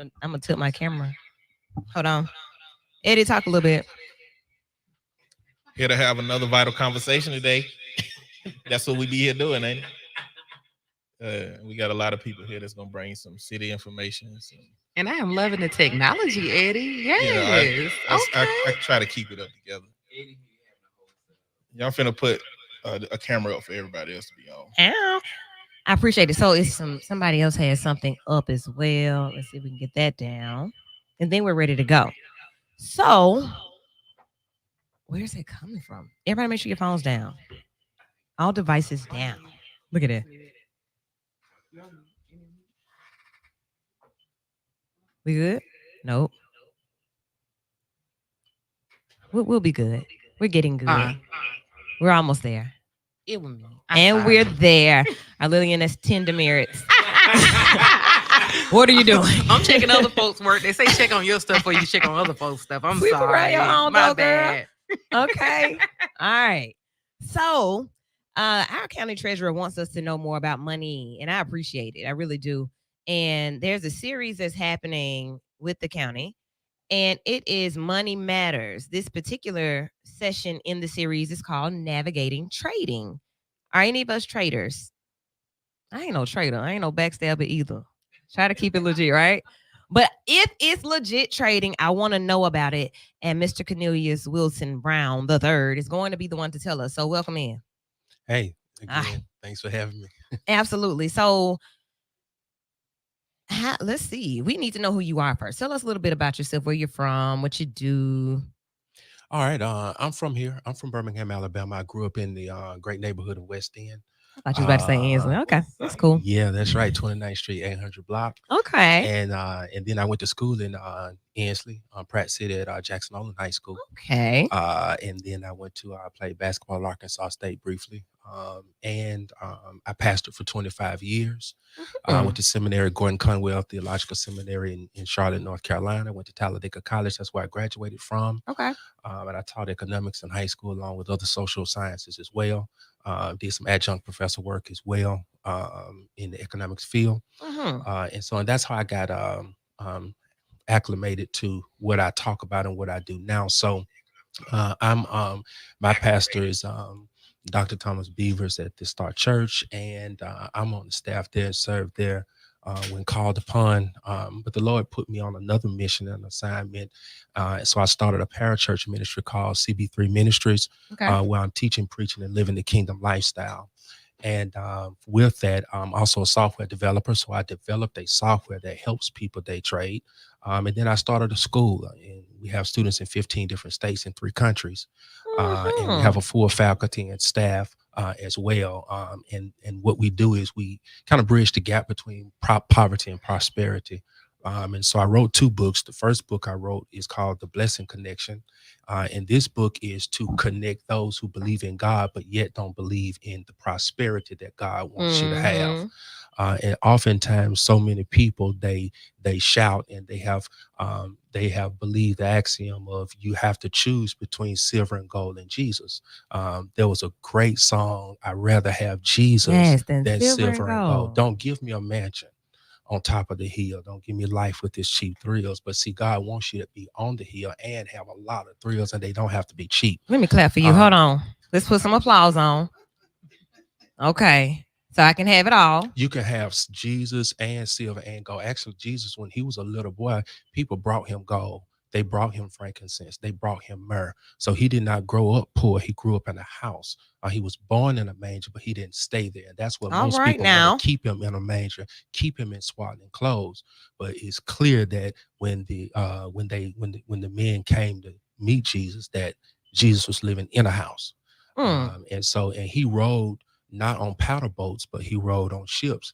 I'm gonna tilt my camera. Hold on. Eddie, talk a little bit. Here to have another vital conversation today. That's what we be here doing, ain't it? We got a lot of people here that's gonna bring some city information. And I am loving the technology, Eddie. Yes. I Okay. try to keep it up together. Y'all finna put a camera up for everybody else to be on. Ow. I appreciate it. So it's somebody else has something up as well. Let's see if we can get that down. And then we're ready to go. So where's it coming from? Everybody make sure your phone's down. All devices down. Look at it. We good? Nope. We'll be good. We're getting good. We're almost there. It was me. And we're there. Our Lillian, that's 10 demerits. What are you doing? I'm checking other folks' work. They say check on your stuff before you check on other folks' stuff. I'm sorry. My bad. Okay. All right. So our county treasurer wants us to know more about money, and I appreciate it. I really do. And there's a series that's happening with the county, and it is Money Matters. This particular session in the series is called Navigating Trading. Are any of us traders? I ain't no trader. I ain't no backstabber either. Try to keep it legit, right? But if it's legit trading, I want to know about it. And Mr. Cornelius Wilson Brown III is going to be the one to tell us. So welcome in. Hey, again, thanks for having me. Absolutely. So let's see. We need to know who you are first. Tell us a little bit about yourself, where you're from, what you do. All right. I'm from here. I'm from Birmingham, Alabama. I grew up in the great neighborhood of West End. I thought you was about to say Ansley. Okay, that's cool. Yeah, that's right. 29th Street, 800 block. Okay. And then I went to school in Ansley, Pratt City at Jackson Olin High School. Okay. And then I went to play basketball at Arkansas State briefly. And I pastored for 25 years. I went to seminary, Gordon Conwell Theological Seminary in Charlotte, North Carolina. Went to Talladega College. That's where I graduated from. Okay. And I taught economics in high school along with other social sciences as well. Did some adjunct professor work as well in the economics field. And that's how I got acclimated to what I talk about and what I do now. So my pastor is Dr. Thomas Beavers at the Star Church, and I'm on the staff there, served there when called upon. But the Lord put me on another mission and assignment. So I started a parachurch ministry called CB3 Ministries, where I'm teaching, preaching, and living the kingdom lifestyle. And with that, I'm also a software developer. So I developed a software that helps people day trade. And then I started a school, and we have students in 15 different states in 3 countries. And we have a full faculty and staff as well. And what we do is we kind of bridge the gap between poverty and prosperity. And so I wrote 2 books. The first book I wrote is called The Blessing Connection. And this book is to connect those who believe in God, but yet don't believe in the prosperity that God wants you to have. And oftentimes so many people, they shout and they have believed the axiom of you have to choose between silver and gold and Jesus. There was a great song, I'd rather have Jesus than silver and gold. Don't give me a mansion on top of the hill. Don't give me life with its cheap thrills. But see, God wants you to be on the hill and have a lot of thrills, and they don't have to be cheap. Let me clap for you. Hold on. Let's put some applause on. Okay. So I can have it all. You can have Jesus and silver and gold. Actually, Jesus, when he was a little boy, people brought him gold. They brought him frankincense. They brought him myrrh. So he did not grow up poor. He grew up in a house. He was born in a manger, but he didn't stay there. That's what most people want to keep him in a manger, keep him in swaddling clothes. But it's clear that when the men came to meet Jesus, that Jesus was living in a house. And he rode not on paddle boats, but he rode on ships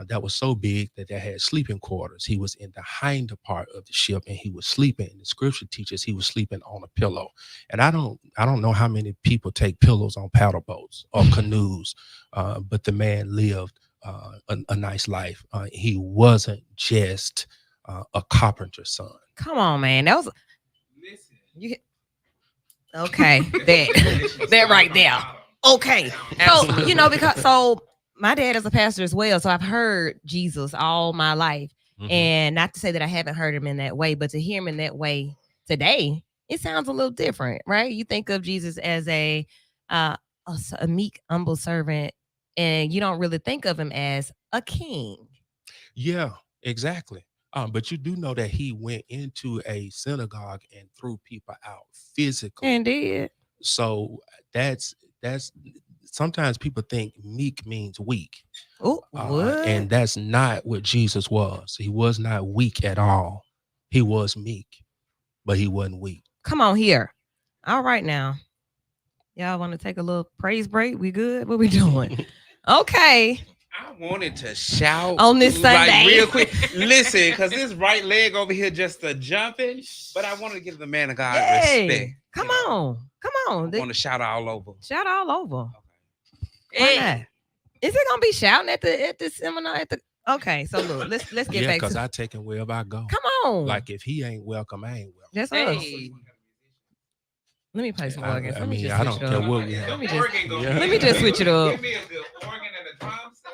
that was so big that they had sleeping quarters. He was in the hinder part of the ship, and he was sleeping. And the scripture teaches he was sleeping on a pillow. And I don't know how many people take pillows on paddle boats or canoes, but the man lived a nice life. He wasn't just a carpenter's son. Come on, man. That was okay. that right there. Okay. So, because my dad is a pastor as well. So I've heard Jesus all my life. And not to say that I haven't heard him in that way, but to hear him in that way today, it sounds a little different, right? You think of Jesus as uh, a meek, humble servant, and you don't really think of him as a king. Yeah, exactly. But you do know that he went into a synagogue and threw people out physically. Indeed. So that's sometimes people think meek means weak. Oh, what? And that's not what Jesus was. He was not weak at all. He was meek, but he wasn't weak. Come on here. All right now. Y'all want to take a little praise break? We good? What we doing? Okay. I wanted to shout on this Sunday, like real quick. Listen, because this right leg over here just a jumping, but I wanted to give the man of God respect. Come on. I want to shout all over. Shout all over. Okay. Why not? Is it gonna be shouting at the seminar okay, so look, let's get back because to I take him wherever I go. Come on. Like if he ain't welcome, I ain't welcome. That's us. Let me play some organs. I mean, I don't care what we have. Let me just switch it up. Give me a good organ and a drum set.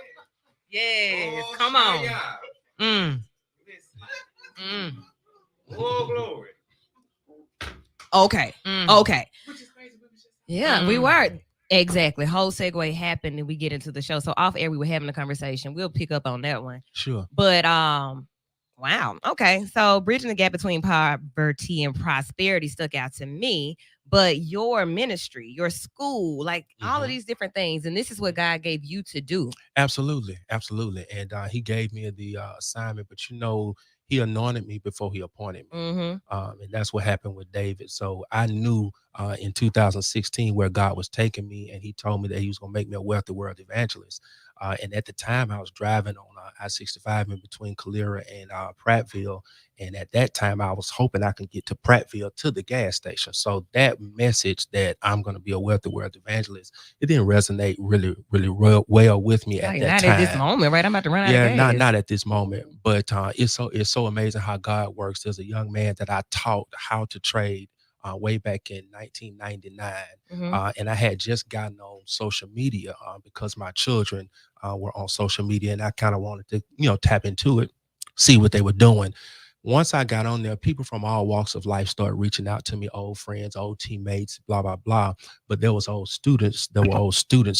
Yes, Oh, come on. Oh, glory. Okay. Okay. Which is crazy. Yeah, we were. Exactly. Whole segue happened and we get into the show. So off air, we were having a conversation. We'll pick up on that one. Sure. But wow. Okay. So bridging the gap between poverty and prosperity stuck out to me. But your ministry, your school, like all of these different things. And this is what God gave you to do. Absolutely. Absolutely. And he gave me the assignment, but he anointed me before he appointed me. And that's what happened with David. So I knew in 2016 where God was taking me, and he told me that he was going to make me a wealthy world evangelist. And at the time I was driving on I-65 in between Calera and Prattville. And at that time I was hoping I could get to Prattville to the gas station. So that message that I'm going to be a wealthy world evangelist, it didn't resonate really, really well with me at that not time. Not at this moment, right? I'm about to run out of gas. Yeah, not at this moment. But it's so amazing how God works. There's a young man that I taught how to trade way back in 1999. And I had just gotten on social media because my children were on social media, and I kind of wanted to, tap into it, see what they were doing. Once I got on there, people from all walks of life started reaching out to me, old friends, old teammates, blah, blah, blah. But there were old students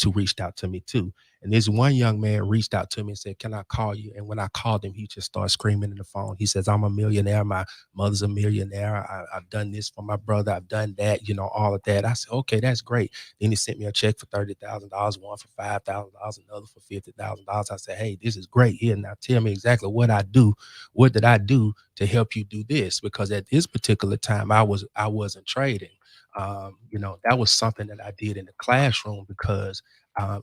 who reached out to me too. And this one young man reached out to me and said, "Can I call you?" And when I called him, he just started screaming in the phone. He says, "I'm a millionaire. My mother's a millionaire. I've done this for my brother. I've done that, all of that." I said, "Okay, that's great." Then he sent me a check for $30,000, one for $5,000, another for $50,000. I said, "Hey, this is great. Here, now tell me exactly what I do. What did I do to help you do this?" Because at this particular time, I wasn't trading. That was something that I did in the classroom because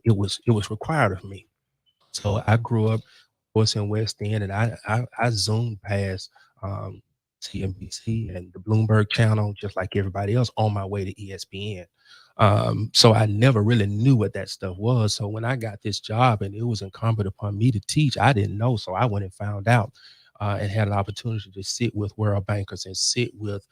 it was required of me. So I grew up, of course, in West End, and I zoomed past CNBC and the Bloomberg channel just like everybody else on my way to ESPN. So I never really knew what that stuff was. So when I got this job and it was incumbent upon me to teach, I didn't know. So I went and found out and had an opportunity to sit with world bankers and sit with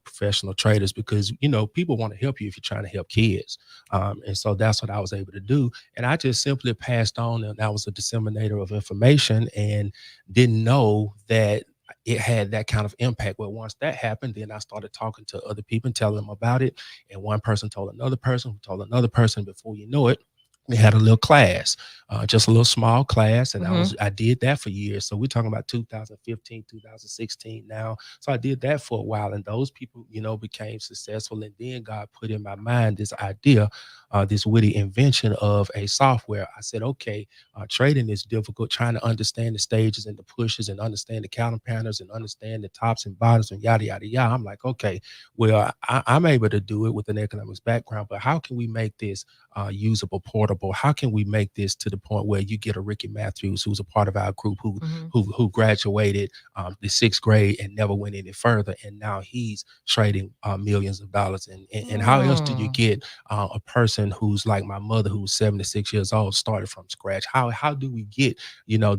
professional traders because, people want to help you if you're trying to help kids. And so that's what I was able to do. And I just simply passed on, and I was a disseminator of information and didn't know that it had that kind of impact. But once that happened, then I started talking to other people and telling them about it. And one person told another person, who told another person. Before you know it, we had a little class, just a little small class. And I did that for years. So we're talking about 2015, 2016 now. So I did that for a while. And those people, became successful. And then God put in my mind this idea, this witty invention of a software. I said, okay, trading is difficult, trying to understand the stages and the pushes and understand the counter patterns and understand the tops and bottoms and yada, yada, yada. I'm like, okay, well, I'm able to do it with an economics background, but how can we make this usable, portable? How can we make this to the point where you get a Ricky Matthews, who's a part of our group, who graduated the 6th grade and never went any further, and now he's trading millions of dollars. And how else do you get a person who's like my mother, who's 76 years old, started from scratch? How do we get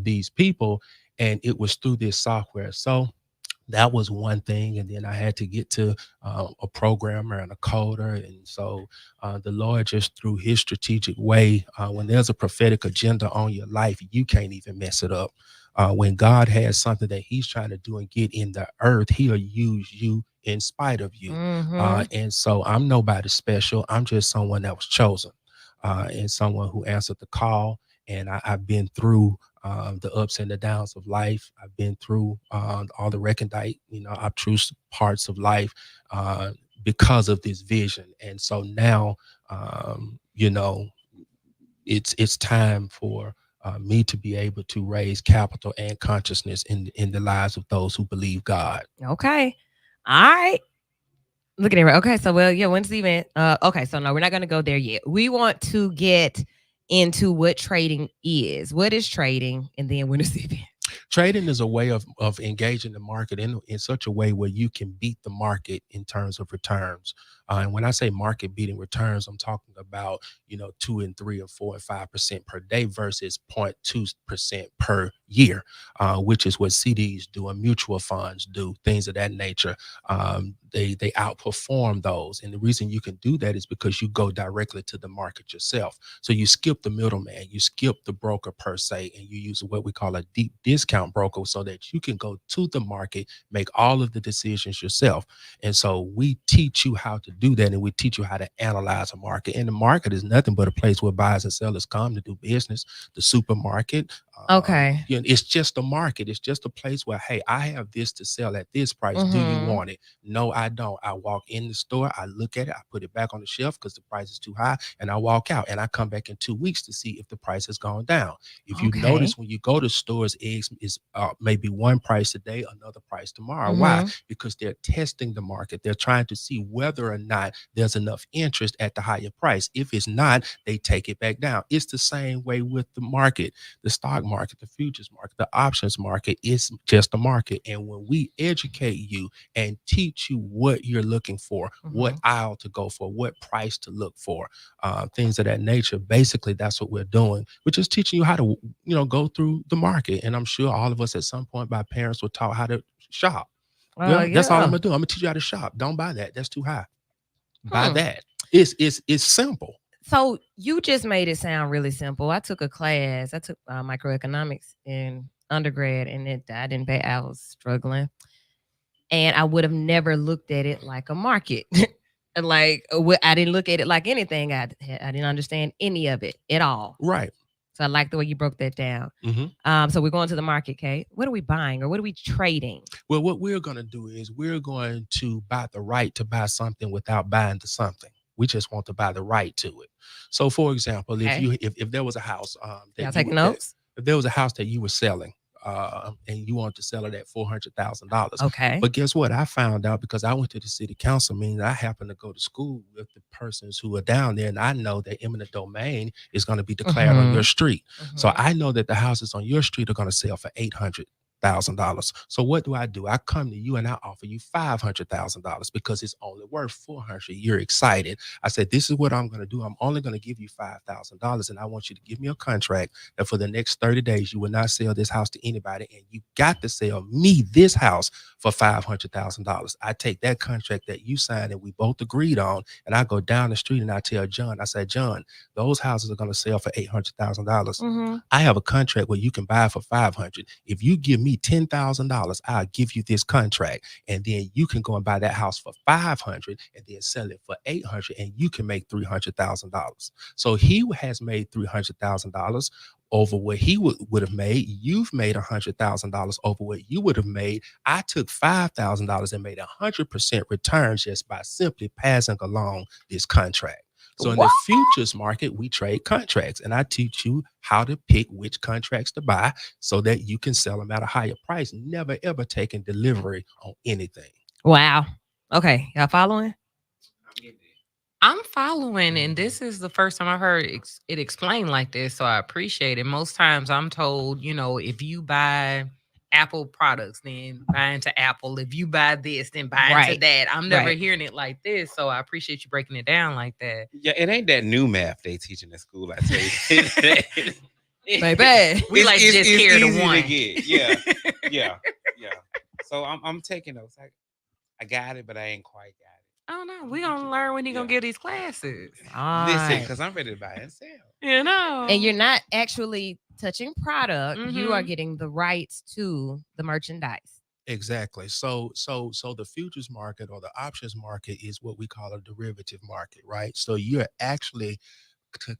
these people? And it was through this software. So that was one thing. And then I had to get to a programmer and a coder. And so the Lord, just through his strategic way, when there's a prophetic agenda on your life, you can't even mess it up. When God has something that he's trying to do and get in the earth, he'll use you in spite of you. And so I'm nobody special. I'm just someone that was chosen, and someone who answered the call. And I've been through the ups and the downs of life. I've been through all the recondite, obtruse parts of life because of this vision. And so now, it's time for me to be able to raise capital and consciousness in the lives of those who believe God. Okay. All right. Look at it. Okay. So, when's the event? Okay. So, no, we're not going to go there yet. We want to get into what trading is. What is trading? And then when is the event? Trading is a way of engaging the market in such a way where you can beat the market in terms of returns. And when I say market beating returns, I'm talking about, 2 and 3 and 4 and 5% per day versus 0.2% per year, which is what CDs do and mutual funds do, things of that nature. They outperform those. And the reason you can do that is because you go directly to the market yourself. So you skip the middleman, you skip the broker per se, and you use what we call a deep discount broker so that you can go to the market, make all of the decisions yourself. And so we teach you how to do that, and we teach you how to analyze a market. And the market is nothing but a place where buyers and sellers come to do business. The supermarket. Okay. It's just a market. It's just a place where, hey, I have this to sell at this price. Do you want it? No, I don't. I walk in the store, I look at it, I put it back on the shelf because the price is too high, and I walk out, and I come back in 2 weeks to see if the price has gone down. If you notice, when you go to stores, eggs is maybe one price today, another price tomorrow. Why? Because they're testing the market. They're trying to see whether or not there's enough interest at the higher price. If it's not, they take it back down. It's the same way with the market, the stock market, the futures market, the options market. It's just a market. And when we educate you and teach you what you're looking for, what aisle to go for, what price to look for, things of that nature, basically that's what we're doing. We're just teaching you how to, go through the market. And I'm sure all of us at some point by parents were taught how to shop. That's all I'm gonna do. I'm gonna teach you how to shop. Don't buy that. That's too high. Buy that. It's simple. So you just made it sound really simple. I took a class. I took microeconomics in undergrad, and I didn't pay. I was struggling, and I would have never looked at it like a market. I didn't look at it like anything. I didn't understand any of it at all. Right. So I like the way you broke that down. So we're going to the market, Kate. What are we buying or what are we trading? Well, what we're going to do is we're going to buy the right to buy something without buying the something. We just want to buy the right to it. So, for example, if there was a house y'all taking notes? If there was a house that you were selling, and you wanted to sell it at $400,000. Okay. But guess what? I found out because I went to the city council meeting. I happened to go to school with the persons who are down there, and I know that eminent domain is going to be declared on your street. So I know that the houses on your street are going to sell for $800,000. So what do? I come to you and I offer you $500,000 because it's only worth $400,000. You're excited. I said, this is what I'm going to do. I'm only going to give you $5,000, and I want you to give me a contract that for the next 30 days you will not sell this house to anybody, and you got to sell me this house for $500,000. I take that contract that you signed and we both agreed on, and I go down the street and I tell John, I said, John, those houses are going to sell for $800,000. I have a contract where you can buy for $500,000. If you give me $10,000, I'll give you this contract, and then you can go and buy that house for $500,000 and then sell it for $800,000, and you can make $300,000. So he has made $300,000 over what he would have made. You've made $100,000 over what you would have made. I took $5,000 and made 100% return just by simply passing along this contract. So in the futures market, we trade contracts, and I teach you how to pick which contracts to buy so that you can sell them at a higher price, never, ever taking delivery on anything. Wow. Okay. Y'all following? I'm following, and this is the first time I heard it explained like this, so I appreciate it. Most times I'm told, if you buy Apple products, then buy into Apple. If you buy this, then buy into that. I'm never hearing it like this, so I appreciate you breaking it down like that. Yeah, it ain't that new math they teach in the school, I tell you. Baby, we like just carry the one. Yeah. So I'm taking those. I got it, but I ain't quite got it. I don't know. We gonna learn when he gonna Yeah. give these classes. All Listen, right. because I'm ready to buy and sell. You know. And you're not actually touching product. You are Mhm. getting the rights to the merchandise. Exactly. So the futures market or the options market is what we call a derivative market, right? So you're actually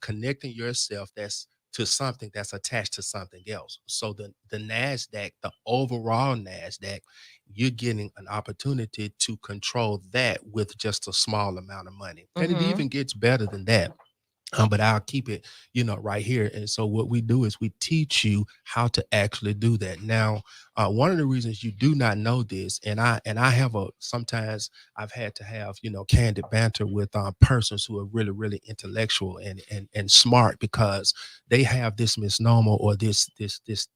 connecting yourself that's to something that's attached to something else. So the Nasdaq, the overall Nasdaq, you're getting an opportunity to control that with just a small amount of money. And it Mhm. even gets better than that. But I'll keep it, right here. And so what we do is we teach you how to actually do that. Now, one of the reasons you do not know this, and I have sometimes I've had to have candid banter with persons who are really really intellectual and smart, because they have this misnomer or this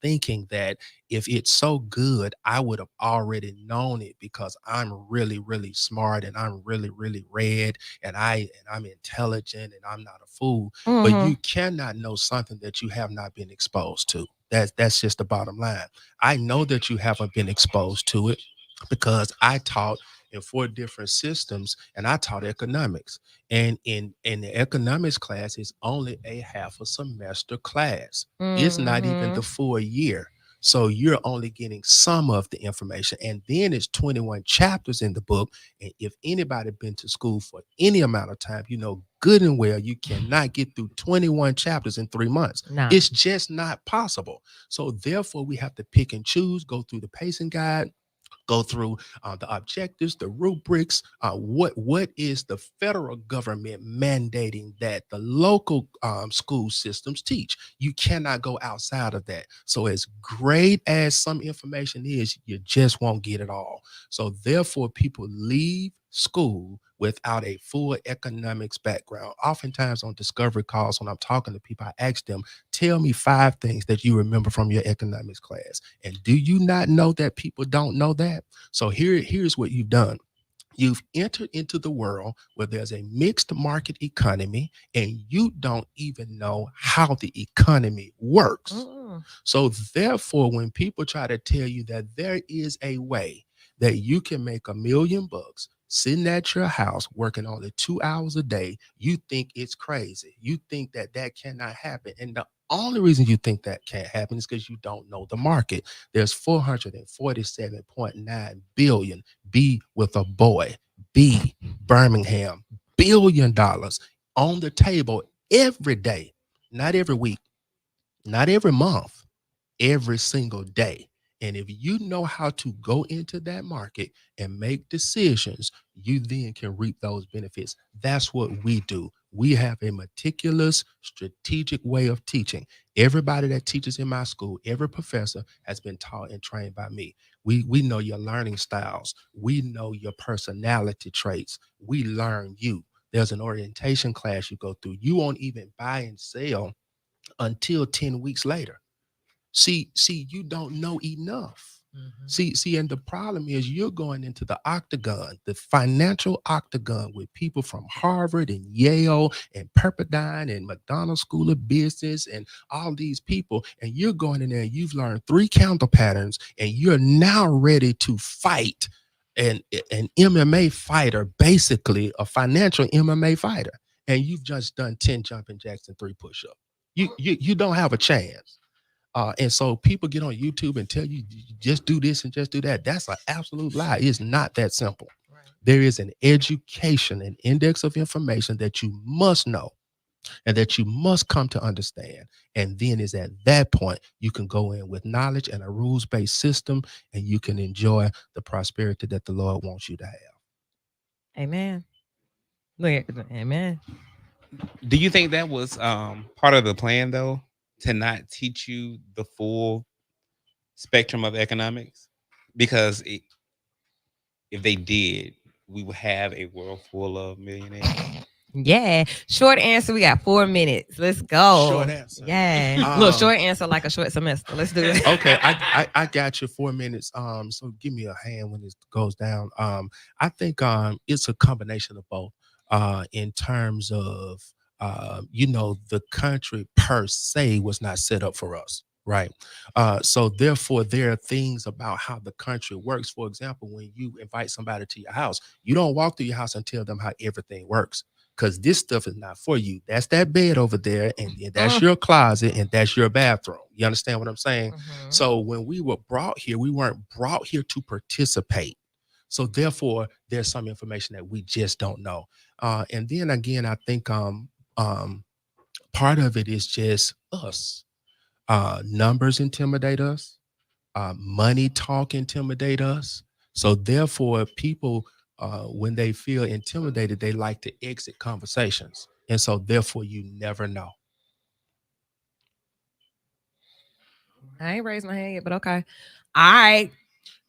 thinking that if it's so good, I would have already known it because I'm really really smart and I'm really really read and I'm intelligent and I'm not a fool. But Mhm. you cannot know something that you have not been exposed to. That's just the bottom line. I know that you haven't been exposed to it because I taught in 4 different systems and I taught economics. And in the economics class, it's only a half a semester class. It's not even the Mhm. full year. So you're only getting some of the information. And then it's 21 chapters in the book. And if anybody been to school for any amount of time, you know good and well you cannot get through 21 chapters in 3 months. Nah. It's just not possible. So therefore, we have to pick and choose, go through the pacing guide, go through the objectives, the rubrics. What is the federal government mandating that the local school systems teach? You cannot go outside of that. So as great as some information is, you just won't get it all. So therefore, people leave school without a full economics background. Oftentimes on discovery calls, when I'm talking to people, I ask them, tell me 5 things that you remember from your economics class. And do you not know that people don't know that? So here's what you've done. You've entered into the world where there's a mixed market economy and you don't even know how the economy works. Mm-mm. So therefore, when people try to tell you that there is a way that you can make $1 million sitting at your house working only 2 hours a day, you think it's crazy. You think that that cannot happen. And the only reason you think that can't happen is because you don't know the market. There's 447.9 billion, B with a boy, B Birmingham, $1 billion on the table every day, not every week, not every month, every single day. And if you know how to go into that market and make decisions, you then can reap those benefits. That's what we do. We have a meticulous, strategic way of teaching. Everybody that teaches in my school, every professor has been taught and trained by me. We know your learning styles. We know your personality traits. We learn you. There's an orientation class you go through. You won't even buy and sell until 10 weeks later. See, you don't know enough. Mhm. See, and the problem is you're going into the octagon, the financial octagon with people from Harvard and Yale and Pepperdine and McDonald School of Business and all these people, and you're going in there and you've learned 3 counter patterns, and you're now ready to fight an MMA fighter, basically a financial MMA fighter, and you've just done 10 jumping jacks and 3 push-ups. You don't have a chance. And so people get on YouTube and tell you just do this and just do that. That's an absolute lie. It's not that simple. Right. There is an education, an index of information that you must know and that you must come to understand. And then is at that point you can go in with knowledge and a rules-based system, and you can enjoy the prosperity that the Lord wants you to have. Amen. Look, amen. Do you think that was part of the plan though, to not teach you the full spectrum of economics? Because if they did, we would have a world full of millionaires. Yeah. Short answer. We got 4 minutes. Let's go. Short answer. Yeah. Look, short answer like a short semester. Let's do it. Okay, I got you 4 minutes. So give me a hand when this goes down. I think it's a combination of both. In terms of the country per se was not set up for us. Right. So therefore, there are things about how the country works. For example, when you invite somebody to your house, you don't walk through your house and tell them how everything works. Because this stuff is not for you. That's that bed over there, and that's Mm. your closet, and that's your bathroom. You understand what I'm saying? Mhm. So when we were brought here, we weren't brought here to participate. So therefore, there's some information that we just don't know. And then again, I think part of it is just us. Numbers intimidate us. Money talk intimidate us. So therefore, people, when they feel intimidated, they like to exit conversations, and so therefore, you never know. I ain't raised my hand yet, but okay. All right.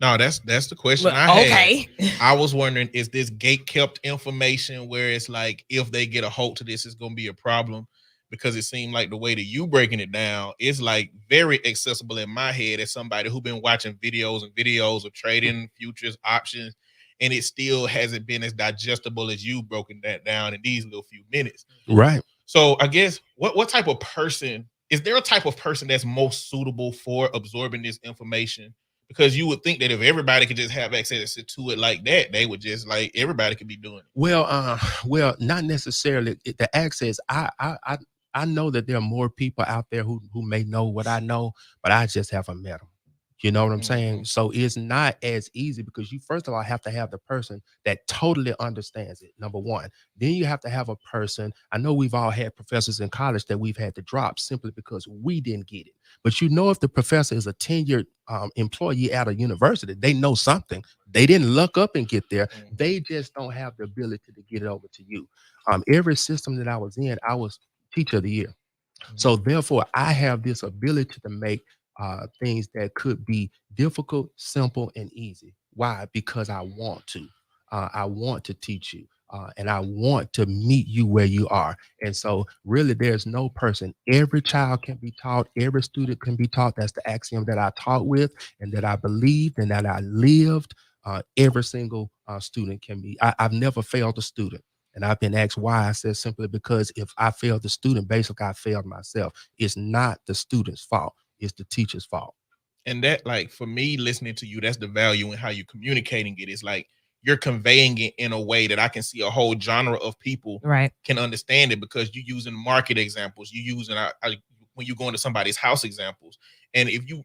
No, that's the question Well, I had. okay. I was wondering, is this gate kept information where it's like if they get a hold to this, it's gonna be a problem? Because it seemed like the way that you breaking it down is like very accessible in my head as somebody who been watching videos and videos of trading futures options, and it still hasn't been as digestible as you broken that down in these little few minutes. Right. So I guess what type of person is there a type of person that's most suitable for absorbing this information? Because you would think that if everybody could just have access to it like that, they would just like everybody could be doing it. Well, not necessarily the access. I know that there are more people out there who may know what I know, but I just haven't met them. You know what I'm saying? Mhm. So it's not as easy because you first of all have to have the person that totally understands it. Number one, then you have to have a person. I know we've all had professors in college that we've had to drop simply because we didn't get it. But you know, if the professor is a tenured employee at a university, they know something. They didn't look up and get there. Mhm. They just don't have the ability to get it over to you. Every system that I was in, I was teacher of the year. So therefore, I have this ability to make things that could be difficult, simple, and easy. Why? Because I want to. I want to teach you. And I want to meet you where you are. And so, really, there's no person. Every child can be taught. Every student can be taught. That's the axiom that I taught with, and that I believed, and that I lived. Every single student can be. I've never failed a student. And I've been asked why. I said simply because if I failed the student, basically I failed myself. It's not the student's fault. It's the teacher's fault. And that, like, for me listening to you, that's the value in how you're communicating it. It's like you're conveying it in a way that I can see a whole genre of people Right. can understand it, because you're using market examples, you using when you go into somebody's house examples. And if you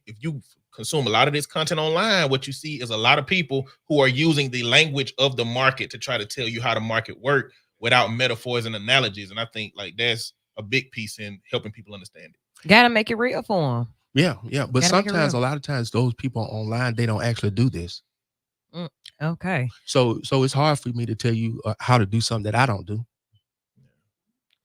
consume a lot of this content online, what you see is a lot of people who are using the language of the market to try to tell you how the market work without metaphors and analogies. And I think like that's a big piece in helping people understand it. Gotta make it real for them. Yeah, yeah. But Gotta make it sometimes, real. a lot of times, those people online, they don't actually do this. Mm, okay. So it's hard for me to tell you how to do something that I don't do.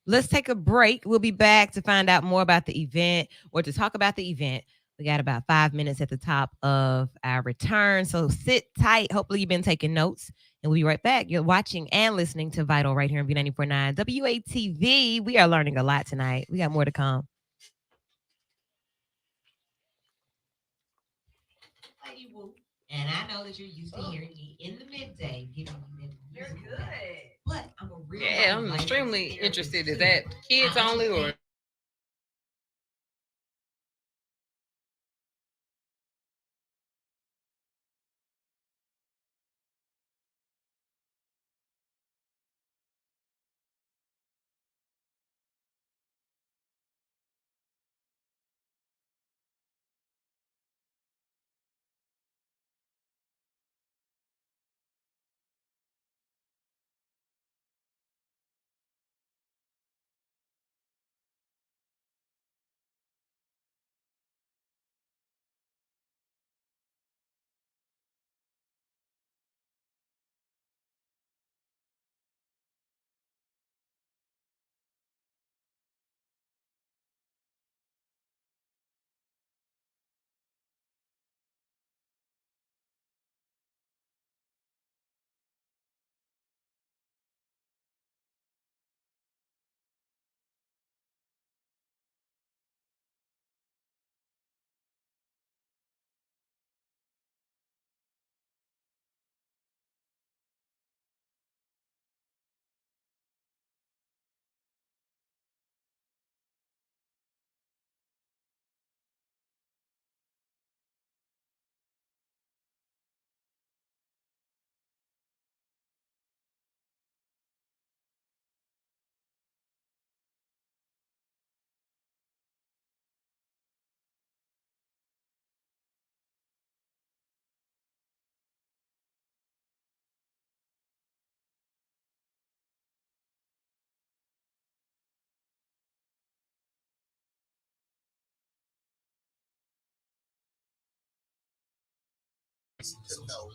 Let's take a break. We'll be back to find out more about the event or to talk about the event. We got about 5 minutes at the top of our return. So sit tight. Hopefully, you've been taking notes. And we'll be right back. You're watching and listening to Vital right here on B94.9 WATV. We are learning a lot tonight. We got more to come. And I know that you're used to hearing me in the midday giving you that musical balance. But I'm a real Yeah, I'm life extremely therapist interested. too. Is that kids I only or understand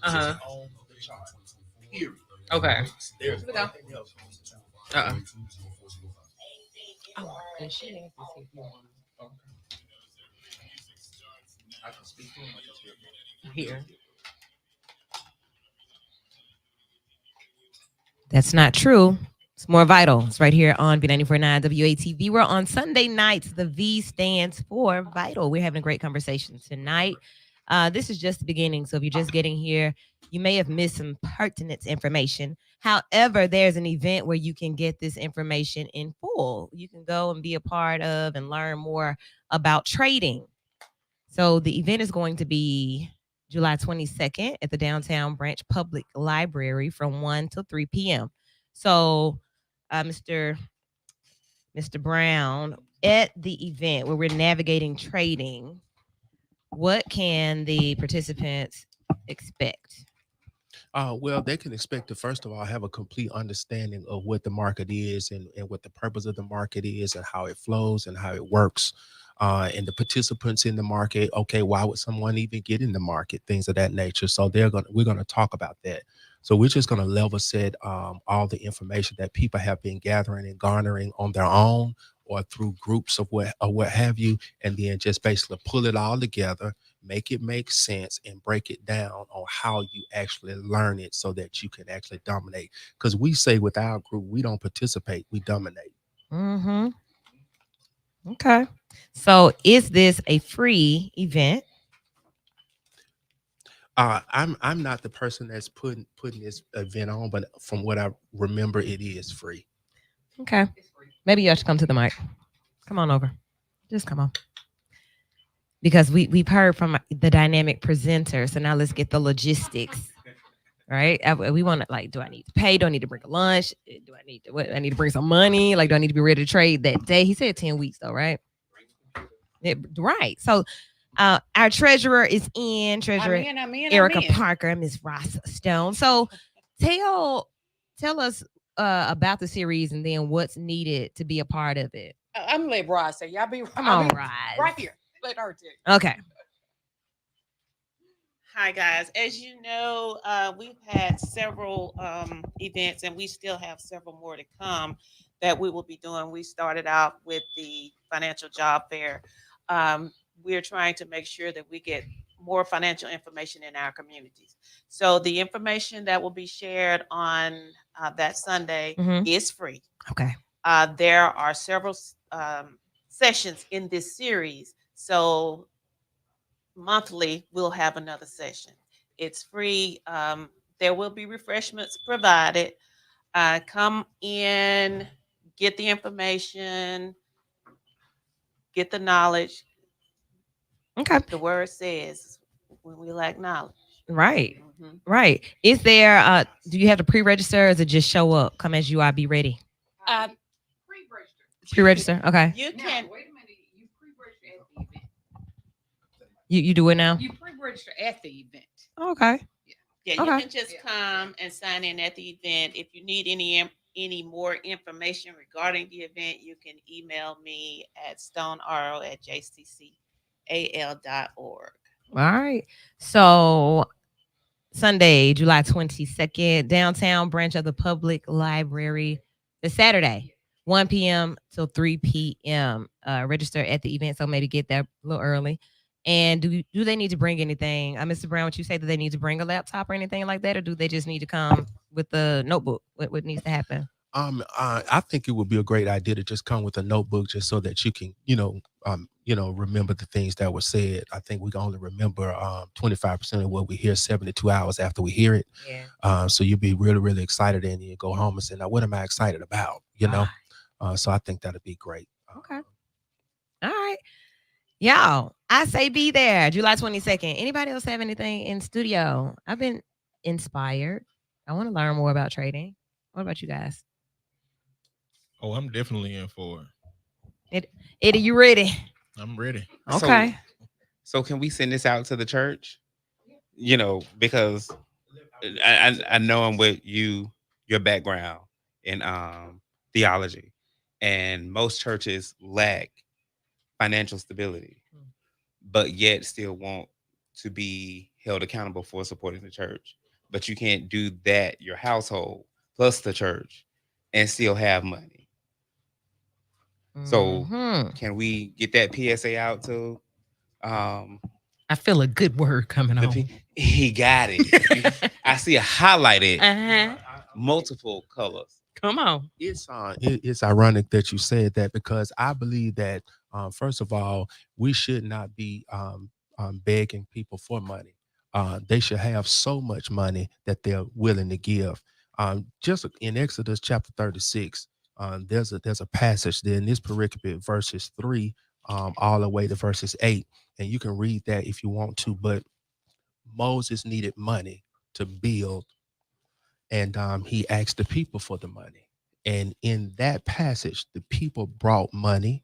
Uh-huh. Okay. Uh-uh. Oh, and she asked to see if you want here. That's not true. It's more vital. It's right here on B94.9 WATV. We're on Sunday nights. The V stands for vital. We're having a great conversation tonight. This is just the beginning. So if you're just getting here, you may have missed some pertinent information. However, there's an event where you can get this information in full. You can go and be a part of and learn more about trading. So the event is going to be July 22nd at the Downtown Branch Public Library from 1 till 3 p.m. So, Mr. Brown, at the event where we're navigating trading, what can the participants expect? Well, they can expect to first of all have a complete understanding of what the market is and what the purpose of the market is and how it flows and how it works. And the participants in the market, okay, why would someone even get in the market? Things of that nature. So we're gonna talk about that. So we're just gonna level set all the information that people have been gathering and garnering on their own or through groups of what have you, and then just basically pull it all together, make it make sense, and break it down on how you actually learn it so that you can actually dominate. Because we say with our group, we don't participate, we dominate. Mm-hmm. Okay. So is this a free event? I'm not the person that's putting this event on, but from what I remember, it is free. Okay. Maybe you should come to the mic. Come on over. Just come on. Because we've heard from the dynamic presenter. So now let's get the logistics. Right? We want to, like, do I need to pay? Do I need to bring a lunch? Do I need to what? I need to bring some money? Like, do I need to be ready to trade that day? He said 10 weeks though, right? Right. So our treasurer is in, treasurer Erica Parker, Miss Ross Stone. So tell us about the series and then what's needed to be a part of it. I'm gonna let Ross say. Y'all be Come on, Ross. right here. Let her tell you. Okay. Hi guys. As you know, we've had several events, and we still have several more to come that we will be doing. We started out with the financial job fair. We're trying to make sure that we get more financial information in our communities. So the information that will be shared on that Sunday is free. Okay. There are several sessions in this series. So monthly we'll have another session. It's free. There will be refreshments provided. Come in, get the information, get the knowledge. Okay. The word says when we lack knowledge. Right. Right. Is there do you have to pre-register or is it just show up? Come as you are, be ready. Pre-register. Okay. You can. Wait a minute. You pre-register at the event. You do it now? You pre-register at the event. Okay. Yeah, you Okay. can just come and sign in at the event. If you need any more information regarding the event, you can email me at stonero@jccal.org. All right. So Sunday, July 22nd, downtown branch of the public library. It's Saturday, 1 p.m. till 3 p.m. Register at the event, so maybe get there a little early. And do they need to bring anything? Mr. Brown, would you say that they need to bring a laptop or anything like that, or do they just need to come with the notebook? What needs to happen? I think it would be a great idea to just come with a notebook just so that you can, remember the things that were said. I think we can only remember 25% of what we hear 72 hours after we hear it. Yeah. So you'll be really, really excited and you go home and say, now, what am I excited about? So I think that'd be great. Okay. All right. Y'all, I say be there, July 22nd. Anybody else have anything in studio? I've been inspired. I want to learn more about trading. What about you guys? Oh, I'm definitely in for Eddie, you ready? I'm ready. Okay. So can we send this out to the church? Because I know I'm with your background in theology, and most churches lack financial stability, but yet still want to be held accountable for supporting the church, but you can't do that your household plus the church and still have money. So Mhm. can we get that PSA out to I feel a good word coming the on. he got it. I see it highlighted Uh-huh. multiple colors. Come on. It's ironic that you said that, because I believe that first of all, we should not be begging people for money. They should have so much money that they're willing to give. Just in Exodus chapter 36, there's a passage there in this pericope, verses 3 all the way to verses 8, and you can read that if you want to. But Moses needed money to build, and he asked the people for the money. And in that passage, the people brought money,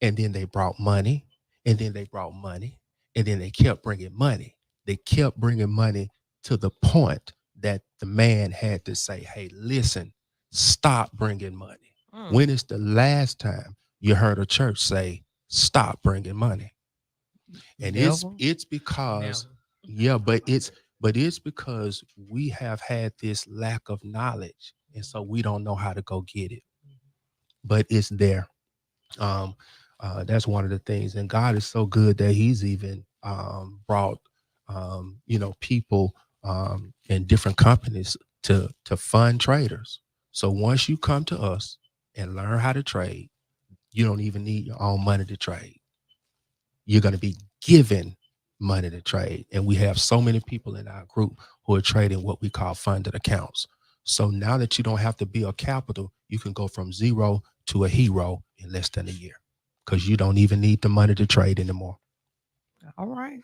and then they brought money, and then they brought money, and then they kept bringing money. They kept bringing money to the point that the man had to say, "Hey, listen, stop bringing money." Mm. When is the last time you heard a church say, "Stop bringing money"? And Devil. it's because Never. yeah, but it's because we have had this lack of knowledge, and so we don't know how to go get it. But it's there. Um, that's one of the things, and God is so good that He's even brought people in different companies to fund traders. So once you come to us and learn how to trade, you don't even need your own money to trade. You're going to be given money to trade. And we have so many people in our group who are trading what we call funded accounts. So now that you don't have to build capital, you can go from zero to a hero in less than a year, because you don't even need the money to trade anymore. All right.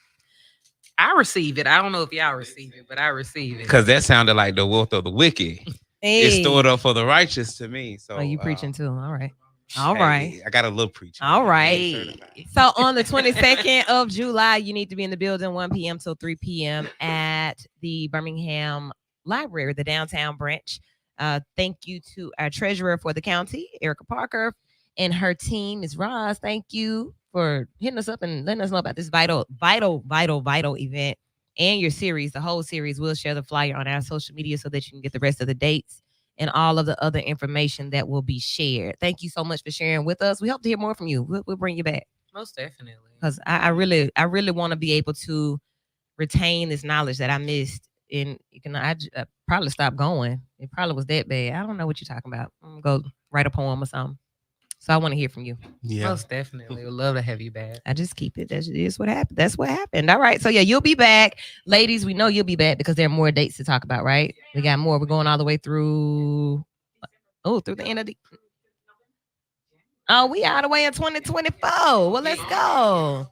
I receive it. I don't know if y'all receive it, but I receive it. Because that sounded like the wealth of the wicked. It's Hey. stored up for the righteous to me. So Oh, you preaching too. All right. All hey, right. I got a little preaching. All right. Hey. So on the 22nd of July, you need to be in the building 1 p.m. till 3 p.m. at the Birmingham Library, the downtown branch. Thank you to our treasurer for the county, Erica Parker, and her team, Ms. Roz. Thank you for hitting us up and letting us know about this vital event and your series, the whole series. We'll share the flyer on our social media so that you can get the rest of the dates and all of the other information that will be shared. Thank you so much for sharing with us. We hope to hear more from you. We'll bring you back, Most definitely. because I really want to be able to retain this knowledge that I missed. And I probably stopped going. It probably was that bad. I don't know what you're talking about. I'm gonna go write a poem or something. So I want to hear from you. Yeah. Most definitely. Would love to have you back. I just keep it. That is what happened. That's what happened. All right. So yeah, you'll be back. Ladies, we know you'll be back because there are more dates to talk about, right? We got more. We're going all the way through through the end of the we all the way in 2024. Well, let's go.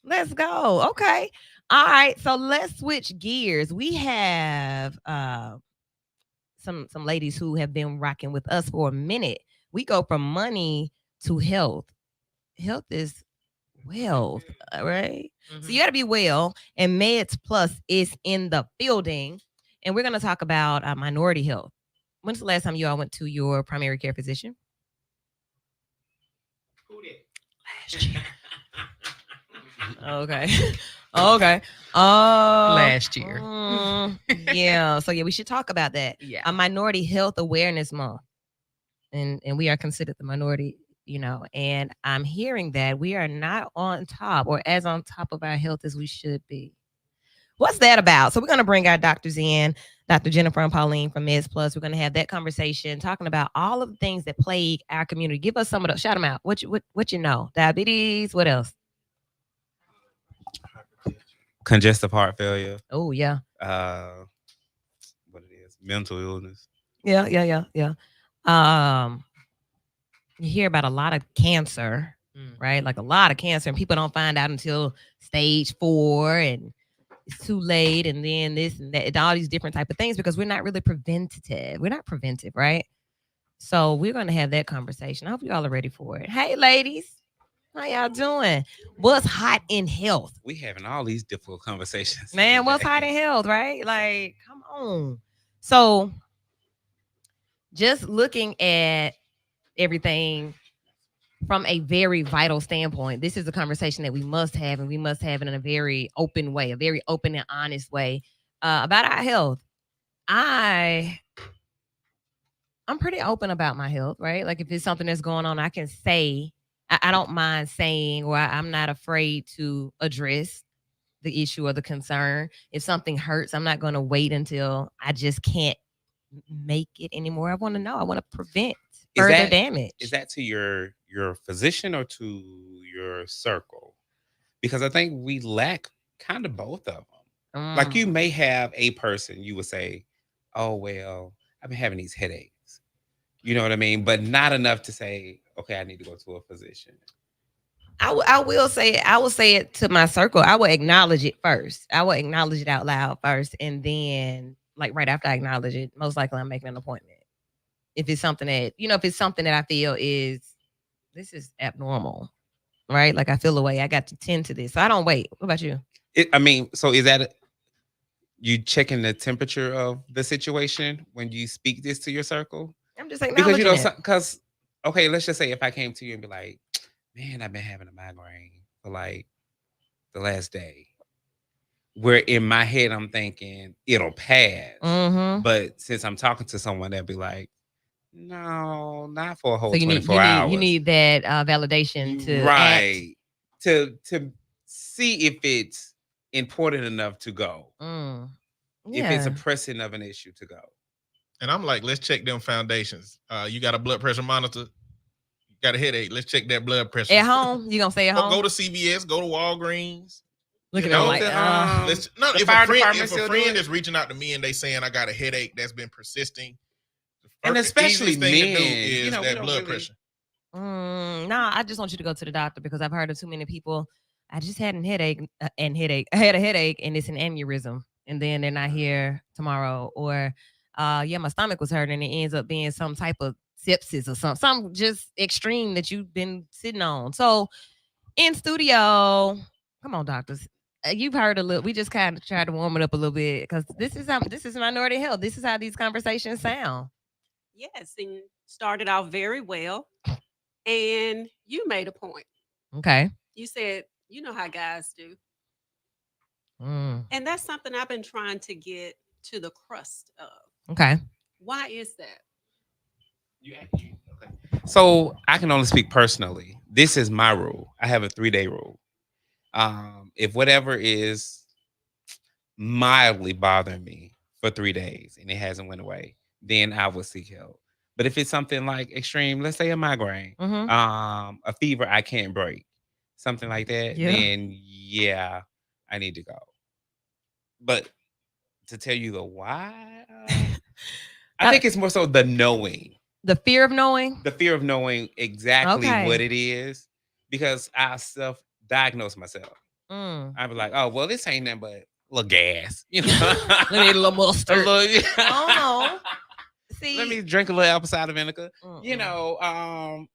Let's go. Okay. All right. So let's switch gears. We have some ladies who have been rocking with us for a minute. We go from money to health. Health is wealth, all right? So you got to be well, and MedsPlus is in the building, and we're going to talk about minority health. When's the last time you all went to your primary care physician? Last year. Okay. Okay. Last year. Yeah. So yeah, we should talk about that. Yeah. A Minority Health Awareness Month, and we are considered the minority. And I'm hearing that we are not on top, or as on top of our health as we should be. What's that about? So we're going to bring our doctors in, Dr. Jennifer and Pauline from MedsPlus. We're going to have that conversation, talking about all of the things that plague our community. Give us some of the, shout them out. What you know? Diabetes. What else? Congestive heart failure. Oh yeah. What it is? Mental illness. Yeah. You hear about a lot of cancer, right? Like a lot of cancer, and people don't find out until stage 4, and it's too late, and then this and that, and all these different type of things, because we're not really preventative. We're not preventive, right? So we're going to have that conversation. I hope you all are ready for it. Hey, ladies, how y'all doing? What's hot in health? We having all these difficult conversations. Man, what's hot in health, right? Like, come on. So just looking at everything from a very vital standpoint, this is a conversation that we must have, and we must have it in a very open way, a very open and honest way about our health. I'm pretty open about my health, right? Like if it's something that's going on, I can say, I don't mind saying, or I'm not afraid to address the issue or the concern. If something hurts, I'm not going to wait until I just can't make it anymore. I want to know. I want to prevent Is further that damage. is that to your physician or to your circle? Because I think we lack kind of both of them. Like you Mm. may have a person you would say, "Oh well, I've been having these headaches." You know what I mean? But not enough to say, "Okay, I need to go to a physician." I will say it. I will say it to my circle. I will acknowledge it first. I will acknowledge it out loud first, and then, like right after I acknowledge it, most likely I'm making an appointment. If it's something that if it's something that I feel this is abnormal, right? Like I feel a way. I got to tend to this. So I don't wait. What about you? So is that you checking the temperature of the situation when you speak this to your circle? I'm just Because acknowledging it. because okay, let's just say if I came to you and be like, man, I've been having a migraine for like the last day. Where in my head I'm thinking it'll pass. Mm-hmm. But since I'm talking to someone, they'll be like, no, not for a whole So you need 24 hours. you need that validation to act. Right. To see if it's important enough to go. If it's a Yeah. pressing of an issue to go. And I'm like, let's check them foundations. You got a blood pressure monitor, you got a headache. Let's check that blood pressure. At home, you gonna stay at home? Go to CVS, go to Walgreens. Look at know, them like, if a friend is reaching out to me and they saying I got a headache that's been persisting, and especially thing to do men, is that blood pressure. Nah, I just want you to go to the doctor because I've heard of too many people. I just had a headache I had a headache and it's an aneurysm, and then they're not here tomorrow. Or, yeah, my stomach was hurting and it ends up being some type of sepsis or some just extreme that you've been sitting on. So in studio, come on, doctors. You've heard a little. We just kind of tried to warm it up a little bit because this is minority health. This is how these conversations sound. Yes, and started out very well. And you made a point. Okay. You said, you know how guys do. Mm. And that's something I've been trying to get to the crust of. Okay. Why is that? Okay. So I can only speak personally. This is my rule. I have a 3-day rule. If whatever is mildly bothering me for 3 days and it hasn't went away, then I will seek help. But if it's something like extreme, let's say a migraine, a fever I can't break, something like that, then yeah, I need to go. But to tell you the why, I think it's more so the knowing. The fear of knowing? The fear of knowing exactly what it is, because I self-diagnose myself. I be like, oh, well, this ain't nothing but a little gas. You know? Let me eat a little mustard. Oh, see, let me drink a little apple cider vinegar. You know,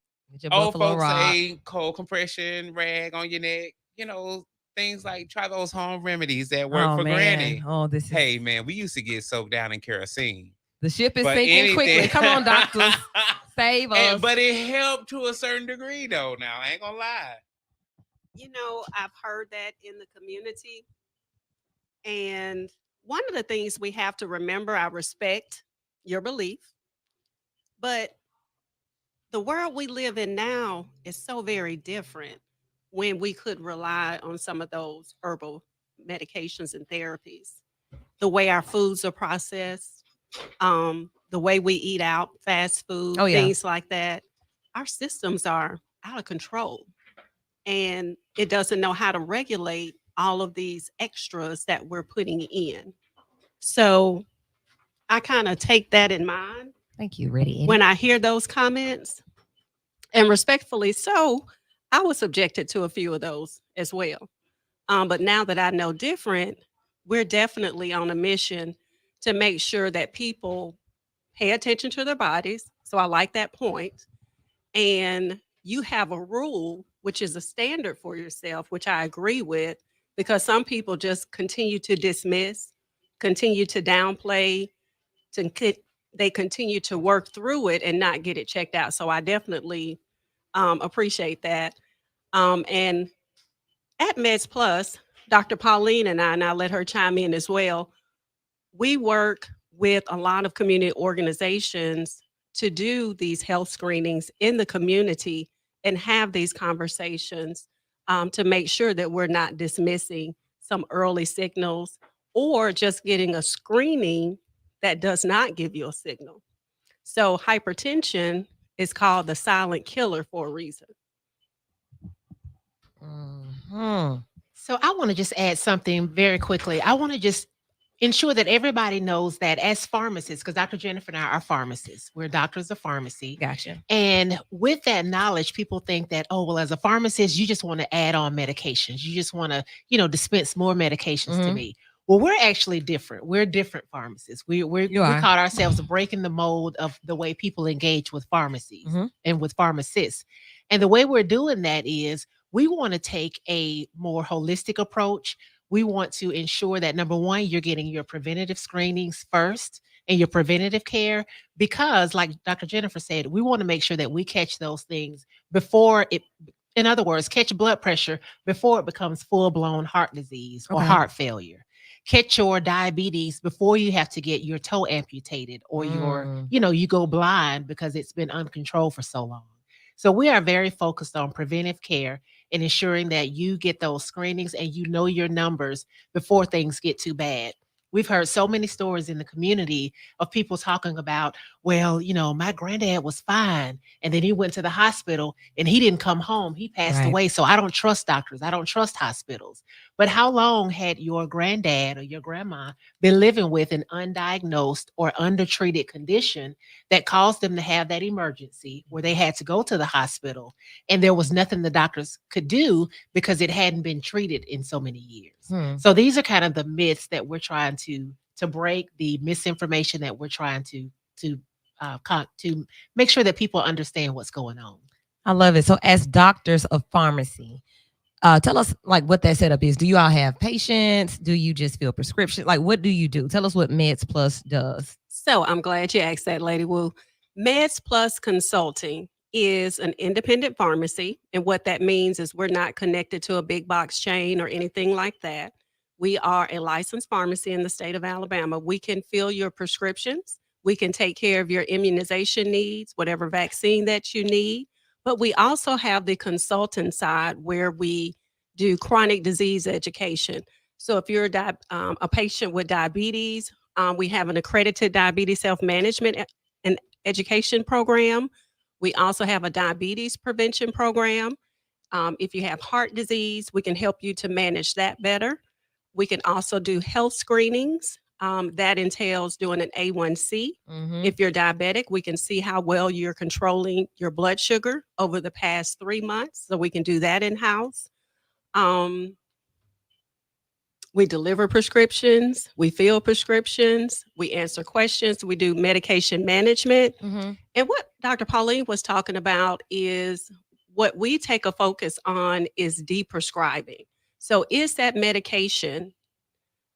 old folks say cold compression rag on your neck. You know, things like try those home remedies that work for granny. Oh, this is... Hey, man, we used to get soaked down in kerosene. The ship is sinking quickly. Come on, doctors. Save us. But it helped to a certain degree, though. Now, I ain't gonna lie. You know, I've heard that in the community. And one of the things we have to remember, I respect your belief, but the world we live in now is so very different when we could rely on some of those herbal medications and therapies. The way our foods are processed, the way we eat out, fast food, things like that. Our systems are out of control. And it doesn't know how to regulate all of these extras that we're putting in. So I kind of take that in mind. Thank you, Eddie. When I hear those comments, and respectfully so, I was subjected to a few of those as well. But now that I know different, we're definitely on a mission to make sure that people pay attention to their bodies. So I like that point. And you have a rule, which is a standard for yourself, which I agree with, because some people just continue to dismiss, continue to downplay, they continue to work through it and not get it checked out. So I definitely Appreciate that. And at MedsPlus, Dr. Pauline and I'll let her chime in as well, we work with a lot of community organizations to do these health screenings in the community and have these conversations to make sure that we're not dismissing some early signals or just getting a screening that does not give you a signal. So hypertension is called the silent killer for a reason. Mhm. So I want to just add something very quickly. I want to just ensure that everybody knows that as pharmacists, because Dr. Jennifer and I are pharmacists, we're doctors of pharmacy. Gotcha. And with that knowledge, people think that, oh, well, as a pharmacist, you just want to add on medications. You just want to, dispense more medications to Mhm. me. Well, we're actually different. We're different pharmacists. We are. caught ourselves breaking the mold of the way people engage with pharmacies Mhm. and with pharmacists. And the way we're doing that is we want to take a more holistic approach. We want to ensure that number one, you're getting your preventative screenings first and your preventative care, because like Dr. Jennifer said, we want to make sure that we catch those things before it, in other words, catch blood pressure before it becomes full-blown heart disease or Okay. heart failure. Catch your diabetes before you have to get your toe amputated or you go blind because it's been uncontrolled for so long. So we are very focused on preventive care and ensuring that you get those screenings and you know your numbers before things get too bad. We've heard so many stories in the community of people talking about, well, my granddad was fine. And then he went to the hospital and he didn't come home. He passed Right. away. So I don't trust doctors. I don't trust hospitals. But how long had your granddad or your grandma been living with an undiagnosed or undertreated condition that caused them to have that emergency where they had to go to the hospital and there was nothing the doctors could do because it hadn't been treated in so many years? Hmm. So these are kind of the myths that we're trying to break, the misinformation that we're trying to make sure that people understand what's going on. I love it. So, as doctors of pharmacy, tell us like what that setup is. Do you all have patients? Do you just fill prescriptions? Like, what do you do? Tell us what MedsPlus does. So I'm glad you asked that, Lady Wu. MedsPlus Consulting is an independent pharmacy. And what that means is we're not connected to a big box chain or anything like that. We are a licensed pharmacy in the state of Alabama. We can fill your prescriptions. We can take care of your immunization needs, whatever vaccine that you need. But we also have the consultant side where we do chronic disease education. So if you're a patient with diabetes, we have an accredited diabetes self-management and education program. We also have a diabetes prevention program. If you have heart disease, we can help you to manage that better. We can also do health screenings. That entails doing an A1C. Mhm. If you're diabetic, we can see how well you're controlling your blood sugar over the past 3 months. So we can do that in-house. We deliver prescriptions, we fill prescriptions, we answer questions, we do medication management. Mhm. And what Dr. Pauline was talking about is what we take a focus on is deprescribing. So is that medication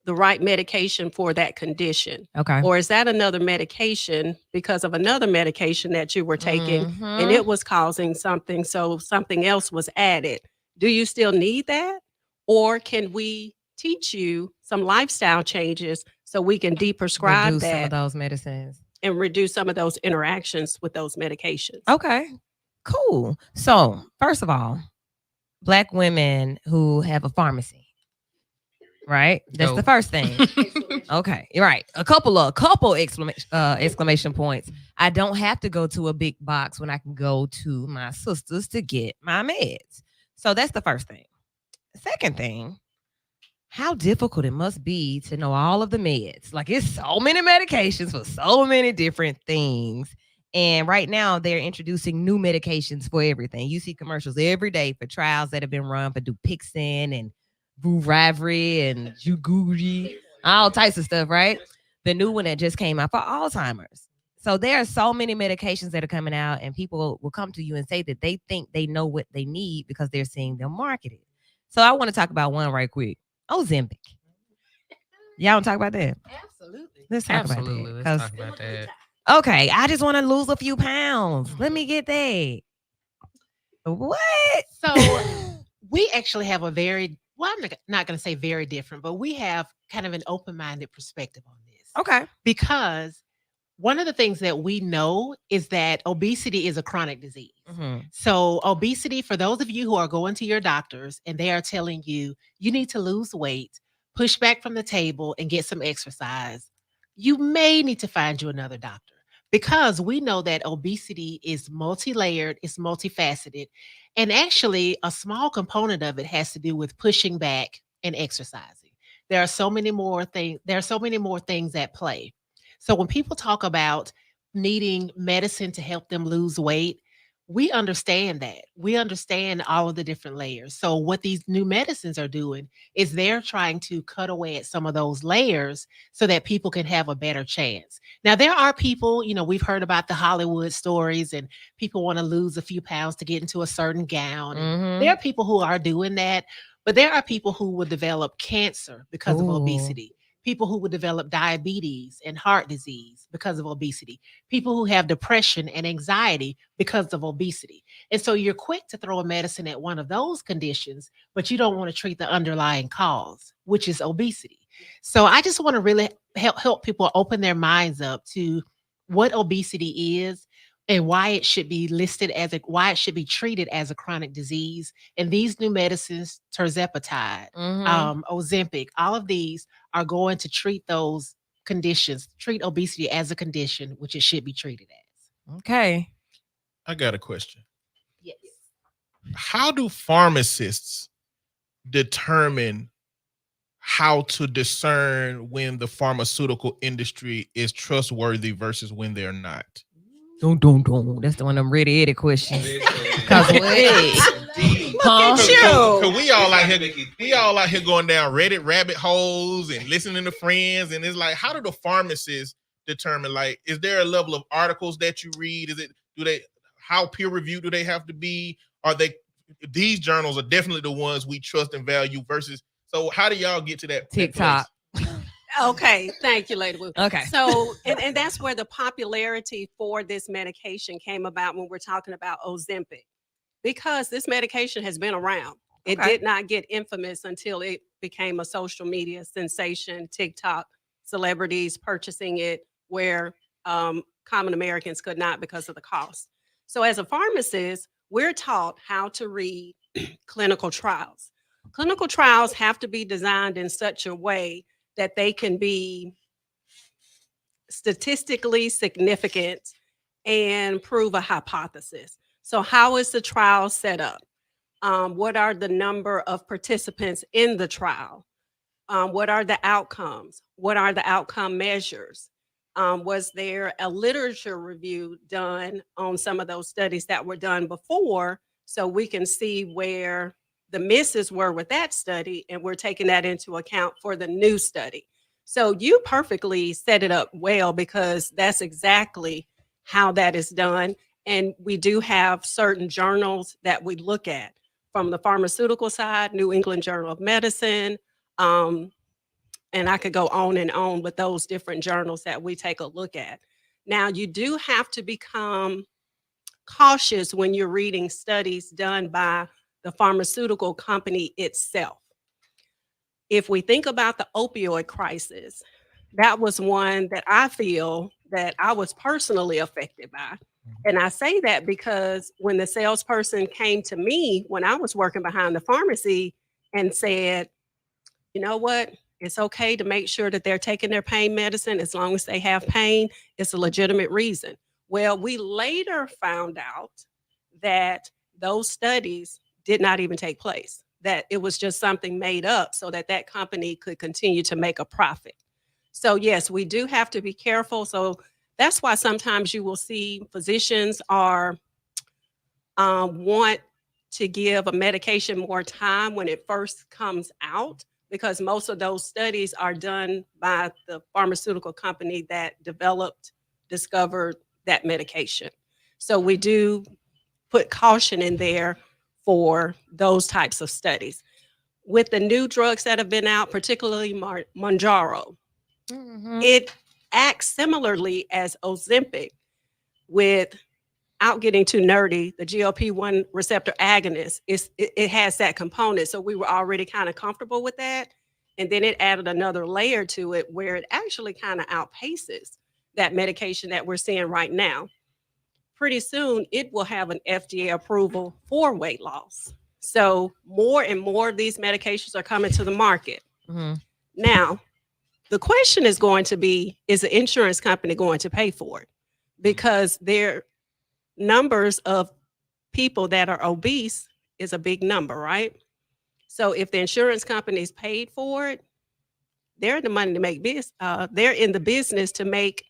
the right medication for that condition? Okay. Or is that another medication because of another medication that you were taking and Mhm. it was causing something, so something else was added? Do you still need that? Or can we teach you some lifestyle changes so we can deprescribe Reduce some of that those medicines. and reduce some of those interactions with those medications? Okay. Cool. So, first of all, Black women who have a pharmacy, right? That's the Dope. first thing. Okay, you're right. A couple exclamation points. I don't have to go to a big box when I can go to my sisters to get my meds. So that's the first thing. Second thing, how difficult it must be to know all of the meds. Like it's so many medications for so many different things. And right now they're introducing new medications for everything. You see commercials every day for trials that have been run for Dupixent and Vuravri and Juguri, all types of stuff, right? The new one that just came out for Alzheimer's. So there are so many medications that are coming out, and people will come to you and say that they think they know what they need because they're seeing them marketed. So I want to talk about one right quick. Ozempic. Y'all want to talk about that? Absolutely. Let's talk Absolutely. about that. Let's talk about that. Okay, I just want to lose a few pounds. Let me get that. What? So we actually have a well, I'm not going to say very different, but we have kind of an open-minded perspective on this. Okay. Because one of the things that we know is that obesity is a chronic disease. Mhm. So, obesity, for those of you who are going to your doctors and they are telling you you need to lose weight, push back from the table, and get some exercise, you may need to find you another doctor because we know that obesity is multi layered, it's multifaceted. And actually, a small component of it has to do with pushing back and exercising. There are so many more things, there are so many more things at play. So when people talk about needing medicine to help them lose weight, we understand that. We understand all of the different layers. So what these new medicines are doing is they're trying to cut away at some of those layers so that people can have a better chance. Now there are people, we've heard about the Hollywood stories and people want to lose a few pounds to get into a certain gown. And there are people who are doing that, but there are people who will develop cancer because of Ooh. obesity. People who would develop diabetes and heart disease because of obesity, people who have depression and anxiety because of obesity. And so you're quick to throw a medicine at one of those conditions, but you don't want to treat the underlying cause, which is obesity. So I just want to really help people open their minds up to what obesity is and why it should be why it should be treated as a chronic disease. And these new medicines, tirzepatide, Ozempic, all of these are going to treat those conditions, treat obesity as a condition, which it should be treated as. Okay. I got a question. Yes. How do pharmacists determine how to discern when the pharmaceutical industry is trustworthy versus when they're not? That's the one of them ready Eddie questions. Cause wait, Cause we all out here going down Reddit rabbit holes and listening to friends, and it's like, how do the pharmacists determine? Like, is there a level of articles that you read? How peer reviewed do they have to be? Are these journals are definitely the ones we trust and value versus? So how do y'all get to that TikTok? Okay, thank you, Lady Wu. Okay. So, and that's where the popularity for this medication came about when we're talking about Ozempic, because this medication has been around. It did not get infamous until it became a social media sensation, TikTok, celebrities purchasing it where common Americans could not because of the cost. So as a pharmacist, we're taught how to read clinical trials. Clinical trials have to be designed in such a way that they can be statistically significant and prove a hypothesis. So how is the trial set up? What are the number of participants in the trial? What are the outcomes? What are the outcome measures? Was there a literature review done on some of those studies that were done before, so we can see where the misses were with that study, and we're taking that into account for the new study. So you perfectly set it up well, because that's exactly how that is done. And we do have certain journals that we look at from the pharmaceutical side, New England Journal of Medicine, and I could go on and on with those different journals that we take a look at. Now, you do have to become cautious when you're reading studies done by the pharmaceutical company itself. If we think about the opioid crisis, that was one that I feel that I was personally affected by. And I say that because when the salesperson came to me when I was working behind the pharmacy and said, you know what, it's okay to make sure that they're taking their pain medicine as long as they have pain, it's a legitimate reason. Well, we later found out that those studies did not even take place, that it was just something made up so that that company could continue to make a profit. So yes, we do have to be careful. So that's why sometimes you will see physicians are want to give a medication more time when it first comes out, because most of those studies are done by the pharmaceutical company that discovered that medication. So we do put caution in there for those types of studies. With the new drugs that have been out, particularly Mounjaro, it acts similarly as Ozempic with without getting too nerdy, the GLP-1 receptor agonist it has that component. So we were already kind of comfortable with that. And then it added another layer to it where it actually kind of outpaces that medication that we're seeing right now. Pretty soon, it will have an FDA approval for weight loss. So more and more of these medications are coming to the market. Mm-hmm. Now, the question is going to be, is the insurance company going to pay for it? Because their numbers of people that are obese is a big number, right? So if the insurance companies paid for it, they're in the money to make business. They're in the business to make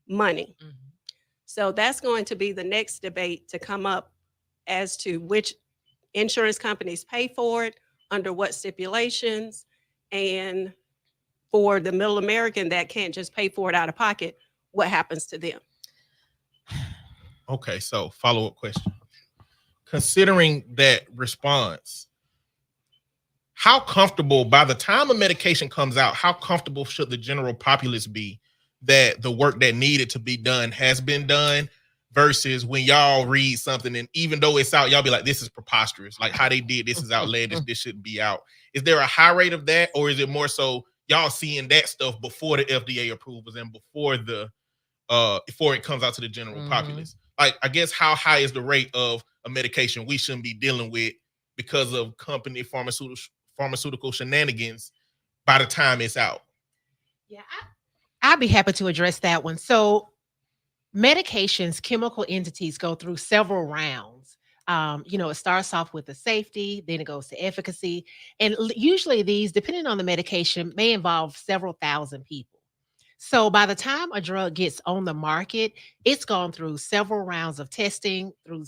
money. Mhm. So that's going to be the next debate to come up as to which insurance companies pay for it, under what stipulations, and for the middle American that can't just pay for it out of pocket, what happens to them? Okay, so follow-up question. Considering that response, how comfortable, by the time a medication comes out, how comfortable should the general populace be that the work that needed to be done has been done, versus when y'all read something and even though it's out, y'all be like, this is preposterous. Like how they did this is outlandish. This shouldn't be out. Is there a high rate of that, or is it more so y'all seeing that stuff before the FDA approvals and before it comes out to the general populace? Like, I guess, how high is the rate of a medication we shouldn't be dealing with because of company pharmaceutical shenanigans by the time it's out? Yeah, I'd be happy to address that one. So medications, chemical entities go through several rounds. It starts off with the safety, then it goes to efficacy. And usually these, depending on the medication, may involve several thousand people. So by the time a drug gets on the market, it's gone through several rounds of testing, through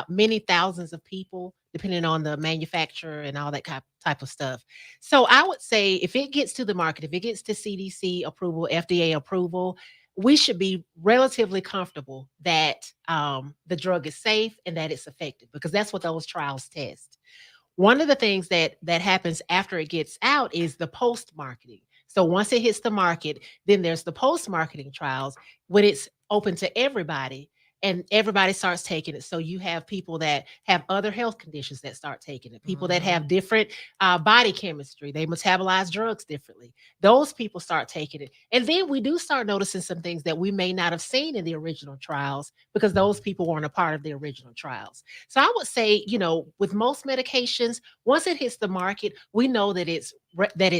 many thousands of people, depending on the manufacturer and all that type of stuff. So I would say if it gets to the market, if it gets to CDC approval, FDA approval, we should be relatively comfortable that the drug is safe and that it's effective, because that's what those trials test. One of the things that happens after it gets out is the post-marketing. So once it hits the market, then there's the post-marketing trials when it's open to everybody and everybody starts taking it. So you have people that have other health conditions that start taking it, people that have different body chemistry, they metabolize drugs differently. Those people start taking it. And then we do start noticing some things that we may not have seen in the original trials because those people weren't a part of the original trials. So I would say, with most medications, once it hits the market, we know that it's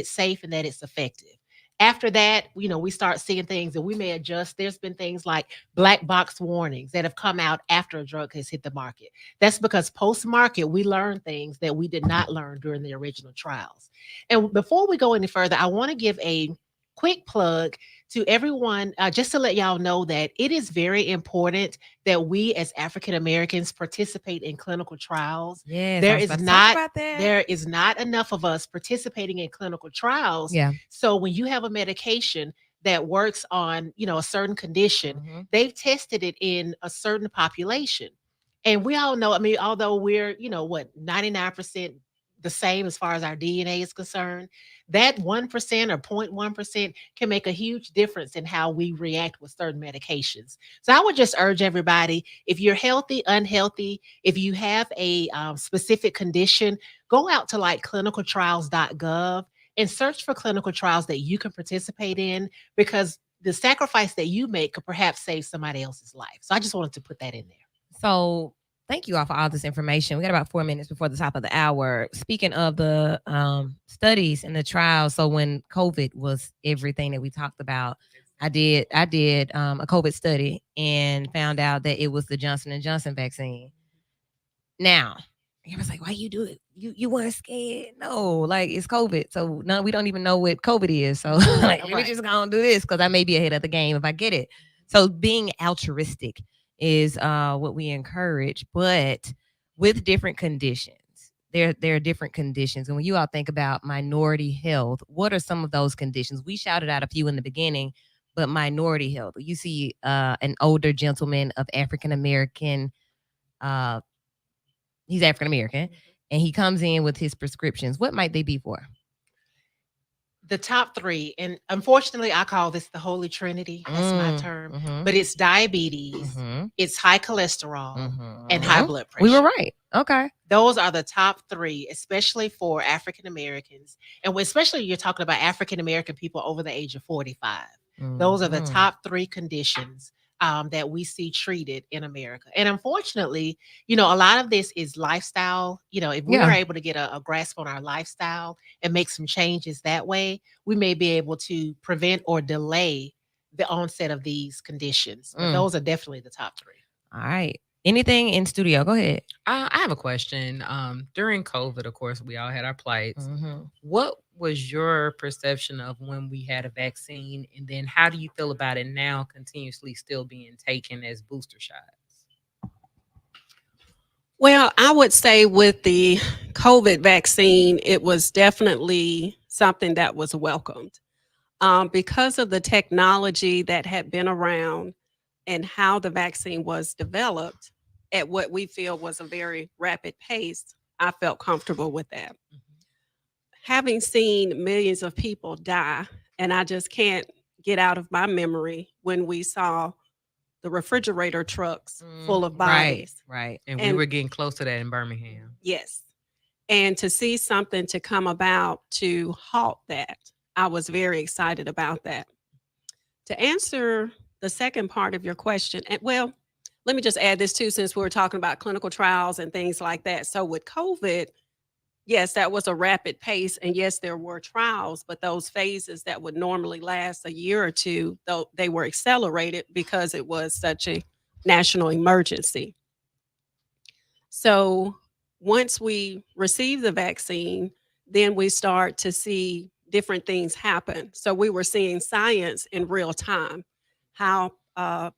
safe and that it's effective. After that, we start seeing things and we may adjust. There's been things like black box warnings that have come out after a drug has hit the market. That's because post-market, we learn things that we did not learn during the original trials. And before we go any further, I want to give a quick plug to everyone, just to let y'all know that it is very important that we as African Americans participate in clinical trials. Yes, There I was is about to talk not about that. there is not enough of us participating in clinical trials. Yeah. So when you have a medication that works on, a certain condition, they've tested it in a certain population. And we all know, although we're, 99% the same as far as our DNA is concerned, that 1% or 0.1% can make a huge difference in how we react with certain medications. So I would just urge everybody, if you're healthy, unhealthy, if you have a specific condition, go out to like clinicaltrials.gov and search for clinical trials that you can participate in, because the sacrifice that you make could perhaps save somebody else's life. So I just wanted to put that in there. So thank you all for all this information. We got about 4 minutes before the top of the hour. Speaking of the studies and the trials, so when COVID was everything that we talked about, I did a COVID study and found out that it was the Johnson & Johnson vaccine. Now, it was like, why you do it? You weren't scared? No, like it's COVID. So no, we don't even know what COVID is. So like, let me just gonna do this because I may be ahead of the game if I get it. So being altruistic is what we encourage, but with different conditions. There are different conditions. And when you all think about minority health, what are some of those conditions? We shouted out a few in the beginning, but minority health. You see an older gentleman of African American, he's African American, and he comes in with his prescriptions. What might they be for? The top three, and unfortunately, I call this the Holy Trinity. That's my term. Mhm. But it's diabetes, Mhm. it's high cholesterol, and high Mhm. blood pressure. We were right. Okay. Those are the top three, especially for African Americans. And especially you're talking about African American people over the age of 45. Those are the Mhm. top three conditions that we see treated in America. And unfortunately, you know, a lot of this is lifestyle. You know, if we Yeah. were able to get a grasp on our lifestyle and make some changes that way, we may be able to prevent or delay the onset of these conditions. But Mm. those are definitely the top three. All right. Anything in studio? Go ahead. I have a question. During COVID, of course, we all had our plights. Mhm. What was your perception of when we had a vaccine, and then how do you feel about it now, continuously still being taken as booster shots? Well, I would say with the COVID vaccine, it was definitely something that was welcomed because of the technology that had been around and how the vaccine was developed at what we feel was a very rapid pace. I felt comfortable with that. Having seen millions of people die, and I just can't get out of my memory when we saw the refrigerator trucks full of Right. bodies. Right. And we And were getting close to that in Birmingham. yes. And to see something to come about to halt that, I was very excited about that. To answer the second part of your question, and well, let me just add this too, since we were talking about clinical trials and things like that. So with COVID, yes, that was a rapid pace. And yes, there were trials, but those phases that would normally last a year or two, though they were accelerated because it was such a national emergency. So once we receive the vaccine, then we start to see different things happen. So we were seeing science in real time, how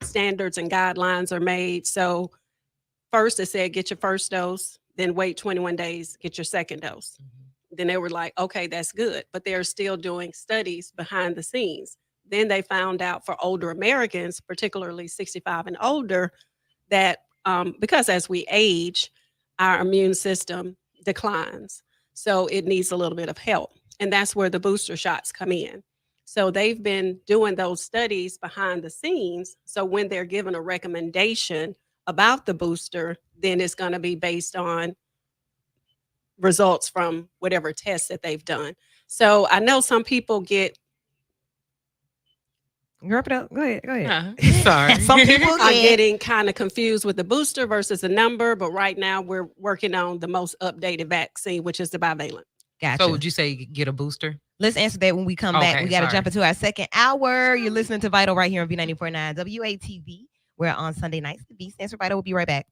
standards and guidelines are made. So first it said, get your first dose, then wait 21 days, get your second dose. Then they were like, okay, that's good. But they're still doing studies behind the scenes. Then they found out for older Americans, particularly 65 and older, that because as we age, our immune system declines. So it needs a little bit of help. And that's where the booster shots come in. So they've been doing those studies behind the scenes. So when they're given a recommendation about the booster, then it's going to be based on results from whatever tests that they've done. So I know some people get Wrap it up. Go ahead. Go ahead. Sorry. Some people are get getting kind of confused with the booster versus the number, but right now we're working on the most updated vaccine, which is the bivalent. Gotcha. So would you say get a booster? Let's answer that when we come back. Okay, We got to sorry. jump into our second hour. You're listening to Vital right here on V94.9 WATV. We're on Sunday nights. The V stands for Vital. We'll be right back.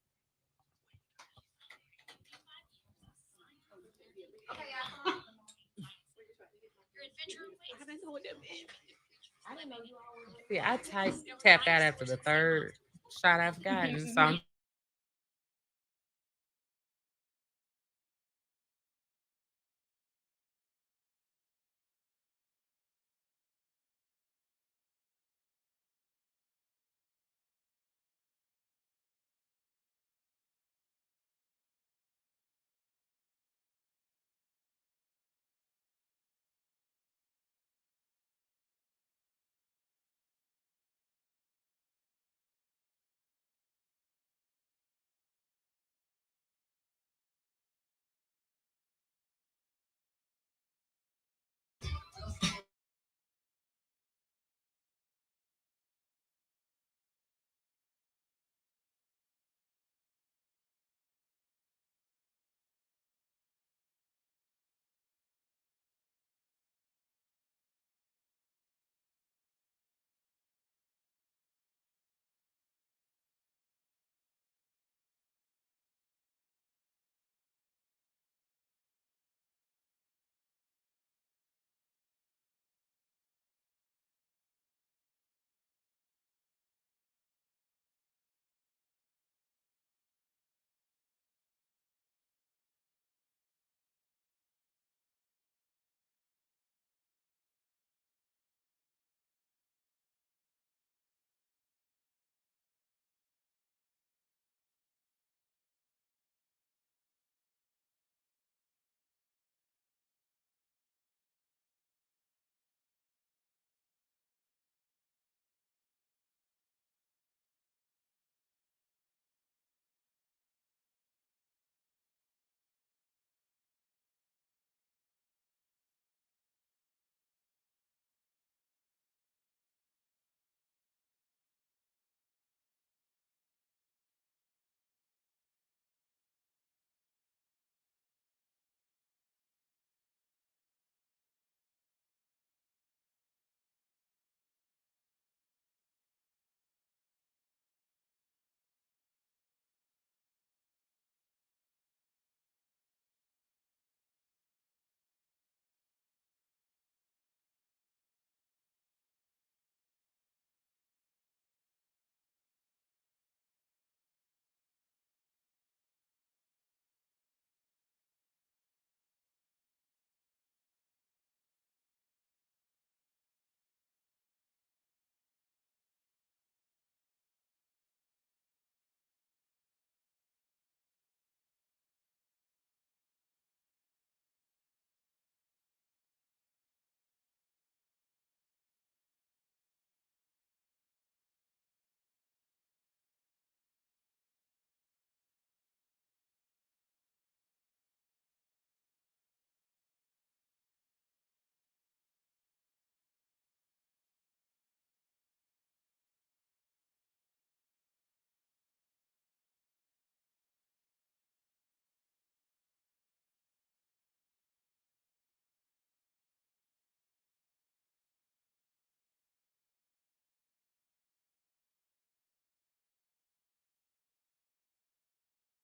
See, I tapped out after the third shot I've gotten, so I'm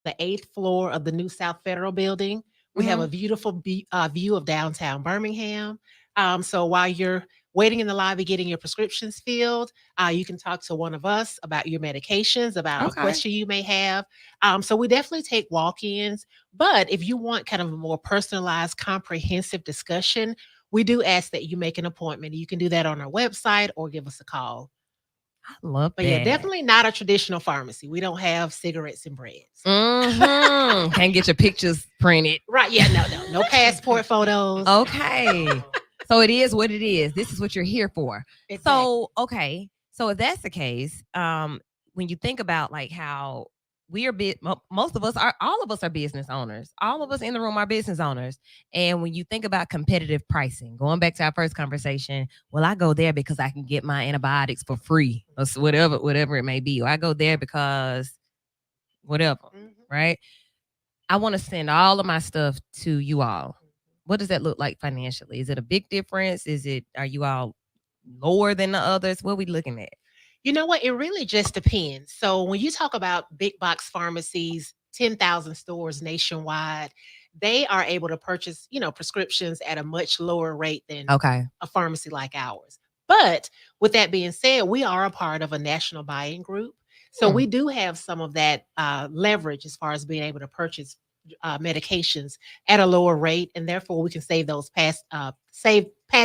the 8th floor of the new South Federal building. We have a beautiful view of downtown Birmingham. So while you're waiting in the lobby getting your prescriptions filled, you can talk to one of us about your medications, about a question you may have. So we definitely take walk-ins. But if you want kind of a more personalized, comprehensive discussion, we do ask that you make an appointment. You can do that on our website or give us a call. I love But that. yeah, definitely not a traditional pharmacy. We don't have cigarettes and breads. Can't get your pictures printed. Right. Yeah, no passport photos. Okay. So it is what it is. This is what you're here for. Exactly. So, okay. So if that's the case, when you think about like how we are most of us are, all of us are business owners. All of us in the room are business owners. And when you think about competitive pricing, going back to our first conversation, well, I go there because I can get my antibiotics for free or whatever it may be. Or I go there because whatever, right? I want to send all of my stuff to you all. What does that look like financially? Is it a big difference? Are you all lower than the others? What are we looking at? You know what? It really just depends. So when you talk about big box pharmacies, 10,000 stores nationwide, they are able to purchase, prescriptions at a much lower rate than a pharmacy like ours. But with that being said, we are a part of a national buying group. So we do have some of that leverage as far as being able to purchase medications at a lower rate, and therefore we can save those pass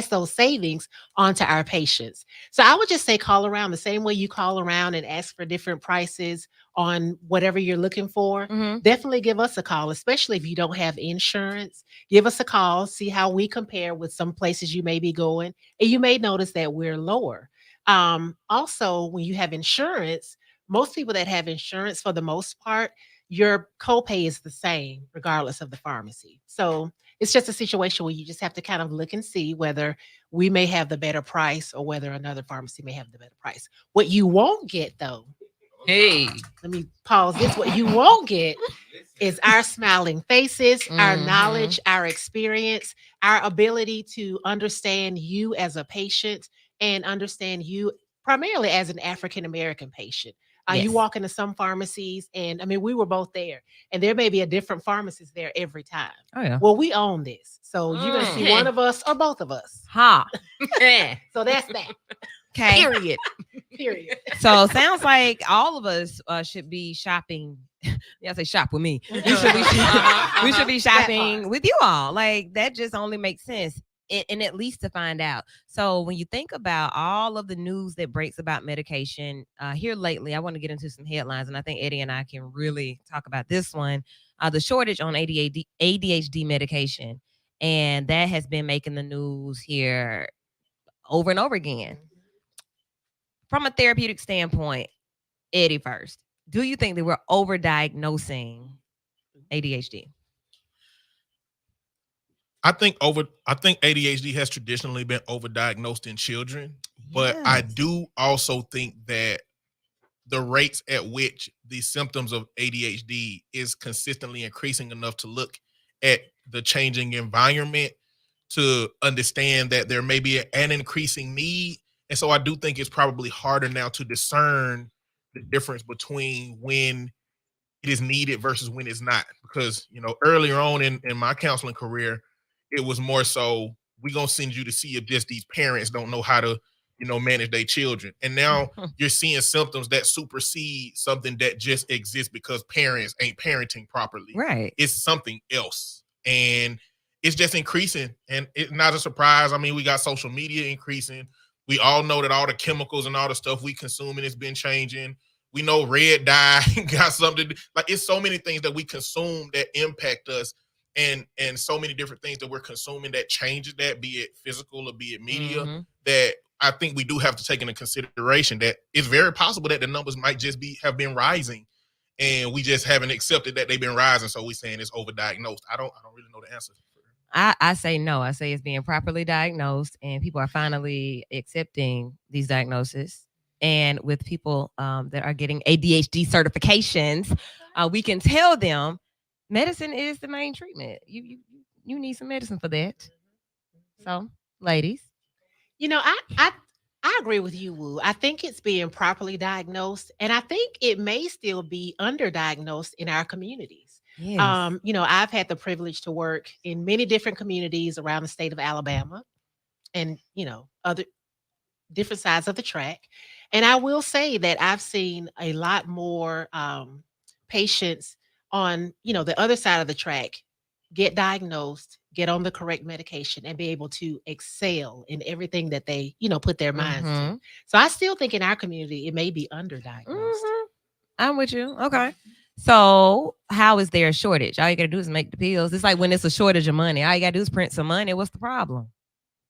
those savings onto our patients. So I would just say call around the same way you call around and ask for different prices on whatever you're looking for. Definitely give us a call, especially if you don't have insurance. Give us a call, see how we compare with some places you may be going, and you may notice that we're lower. Also, when you have insurance, most people that have insurance, for the most part, your copay is the same regardless of the pharmacy. So it's just a situation where you just have to kind of look and see whether we may have the better price or whether another pharmacy may have the better price. What you won't get, though, let me pause this. What you won't get is our smiling faces, our knowledge, our experience, our ability to understand you as a patient and understand you primarily as an African-American patient. You walk into some pharmacies, and I mean, we were both there, and there may be a different pharmacist there every time. Oh, yeah. Well, we own this. So you're going to see one of us or both of us. So that's that. Okay. Period. So sounds like all of us should be shopping. Yeah, say shop with me. We should be shopping with you all. Like that just only makes sense. And at least to find out. So when you think about all of the news that breaks about medication here lately, I want to get into some headlines, and I think Eddie and I can really talk about this one, the shortage on ADHD medication, and that has been making the news here over and over again. From a therapeutic standpoint, Eddie first, do you think that we're overdiagnosing ADHD? I think ADHD has traditionally been overdiagnosed in children, but I do also think that the rates at which the symptoms of ADHD is consistently increasing enough to look at the changing environment to understand that there may be an increasing need. And so I do think it's probably harder now to discern the difference between when it is needed versus when it's not. Because, earlier on in my counseling career, it was more so, we're going to send you to see if just these parents don't know how to, manage their children. And now you're seeing symptoms that supersede something that just exists because parents ain't parenting properly. Right. It's something else. And it's just increasing. And it's not a surprise. I mean, we got social media increasing. We all know that all the chemicals and all the stuff we consume, and it's been changing. We know red dye got something like, it's so many things that we consume that impact us, and so many different things that we're consuming that changes that, be it physical or be it media, that I think we do have to take into consideration that it's very possible that the numbers might just have been rising, and we just haven't accepted that they've been rising. So we're saying it's overdiagnosed. I don't really know the answer. I say no. I say it's being properly diagnosed, and people are finally accepting these diagnoses. And with people that are getting ADHD certifications, we can tell them medicine is the main treatment. You need some medicine for that. So, ladies, I I agree with you, Woo. I think it's being properly diagnosed, and I think it may still be underdiagnosed in our communities. Yes. I've had the privilege to work in many different communities around the state of Alabama and, other different sides of the track. And I will say that I've seen a lot more patients on, the other side of the track get diagnosed, get on the correct medication, and be able to excel in everything that they, put their minds to. So I still think in our community, it may be underdiagnosed. I'm with you. Okay. So how is there a shortage? All you gotta do is make the pills. It's like when it's a shortage of money. All you gotta do is print some money. What's the problem?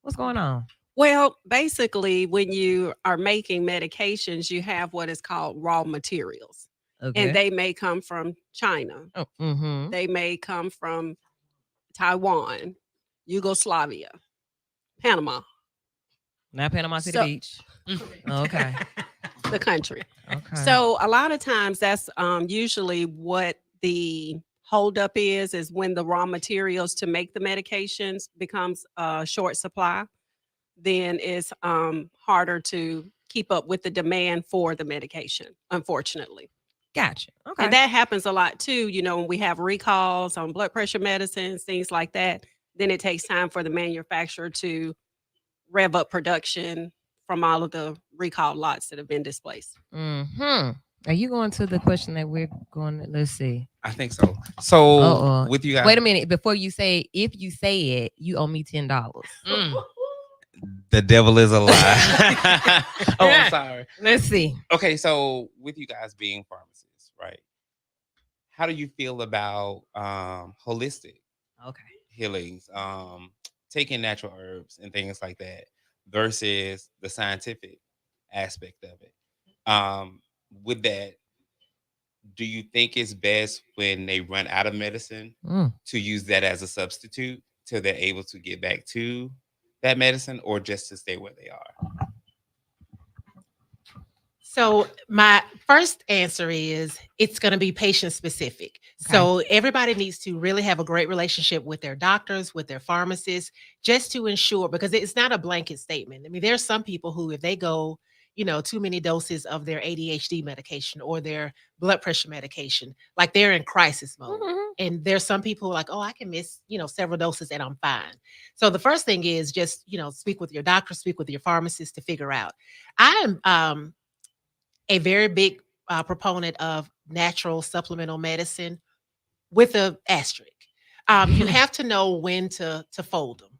What's going on? Well, basically, when you are making medications, you have what is called raw materials. Okay. And they may come from China. Oh, They may come from Taiwan, Yugoslavia, Panama, Not Panama City So- Beach. Okay. the country. Okay. So a lot of times that's usually what the holdup is when the raw materials to make the medications becomes short supply, then it's harder to keep up with the demand for the medication, unfortunately. Gotcha. Okay. And that happens a lot too, when we have recalls on blood pressure medicines, things like that, then it takes time for the manufacturer to rev up production from all of the recall lots that have been displaced. Are you going to the question that we're going to? Let's see. I think so. So Uh-oh. with you guys, Wait a minute. Before you say, if you say it, you owe me $10. the devil is a lie. Oh, I'm sorry. Let's see. Okay, so with you guys being pharmacists, right? How do you feel about holistic Okay. healings, taking natural herbs and things like that versus the scientific aspect of it? With that, do you think it's best when they run out of medicine to use that as a substitute till they're able to get back to that medicine, or just to stay where they are? So my first answer is it's going to be patient specific. So everybody needs to really have a great relationship with their doctors, with their pharmacists, just to ensure, because it's not a blanket statement. I mean, there's some people who, if they go, too many doses of their ADHD medication or their blood pressure medication, like they're in crisis mode. And there's some people who are like, oh, I can miss, several doses and I'm fine. So the first thing is just, speak with your doctor, speak with your pharmacist to figure out. I am a very big proponent of natural supplemental medicine with an asterisk. You have to know when to fold them.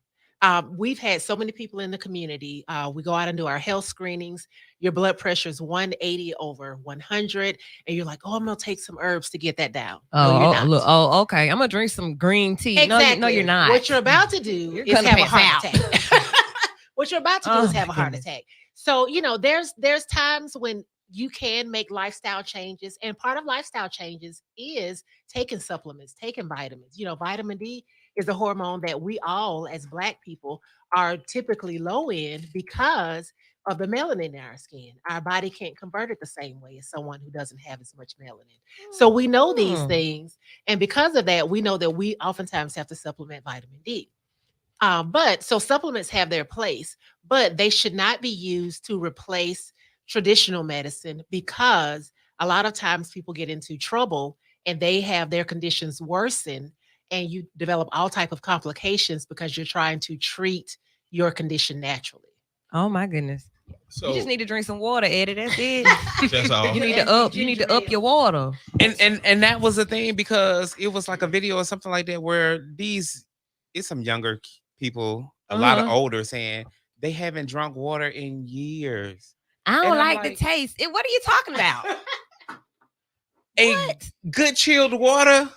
We've had so many people in the community. We go out and do our health screenings. Your blood pressure is 180 over 100. And you're like, oh, I'm going to take some herbs to get that down. No, you're not. Okay. I'm going to drink some green tea. Exactly. No, you're not. What you're about to do is have a heart attack. What you're about to do is have a heart attack. So, there's times when you can make lifestyle changes. And part of lifestyle changes is taking supplements, taking vitamins. Vitamin D is a hormone that we all, as Black people, are typically low in because of the melanin in our skin. Our body can't convert it the same way as someone who doesn't have as much melanin. So we know these things. And because of that, we know that we oftentimes have to supplement vitamin D. So supplements have their place, but they should not be used to replace traditional medicine, because a lot of times people get into trouble and they have their conditions worsen and you develop all type of complications because you're trying to treat your condition naturally. Oh my goodness. So you just need to drink some water, Eddie. That's it. that's all. You need to up your water. And that was the thing, because it was like a video or something like that where it's some younger people, a lot of older, saying they haven't drunk water in years. I don't like the taste. What are you talking about? A good chilled water.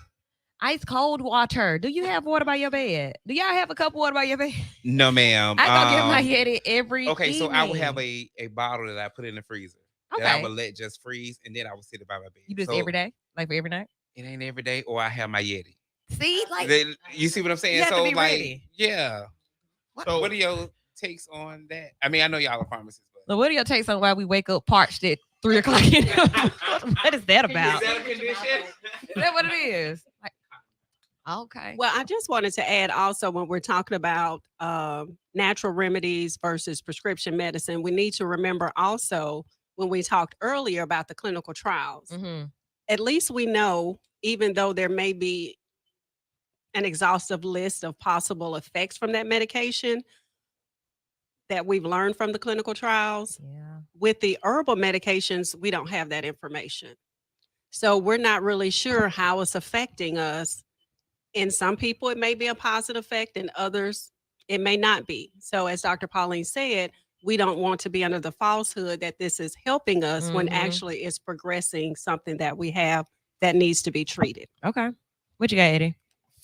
Ice cold water. Do you have water by your bed? Do y'all have a cup of water by your bed? No, ma'am. I go get my Yeti every Okay, so evening. I would have a bottle that I put in the freezer. Okay. That I would let just freeze, and then I would sit it by my bed. You do this every day? Like for every night? It ain't every day, or I have my Yeti. See? Like You see what I'm saying? you have to So be like, ready. yeah. So What are your takes on that? I mean, I know y'all are pharmacists, but So what do your takes on why we wake up parched at 3 o'clock in the morning? What is that about? Is that a condition? Is that what it is? Like, Okay. Well, I just wanted to add also when we're talking about natural remedies versus prescription medicine, we need to remember also when we talked earlier about the clinical trials. Mm-hmm. At least we know, even though there may be an exhaustive list of possible effects from that medication that we've learned from the clinical trials, Yeah. with the herbal medications, we don't have that information. So we're not really sure how it's affecting us. In some people, it may be a positive effect, in others, it may not be. So, as Dr. Pauline said, we don't want to be under the falsehood that this is helping us when Mhm. actually it's progressing something that we have that needs to be treated. Okay. What you got, Eddie?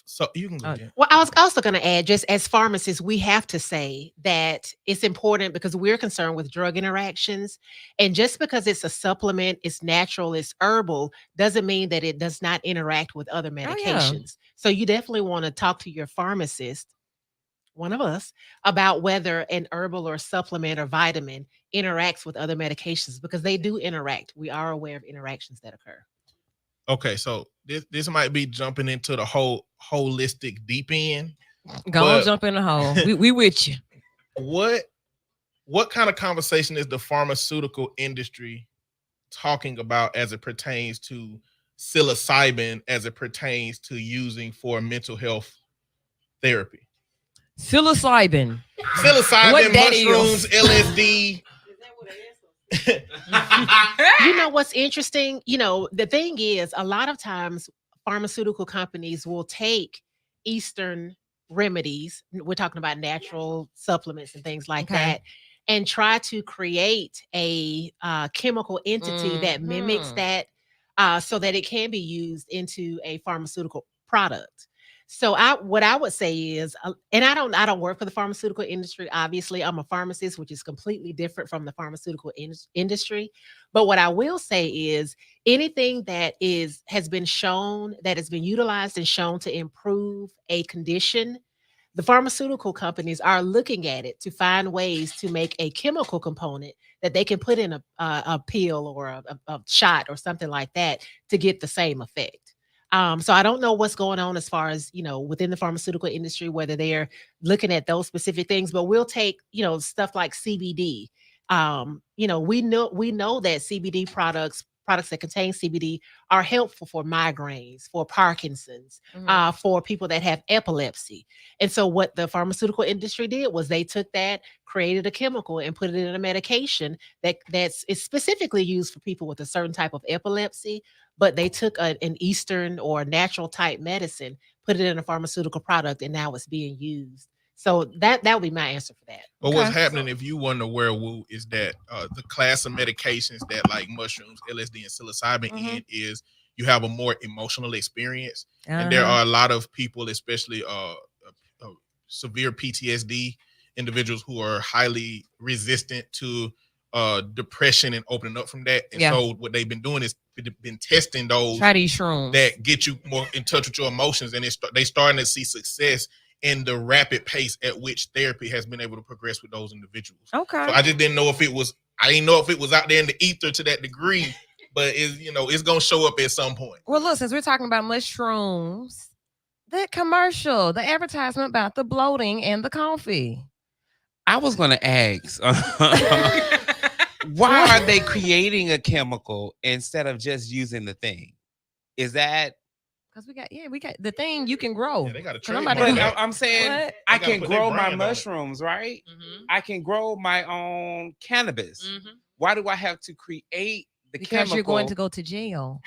So you can go. Oh. Jen. Well, I was also going to add, just as pharmacists, we have to say that it's important because we're concerned with drug interactions. And just because it's a supplement, it's natural, it's herbal, doesn't mean that it does not interact with other yeah. medications. So you definitely want to talk to your pharmacist, one of us, about whether an herbal or supplement or vitamin interacts with other medications because they do interact. We are aware of interactions that occur. Okay, so this might be jumping into the whole holistic deep end. Go on, But- jump in the hole. We with you. What kind of conversation is the pharmaceutical industry talking about as it pertains to psilocybin, as it pertains to using for mental health therapy? Psilocybin. Psilocybin, What that mushrooms, is. LSD. You know what's interesting? The thing is, a lot of times pharmaceutical companies will take Eastern remedies, we're talking about natural supplements and things like Okay. that, and try to create a chemical entity that mimics Mhm. that so that it can be used into a pharmaceutical product. So what I would say is, and I don't work for the pharmaceutical industry. Obviously, I'm a pharmacist, which is completely different from the pharmaceutical industry. But what I will say is, anything that has been shown, that has been utilized and shown to improve a condition, the pharmaceutical companies are looking at it to find ways to make a chemical component that they can put in a pill or a shot or something like that to get the same effect. So I don't know what's going on as far as, within the pharmaceutical industry, whether they're looking at those specific things, but we'll take, stuff like CBD. We know that CBD products that contain CBD are helpful for migraines, for Parkinson's, for people that have epilepsy. And so what the pharmaceutical industry did was they took that, created a chemical and put it in a medication that's specifically used for people with a certain type of epilepsy. But they took an Eastern or natural type medicine, put it in a pharmaceutical product, and now it's being used. So that would be my answer for that. But what's happening, if you wonder where woo, is that the class of medications that like mushrooms, LSD, and psilocybin in is you have a more emotional experience. And there are a lot of people, especially severe PTSD individuals who are highly resistant to depression and opening up from that. And so what they've been doing is been testing those Try these shrooms that get you more in touch with your emotions, and they starting to see success in the rapid pace at which therapy has been able to progress with those individuals. Okay. So I just didn't know if it was out there in the ether to that degree, but it's gonna show up at some point. Well, look, since we're talking about mushrooms, the commercial, the advertisement about the bloating and the coffee. I was going to ask, why are they creating a chemical instead of just using the thing? Is that because we got the thing you can grow. Yeah, they got a 'Cause I'm trademark. about to- But I'm saying What? I They gotta can put their grow brand my on it. mushrooms, right? I can grow my own cannabis. Mhm. Why do I have to create the Because chemical? you're going to go to jail.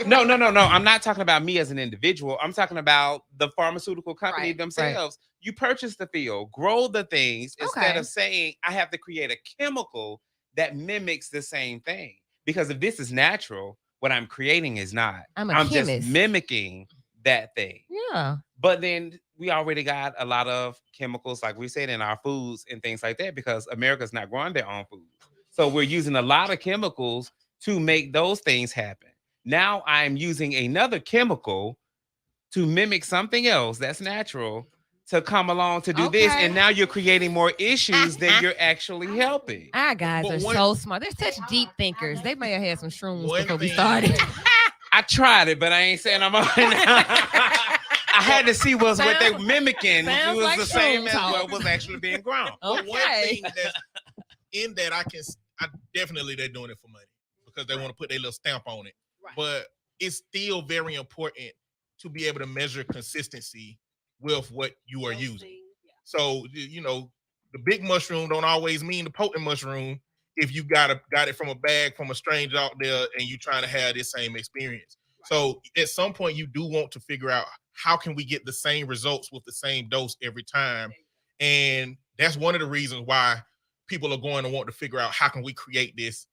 No. I'm not talking about me as an individual. I'm talking about the pharmaceutical company Right, themselves. You purchase the field, grow the things instead Okay. of saying I have to create a chemical that mimics the same thing. Because if this is natural, what I'm creating is not. I'm a I'm chemist. just mimicking that thing. Yeah. But then we already got a lot of chemicals, like we said, in our foods and things like that, because America's not growing their own food. So we're using a lot of chemicals to make those things happen. Now I'm using another chemical to mimic something else that's natural to come along to do this. Okay. And now you're creating more issues than you're actually helping. Our guys But are one- so smart. They're such deep thinkers. They may have had some shrooms One before we thing- started. I tried it, but I ain't saying I'm on it now. I had to see what they were mimicking. It Sounds was like the same shroom as talk. what was actually being grown. But one Okay. thing that's in that I definitely they're doing it for money because they want to put their little stamp on it. Right. But it's still very important to be able to measure consistency with what you are Those using. things, yeah. So the big mushroom don't always mean the potent mushroom if you got it from a bag from a stranger out there and you trying to have this same experience. Right. So at some point you do want to figure out how can we get the same results with the same dose every time. And that's one of the reasons why people are going to want to figure out how can we create this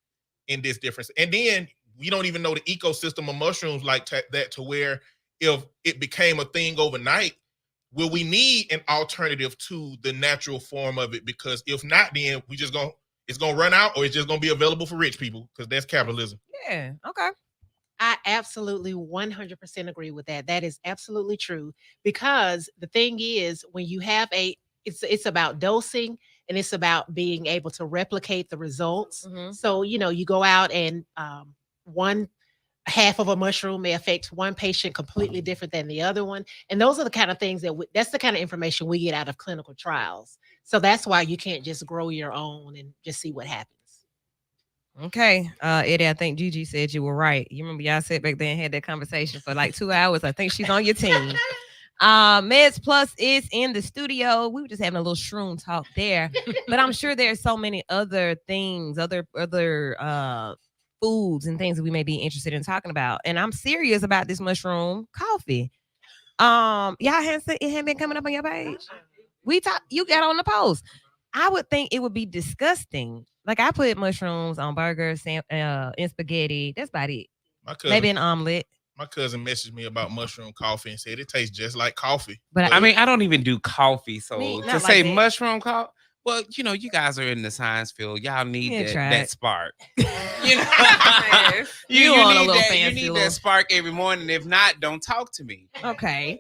in this difference. And then we don't even know the ecosystem of mushrooms like that to where if it became a thing overnight, will we need an alternative to the natural form of it? Because if not, then it's gonna run out, or it's just gonna be available for rich people because that's capitalism. Yeah. Okay. I absolutely 100% agree with that. That is absolutely true because the thing is when you have it's about dosing and it's about being able to replicate the results. Mhm. So, you go out and one half of a mushroom may affect one patient completely different than the other one. And those are the kind of things that's the kind of information we get out of clinical trials. So that's why you can't just grow your own and just see what happens. Okay. Eddie, I think Gigi said you were right. You remember y'all sat back there and had that conversation for like 2 hours. I think she's on your team. MedsPlus is in the studio. We were just having a little shroom talk there. But I'm sure there's so many other things, other foods and things that we may be interested in talking about. And I'm serious about this mushroom coffee. Y'all it hadn't been coming up on your page. You got on the post. I would think it would be disgusting. Like I put mushrooms on burgers, and spaghetti. That's about it. Maybe an omelet. My cousin messaged me about mushroom coffee and said it tastes just like coffee. But I mean, I don't even do coffee, so Me, to not say like that. mushroom coffee. Well, you guys are in the science field. Y'all need Yeah, try that it. spark. Yes. You on a need little that. fancy You need little- that spark every morning. If not, don't talk to me. Okay.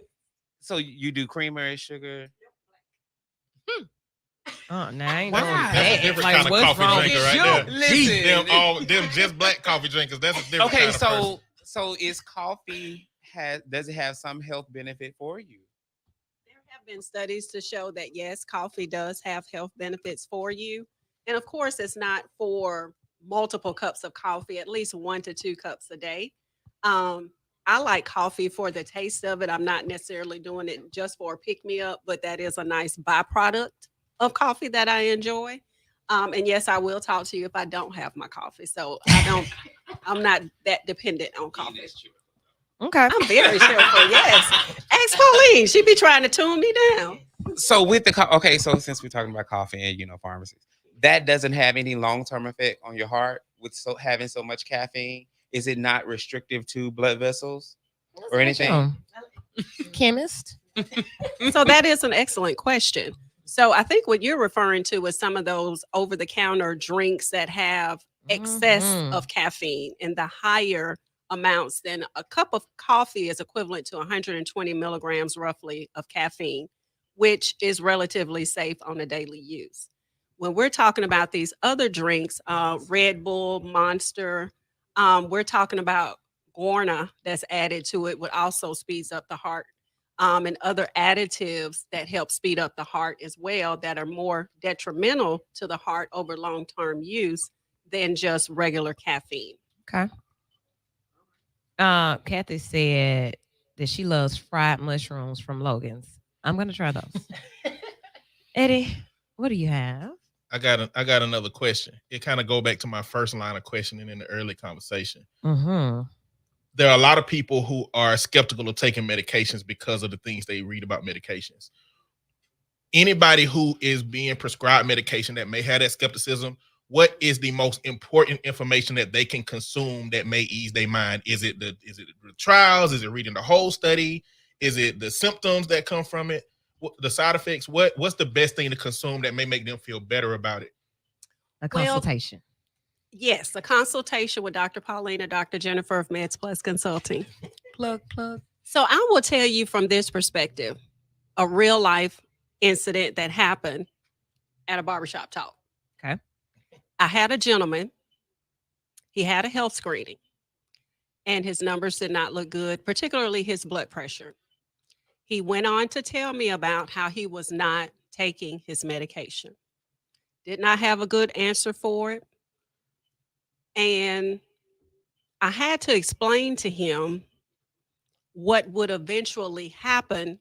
So you do creamer, sugar. Oh, no, I ain't Why? doing That's That's a that. different Like, kind of what's coffee wrong drinker with right you? there. Listen, Them just black coffee drinkers. That's a different okay, kind of person. so is coffee does it have some health benefit for you? There have been studies to show that yes, coffee does have health benefits for you. And of course, it's not for multiple cups of coffee, at least 1 to 2 cups a day. I like coffee for the taste of it. I'm not necessarily doing it just for a pick me up, but that is a nice byproduct of coffee that I enjoy. And yes, I will talk to you if I don't have my coffee. So I'm not that dependent on coffee. Okay. I'm very cheerful. Yes. Ask Pauline. She be trying to tune me down. So with the okay, so since we're talking about coffee and pharmacies, that doesn't have any long-term effect on your heart with having so much caffeine. Is it not restrictive to blood vessels or anything? Chemist. So that is an excellent question. So I think what you're referring to is some of those over-the-counter drinks that have excess Mhm. of caffeine, and the higher amounts than a cup of coffee is equivalent to 120 milligrams roughly of caffeine, which is relatively safe on a daily use. When we're talking about these other drinks, Red Bull, Monster, we're talking about guarana that's added to it, which also speeds up the heart, and other additives that help speed up the heart as well that are more detrimental to the heart over long-term use than just regular caffeine. Okay. Kathy said that she loves fried mushrooms from Logan's. I'm gonna try those. Eddie, what do you have? I got another question. It kind of go back to my first line of questioning in the early conversation. Mm-hmm. There are a lot of people who are skeptical of taking medications because of the things they read about medications. Anybody who is being prescribed medication that may have that skepticism, what is the most important information that they can consume that may ease their mind? Is it the trials? Is it reading the whole study? Is it the symptoms that come from it? The side effects? What's the best thing to consume that may make them feel better about it? A consultation. Yes, a consultation with Dr. Pauline or Dr. Jennifer of MedsPlus Consulting. Plug. So I will tell you from this perspective, a real life incident that happened at a barbershop talk. Okay. I had a gentleman, he had a health screening, and his numbers did not look good, particularly his blood pressure. He went on to tell me about how he was not taking his medication. Did not have a good answer for it. And I had to explain to him what would eventually happen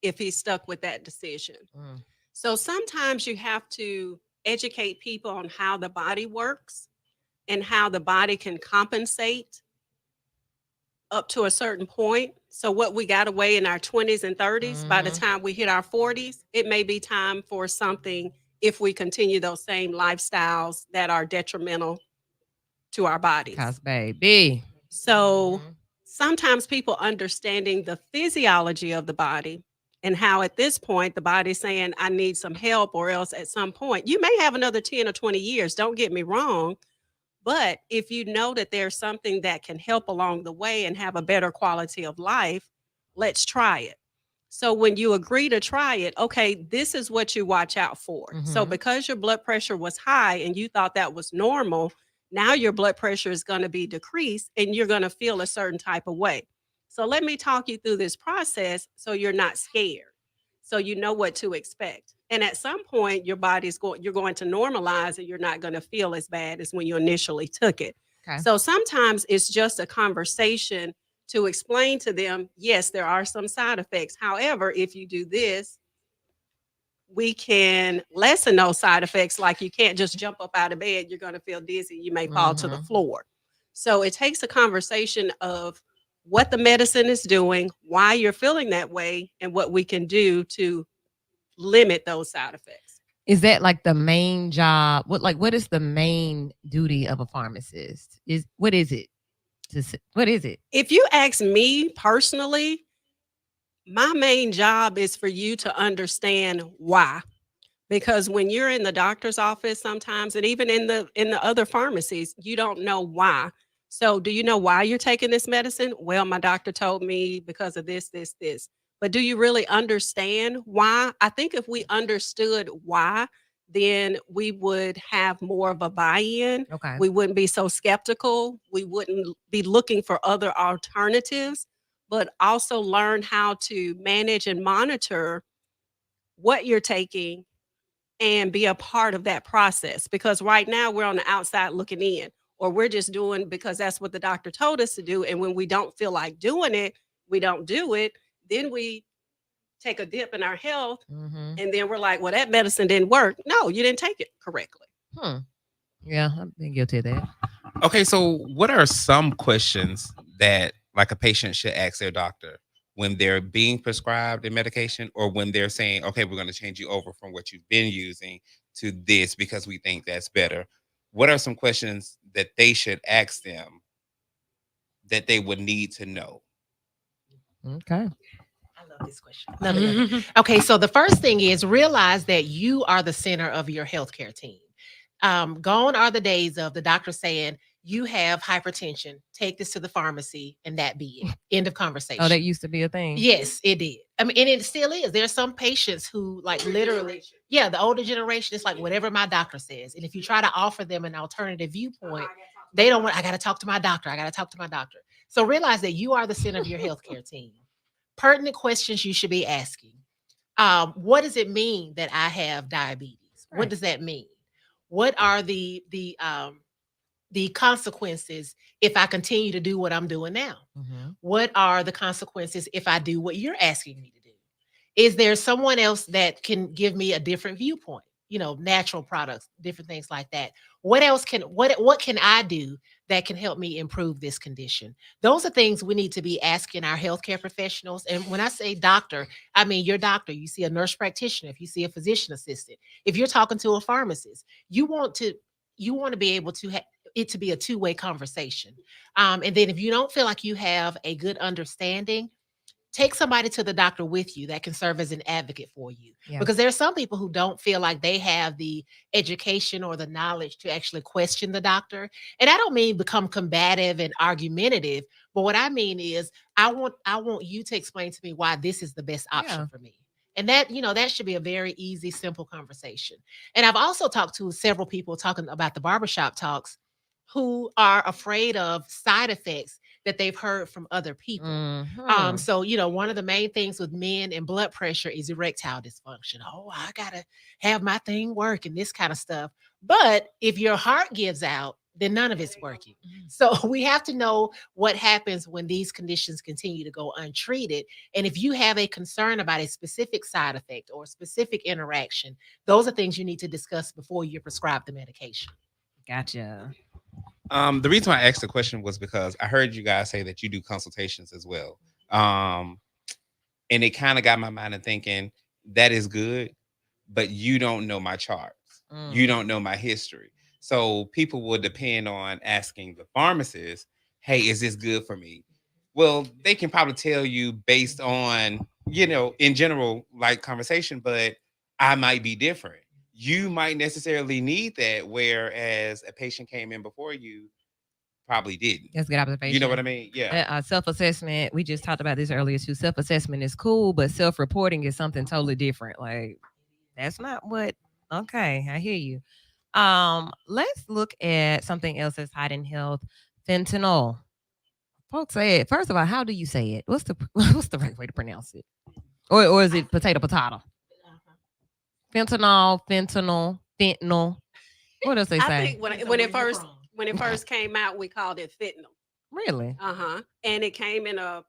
if he stuck with that decision. Mm. So sometimes you have to educate people on how the body works and how the body can compensate up to a certain point. So what we got away in our 20s and 30s, by the Mhm. time we hit our 40s, it may be time for something if we continue those same lifestyles that are detrimental to our bodies. Cause baby. So Mhm. sometimes people understanding the physiology of the body and how at this point the body's saying, I need some help, or else at some point, you may have another 10 or 20 years, don't get me wrong. But if you know that there's something that can help along the way and have a better quality of life, let's try it. So when you agree to try it, okay, this is what you watch out for. So Mhm. because your blood pressure was high and you thought that was normal, now your blood pressure is going to be decreased and you're going to feel a certain type of way. So let me talk you through this process so you're not scared. So you know what to expect. And at some point your body's going you're going to normalize and you're not going to feel as bad as when you initially took it. Okay. So sometimes it's just a conversation to explain to them, yes, there are some side effects. However, if you do this, we can lessen those side effects. Like you can't just jump up out of bed, you're going to feel dizzy, you may fall to the Mhm. floor. So it takes a conversation of what the medicine is doing, why you're feeling that way, and what we can do to limit those side effects. Is that like the main job? What is the main duty of a pharmacist? What is it? What is it? If you ask me personally, my main job is for you to understand why. Because when you're in the doctor's office sometimes, and even in the other pharmacies, you don't know why. So do you know why you're taking this medicine? Well, my doctor told me because of this. But do you really understand why? I think if we understood why, then we would have more of a buy-in. Okay. We wouldn't be so skeptical. We wouldn't be looking for other alternatives, but also learn how to manage and monitor what you're taking and be a part of that process. Because right now we're on the outside looking in, or we're just doing because that's what the doctor told us to do. And when we don't feel like doing it, we don't do it. Then we take a dip in our health. Mhm. And then we're like, well, that medicine didn't work. No, you didn't take it correctly. Hmm. Yeah, I've been guilty of that. Okay, so what are some questions that like a patient should ask their doctor when they're being prescribed a medication, or when they're saying, okay, we're going to change you over from what you've been using to this because we think that's better? What are some questions that they should ask them that they would need to know? Okay. I love this question. Love it, love it. Okay, so the first thing is realize that you are the center of your healthcare team. Gone are the days of the doctor saying, you have hypertension, take this to the pharmacy, and that be it. End of conversation. Oh, that used to be a thing. Yes, it did. I mean, and it still is. There's some patients who like literally, yeah, the older generation is like whatever my doctor says. And if you try to offer them an alternative viewpoint, they don't want, I got to talk to my doctor. I got to talk to my doctor. So realize that you are the center of your healthcare team. Pertinent questions you should be asking. What does it mean that I have diabetes? What Right. does that mean? What are the consequences if I continue to do what I'm doing now? Mhm. What are the consequences if I do what you're asking me to do? Is there someone else that can give me a different viewpoint? You know, natural products, different things like that. What can I do that can help me improve this condition? Those are things we need to be asking our healthcare professionals. And when I say doctor, I mean your doctor. You see a nurse practitioner, if you see a physician assistant, if you're talking to a pharmacist, you want to be able to it to be a two-way conversation. And then if you don't feel like you have a good understanding, take somebody to the doctor with you that can serve as an advocate for you. Yeah. Because there are some people who don't feel like they have the education or the knowledge to actually question the doctor. And I don't mean become combative and argumentative, but what I mean is I want you to explain to me why this is the best option Yeah. for me. And that, that should be a very easy, simple conversation. And I've also talked to several people talking about the barbershop talks who are afraid of side effects that they've heard from other people. Mhm. So, one of the main things with men and blood pressure is erectile dysfunction. Oh, I gotta have my thing work and this kind of stuff. But if your heart gives out, then none of it's working. So we have to know what happens when these conditions continue to go untreated. And if you have a concern about a specific side effect or a specific interaction, those are things you need to discuss before you're prescribed the medication. Gotcha. The reason why I asked the question was because I heard you guys say that you do consultations as well. And it kind of got my mind to thinking that is good, but you don't know my charts. You don't know my history. So people will depend on asking the pharmacist, hey, is this good for me? Well, they can probably tell you based on, in general, like conversation, but I might be different. You might necessarily need that, whereas a patient came in before you probably didn't. That's a good observation. You know what I mean? Yeah. Self-assessment, we just talked about this earlier too. Self-assessment is cool, but self-reporting is something totally different. Like, that's not what. Okay, I hear you. Let's look at something else that's hot in health. Fentanyl. Folks say it. First of all, how do you say it? What's the what's the right way to pronounce it? Or is it potato? Fentanyl, fentanyl. What else they say? I think when it first came out, we called it fentanyl. Really? And it came in a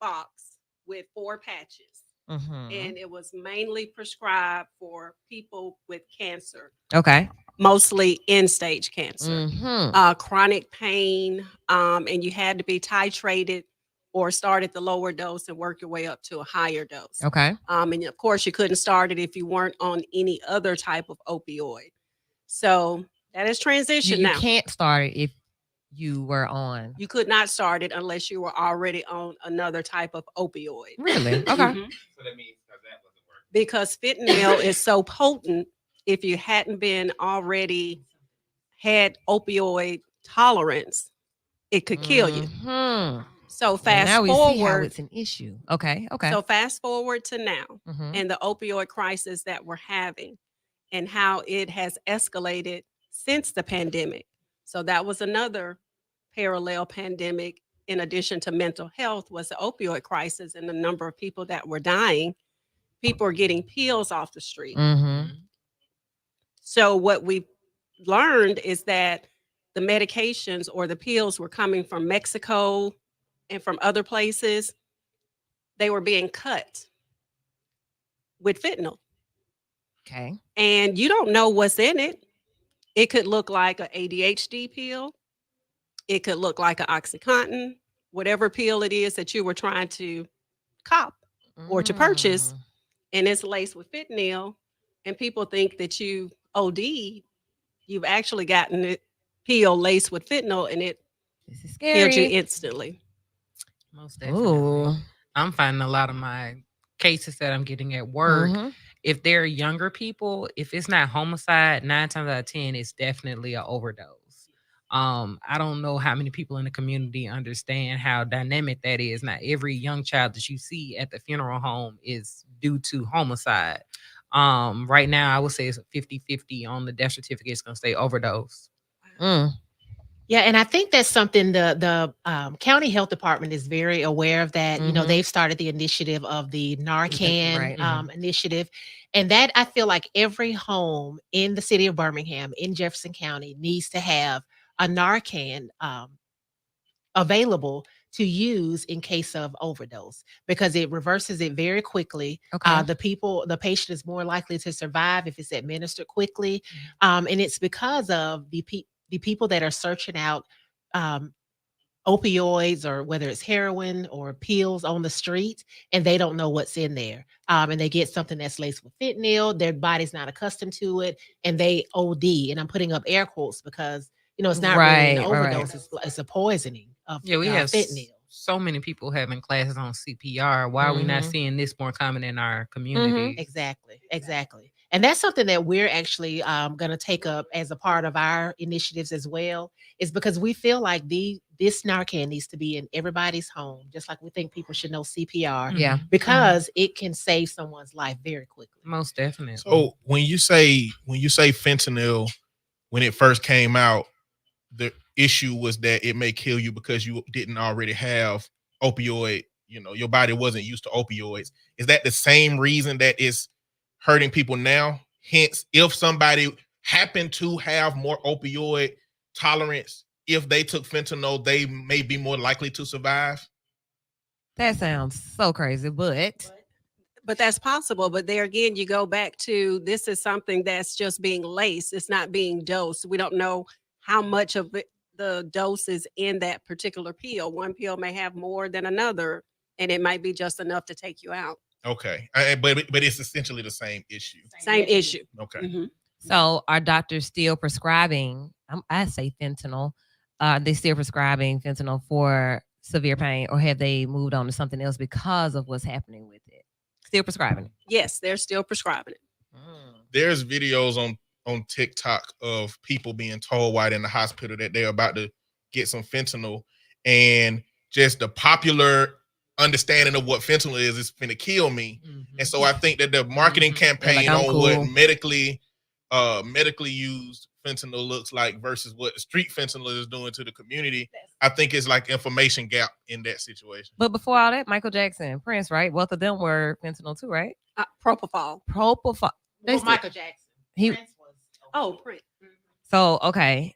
box with 4 patches. Mm-hmm. And it was mainly prescribed for people with cancer. Okay. Mostly end-stage cancer, Mm-hmm. chronic pain, and you had to be titrated or start at the lower dose and work your way up to a higher dose. Okay. And of course, you couldn't start it if you weren't on any other type of opioid. So that is transition You now. can't start it if you were on. You could not start it unless you were already on another type of opioid. Really? Okay. So that means that wasn't working. Because fentanyl is so potent, if you hadn't been already had opioid tolerance, it could kill you. Mhm. So Well, fast now we see how forward. it's an issue. Okay. Okay. So fast forward to now Mhm. and the opioid crisis that we're having and how it has escalated since the pandemic. So that was another parallel pandemic in addition to mental health was the opioid crisis and the number of people that were dying. People are getting pills off the street. Mm-hmm. So what we learned is that the medications or the pills were coming from Mexico and from other places. They were being cut with fentanyl. Okay. And you don't know what's in it. It could look like an ADHD pill. It could look like an OxyContin, whatever pill it is that you were trying to cop or to purchase. And it's laced with fentanyl. And people think that you OD, you've actually gotten it pill laced with fentanyl and it This is killed you scary. instantly. Most definitely. Ooh. I'm finding a lot of my cases that I'm getting at work. Mhm. If they're younger people, if it's not homicide, 9 times out of 10, it's definitely an overdose. I don't know how many people in the community understand how dynamic that is. Not every young child that you see at the funeral home is due to homicide. Right now, I would say it's a 50-50 on the death certificate. It's going to say overdose. Mm. Yeah, and I think that's something the county health department is very aware of that. Mhm. They've started the initiative of the Narcan Right. initiative. And that I feel like every home in the city of Birmingham, in Jefferson County, needs to have a Narcan available to use in case of overdose because it reverses it very quickly. Okay. The patient is more likely to survive if it's administered quickly. And it's because of the people that are searching out opioids or whether it's heroin or pills on the street and they don't know what's in there. And they get something that's laced with fentanyl, their body's not accustomed to it, and they OD. And I'm putting up air quotes because it's not really an overdose, it's a poisoning of Yeah, we have fentanyl. so many people having classes on CPR. Why are we not seeing this more common in our community? Exactly. And that's something that we're actually going to take up as a part of our initiatives as well, is because we feel like this Narcan needs to be in everybody's home, just like we think people should know CPR. Yeah. Because it can save someone's life very quickly. Most definitely. So when you say fentanyl, when it first came out, issue was that it may kill you because you didn't already have opioid, your body wasn't used to opioids. Is that the same reason that it's hurting people now? Hence, if somebody happened to have more opioid tolerance, if they took fentanyl, they may be more likely to survive. That sounds so crazy, But that's possible. But there again, you go back to this is something that's just being laced. It's not being dosed. We don't know how much of it, the dose is in that particular pill. One pill may have more than another, and it might be just enough to take you out. Okay, but it's essentially the same issue. Same issue. Okay. Mhm. so are doctors still prescribing? I say fentanyl. They still prescribing fentanyl for severe pain, or have they moved on to something else because of what's happening with it? Still prescribing it. Yes, they're still prescribing it. There's videos on TikTok of people being told while in the hospital that they're about to get some fentanyl, and just the popular understanding of what fentanyl is going to kill me. And so I think that the marketing campaign I'm on cool. what medically used fentanyl looks like versus what street fentanyl is doing to the community, I think it's like information gap in that situation. But before all that, Michael Jackson, Prince, right? Both of them were fentanyl too, right? Propofol. Propofol. Well, Michael Jackson. He, Prince was. Oh, Prince. so okay,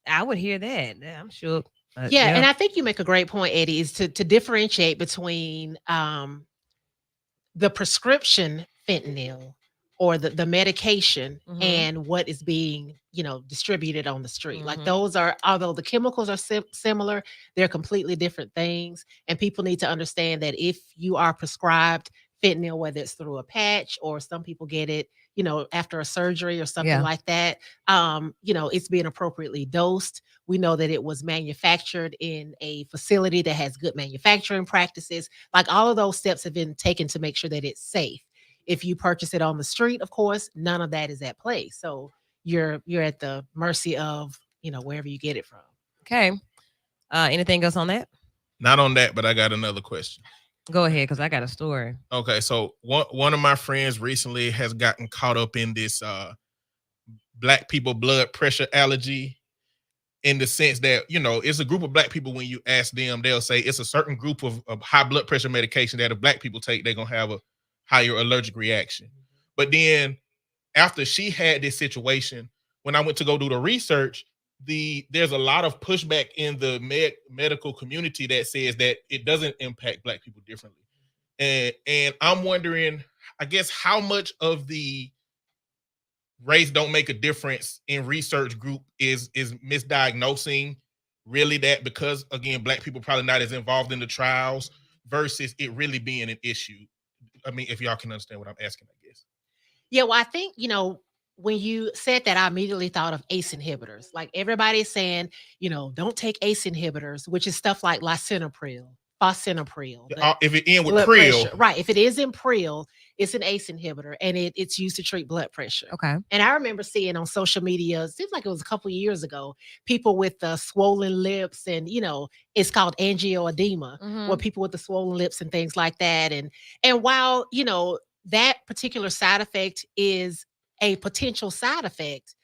I would hear that. I'm sure. Yeah, and I think you make a great point, Eddie, is to differentiate between the prescription fentanyl or the medication and what is being distributed on the street. Like those are, although the chemicals are similar, they're completely different things, and people need to understand that if you are prescribed fentanyl, whether it's through a patch or some people get it after a surgery or something like that, it's being appropriately dosed. We know that it was manufactured in a facility that has good manufacturing practices. Like all of those steps have been taken to make sure that it's safe. If you purchase it on the street, of course, none of that is at play. So you're at the mercy of wherever you get it from. Okay. Anything else on that? Not on that, but I got another question. Go ahead, because I got a story. Okay, so one of my friends recently has gotten caught up in this black people blood pressure allergy, in the sense that it's a group of black people. When you ask them, they'll say it's a certain group of high blood pressure medication that if black people take, they're gonna have a higher allergic reaction. But then after she had this situation, when I went to go do the research, there's a lot of pushback in the medical community that says that it doesn't impact black people differently. And I'm wondering, I guess, how much of the race don't make a difference in research group is misdiagnosing really that, because again, black people probably not as involved in the trials, versus it really being an issue. I mean, if y'all can understand what I'm asking, I guess. Yeah, well, I think, when you said that, I immediately thought of ACE inhibitors. Like everybody's saying, don't take ACE inhibitors, which is stuff like lisinopril, fosinopril. If it ends with blood pril. pressure. Right. If it is in pril, it's an ACE inhibitor, and it's used to treat blood pressure. Okay. And I remember seeing on social media, it seems like it was a couple of years ago, people with swollen lips, and it's called angioedema, where people with the swollen lips and things like that. And while that particular side effect is a potential side effect,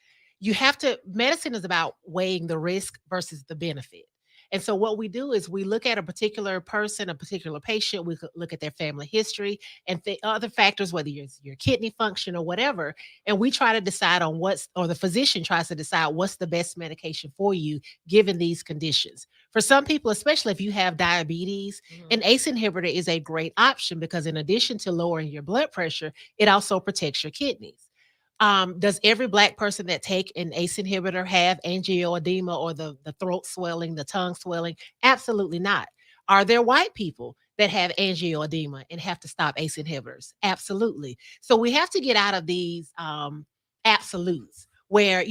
medicine is about weighing the risk versus the benefit. And so what we do is we look at a particular person, a particular patient, we look at their family history and other factors, whether it's your kidney function or whatever, and we try to decide on or the physician tries to decide what's the best medication for you given these conditions. For some people, especially if you have diabetes, an ACE inhibitor is a great option, because in addition to lowering your blood pressure, it also protects your kidneys. Does every Black person that take an ACE inhibitor have angioedema or the throat swelling, the tongue swelling? Absolutely not. Are there white people that have angioedema and have to stop ACE inhibitors? Absolutely. So we have to get out of these absolutes where,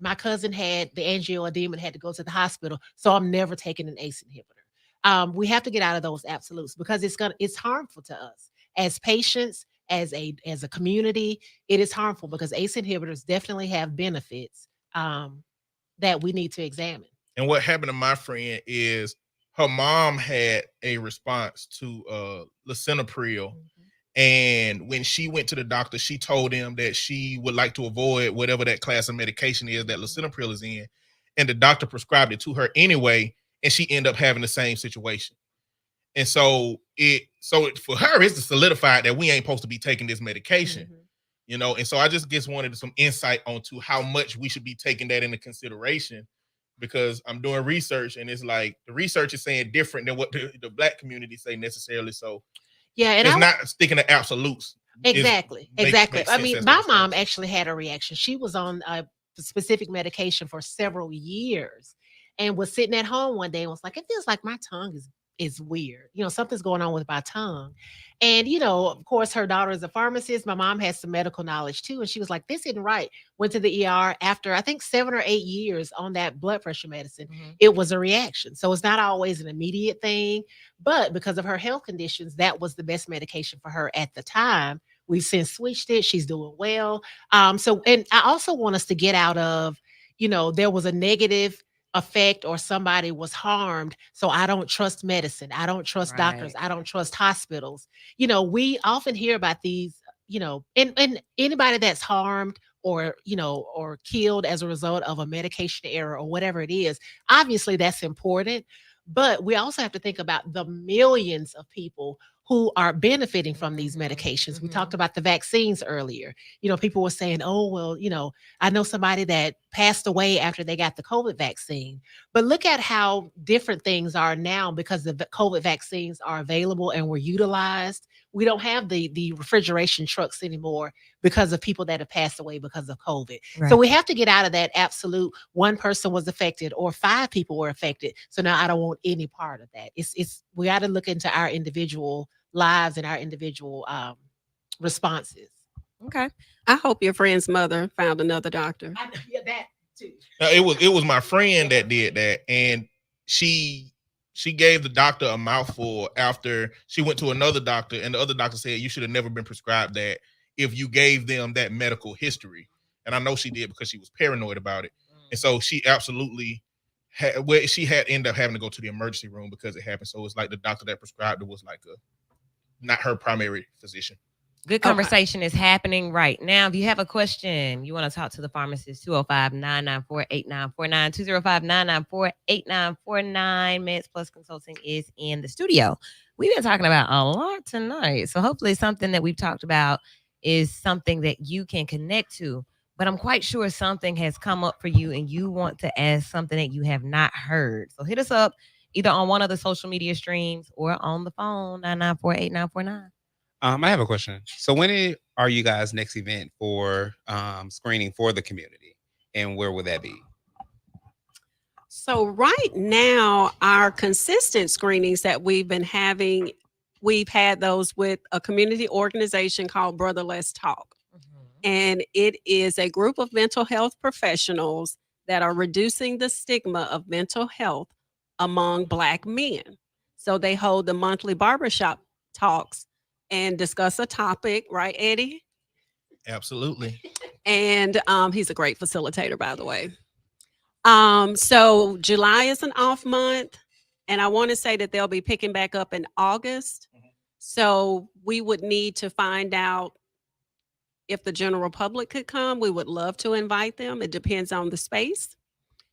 my cousin had the angioedema and had to go to the hospital, so I'm never taking an ACE inhibitor. We have to get out of those absolutes, because it's harmful to us as patients, as a community. It is harmful, because ACE inhibitors definitely have benefits that we need to examine. And what happened to my friend is her mom had a response to lisinopril. And when she went to the doctor, she told him that she would like to avoid whatever that class of medication is that lisinopril is in. and the doctor prescribed it to her anyway, and she ended up having the same situation. And so for her, it's solidified that we ain't supposed to be taking this medication, you know. And so I just wanted some insight onto how much we should be taking that into consideration, because I'm doing research and it's like the research is saying different than what the Black community say necessarily. So Yeah, and it's not sticking to absolutes. Exactly. Makes I sense mean, as my what it's mom saying. actually had a reaction. She was on a specific medication for several years and was sitting at home one day and was like, it feels like my tongue is weird. You know, something's going on with my tongue. And, you know, of course, her daughter is a pharmacist. My mom has some medical knowledge too. And she was like, this isn't right. Went to the ER after, I think, 7 or 8 years on that blood pressure medicine. It was a reaction. So it's not always an immediate thing. But because of her health conditions, that was the best medication for her at the time. We've since switched it. She's doing well. So, and I also want us to get out of, you know, there was a negative effect or somebody was harmed. So I don't trust medicine. I don't trust doctors. I don't trust hospitals. You know, we often hear about these, you know, and anybody that's harmed or, you know, or killed as a result of a medication error or whatever it is, obviously that's important. But we also have to think about the millions of people who are benefiting from these medications. We talked about the vaccines earlier. You know, people were saying, oh, well, you know, I know somebody that passed away after they got the COVID vaccine. But look at how different things are now because the COVID vaccines are available and were utilized. We don't have the refrigeration trucks anymore because of people that have passed away because of COVID. Right. So we have to get out of that absolute one person was affected or 5 people were affected. So now I don't want any part of that. We got to look into our individual lives and our individual responses. Okay. I hope your friend's mother found another doctor. Yeah, that too. It was my friend that did that, and she gave the doctor a mouthful after she went to another doctor, and the other doctor said you should have never been prescribed that if you gave them that medical history. And I know she did because she was paranoid about it, and so she absolutely she had ended up having to go to the emergency room because it happened. So it's like the doctor that prescribed it was like not her primary physician. Good conversation is happening right now. If you have a question, you want to talk to the pharmacist, 205-994-8949, 205-994-8949. MedsPlus Consulting is in the studio. We've been talking about a lot tonight. So hopefully something that we've talked about is something that you can connect to. But I'm quite sure something has come up for you and you want to ask something that you have not heard. So hit us up either on one of the social media streams or on the phone, 994-8949. I have a question. So when are you guys' next event for screening for the community, and where will that be? So right now, our consistent screenings that we've been having, we've had those with a community organization called Brother Let's Talk. And it is a group of mental health professionals that are reducing the stigma of mental health among Black men. So they hold the monthly barbershop talks and discuss a topic, right, Eddie? Absolutely. And he's a great facilitator, by the way. So July is an off month, and I want to say that they'll be picking back up in August. So we would need to find out if the general public could come. We would love to invite them. It depends on the space.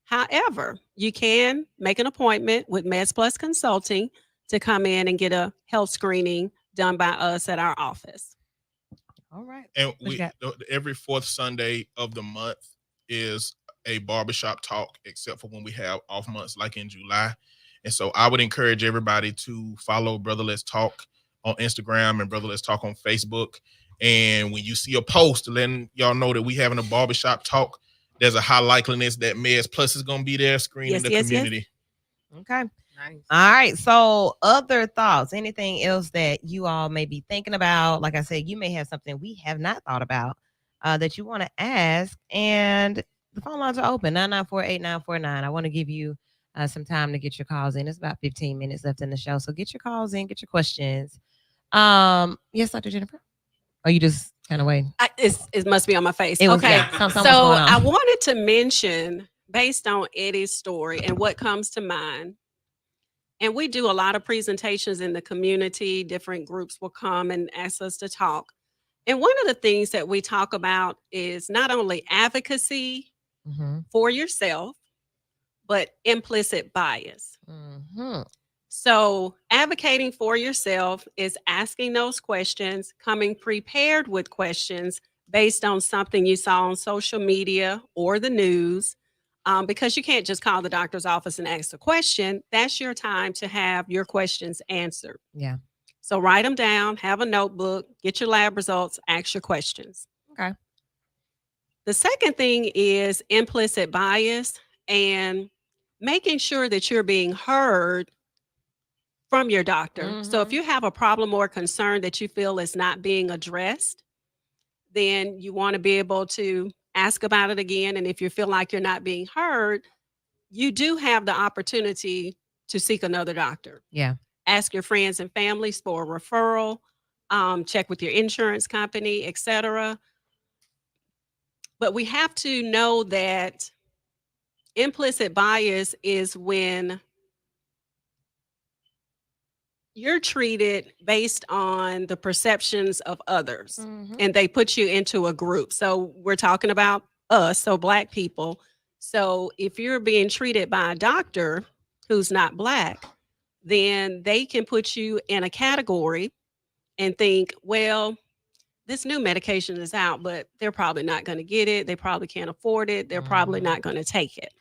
However, you can make an appointment with MedsPlus Consulting to come in and get a health screening done by us at our office. All right. And every fourth Sunday of the month is a barbershop talk, except for when we have off months like in July. And so I would encourage everybody to follow Brother Let's Talk on Instagram and Brother Let's Talk on Facebook. And when you see a post letting y'all know that we having a barbershop talk, there's a high likeliness that MedsPlus is going to be there screening the community. Yes. Okay. Nice. All right. So other thoughts, anything else that you all may be thinking about? Like I said, you may have something we have not thought about that you want to ask. And the phone lines are open, 994-8949. I want to give you some time to get your calls in. It's about 15 minutes left in the show. So get your calls in, get your questions. Yes, Dr. Jennifer? Or you just kind of waiting? It must be on my face. Okay. Yeah, so I wanted to mention, based on Eddie's story and what comes to mind, and we do a lot of presentations in the community. Different groups will come and ask us to talk. And one of the things that we talk about is not only advocacy for yourself, but implicit bias. Mhm. So, advocating for yourself is asking those questions, coming prepared with questions based on something you saw on social media or the news, because you can't just call the doctor's office and ask a question. That's your time to have your questions answered. Yeah. So, write them down, have a notebook, get your lab results, ask your questions. Okay. The second thing is implicit bias and making sure that you're being heard from your doctor. So if Mhm. you have a problem or concern that you feel is not being addressed, then you want to be able to ask about it again. And if you feel like you're not being heard, you do have the opportunity to seek another doctor. Yeah. Ask your friends and families for a referral, check with your insurance company, etc. But we have to know that implicit bias is when you're treated based on the perceptions of others Mhm. and they put you into a group. So we're talking about us, so Black people. So if you're being treated by a doctor who's not Black, then they can put you in a category and think, well, this new medication is out, but they're probably not going to get it. They probably can't afford it. They're probably Mhm. not going to take it.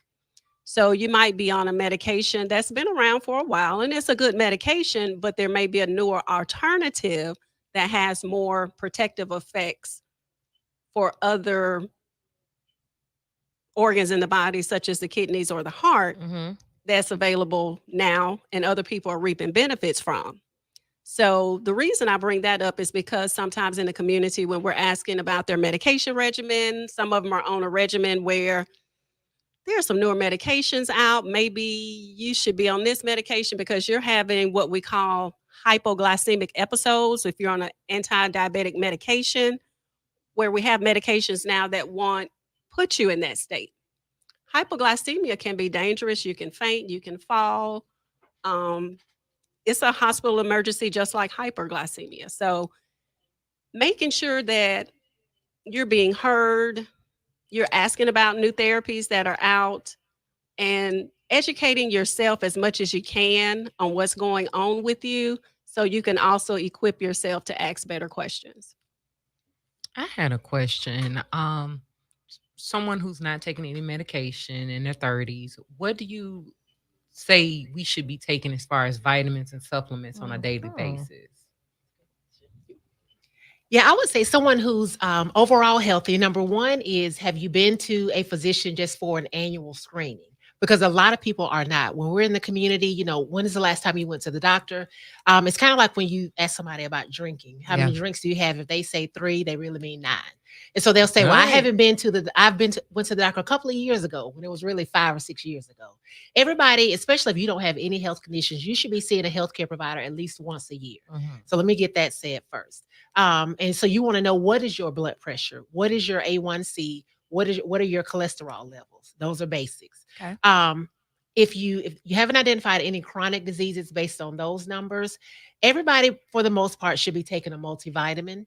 So you might be on a medication that's been around for a while and it's a good medication, but there may be a newer alternative that has more protective effects for other organs in the body, such as the kidneys or the heart, Mhm. that's available now and other people are reaping benefits from. So the reason I bring that up is because sometimes in the community, when we're asking about their medication regimen, some of them are on a regimen where there's some newer medications out. Maybe you should be on this medication because you're having what we call hypoglycemic episodes if you're on an anti-diabetic medication, where we have medications now that want put you in that state. Hypoglycemia can be dangerous. You can faint, you can fall. Um, it's a hospital emergency just like hyperglycemia. So making sure that you're being heard, you're asking about new therapies that are out, and educating yourself as much as you can on what's going on with you so you can also equip yourself to ask better questions. I had a question. Someone who's not taking any medication in their 30s, what do you say we should be taking as far as vitamins and supplements on a daily Mhm. basis? Yeah, I would say someone who's overall healthy. Number one is, have you been to a physician just for an annual screening? Because a lot of people are not. When we're in the community, when is the last time you went to the doctor? It's kind of like when you ask somebody about drinking. How Yeah. many drinks do you have? If they say 3, they really mean 9. And so they'll say, well, I Right. haven't been to the, went to the doctor a couple of years ago when it was really 5 or 6 years ago. Everybody, especially if you don't have any health conditions, you should be seeing a healthcare provider at least once a year. Mhm. So let me get that said first. And so you want to know, what is your blood pressure? What is your A1C? What are your cholesterol levels? Those are basics. Okay. If you haven't identified any chronic diseases based on those numbers, everybody for the most part should be taking a multivitamin.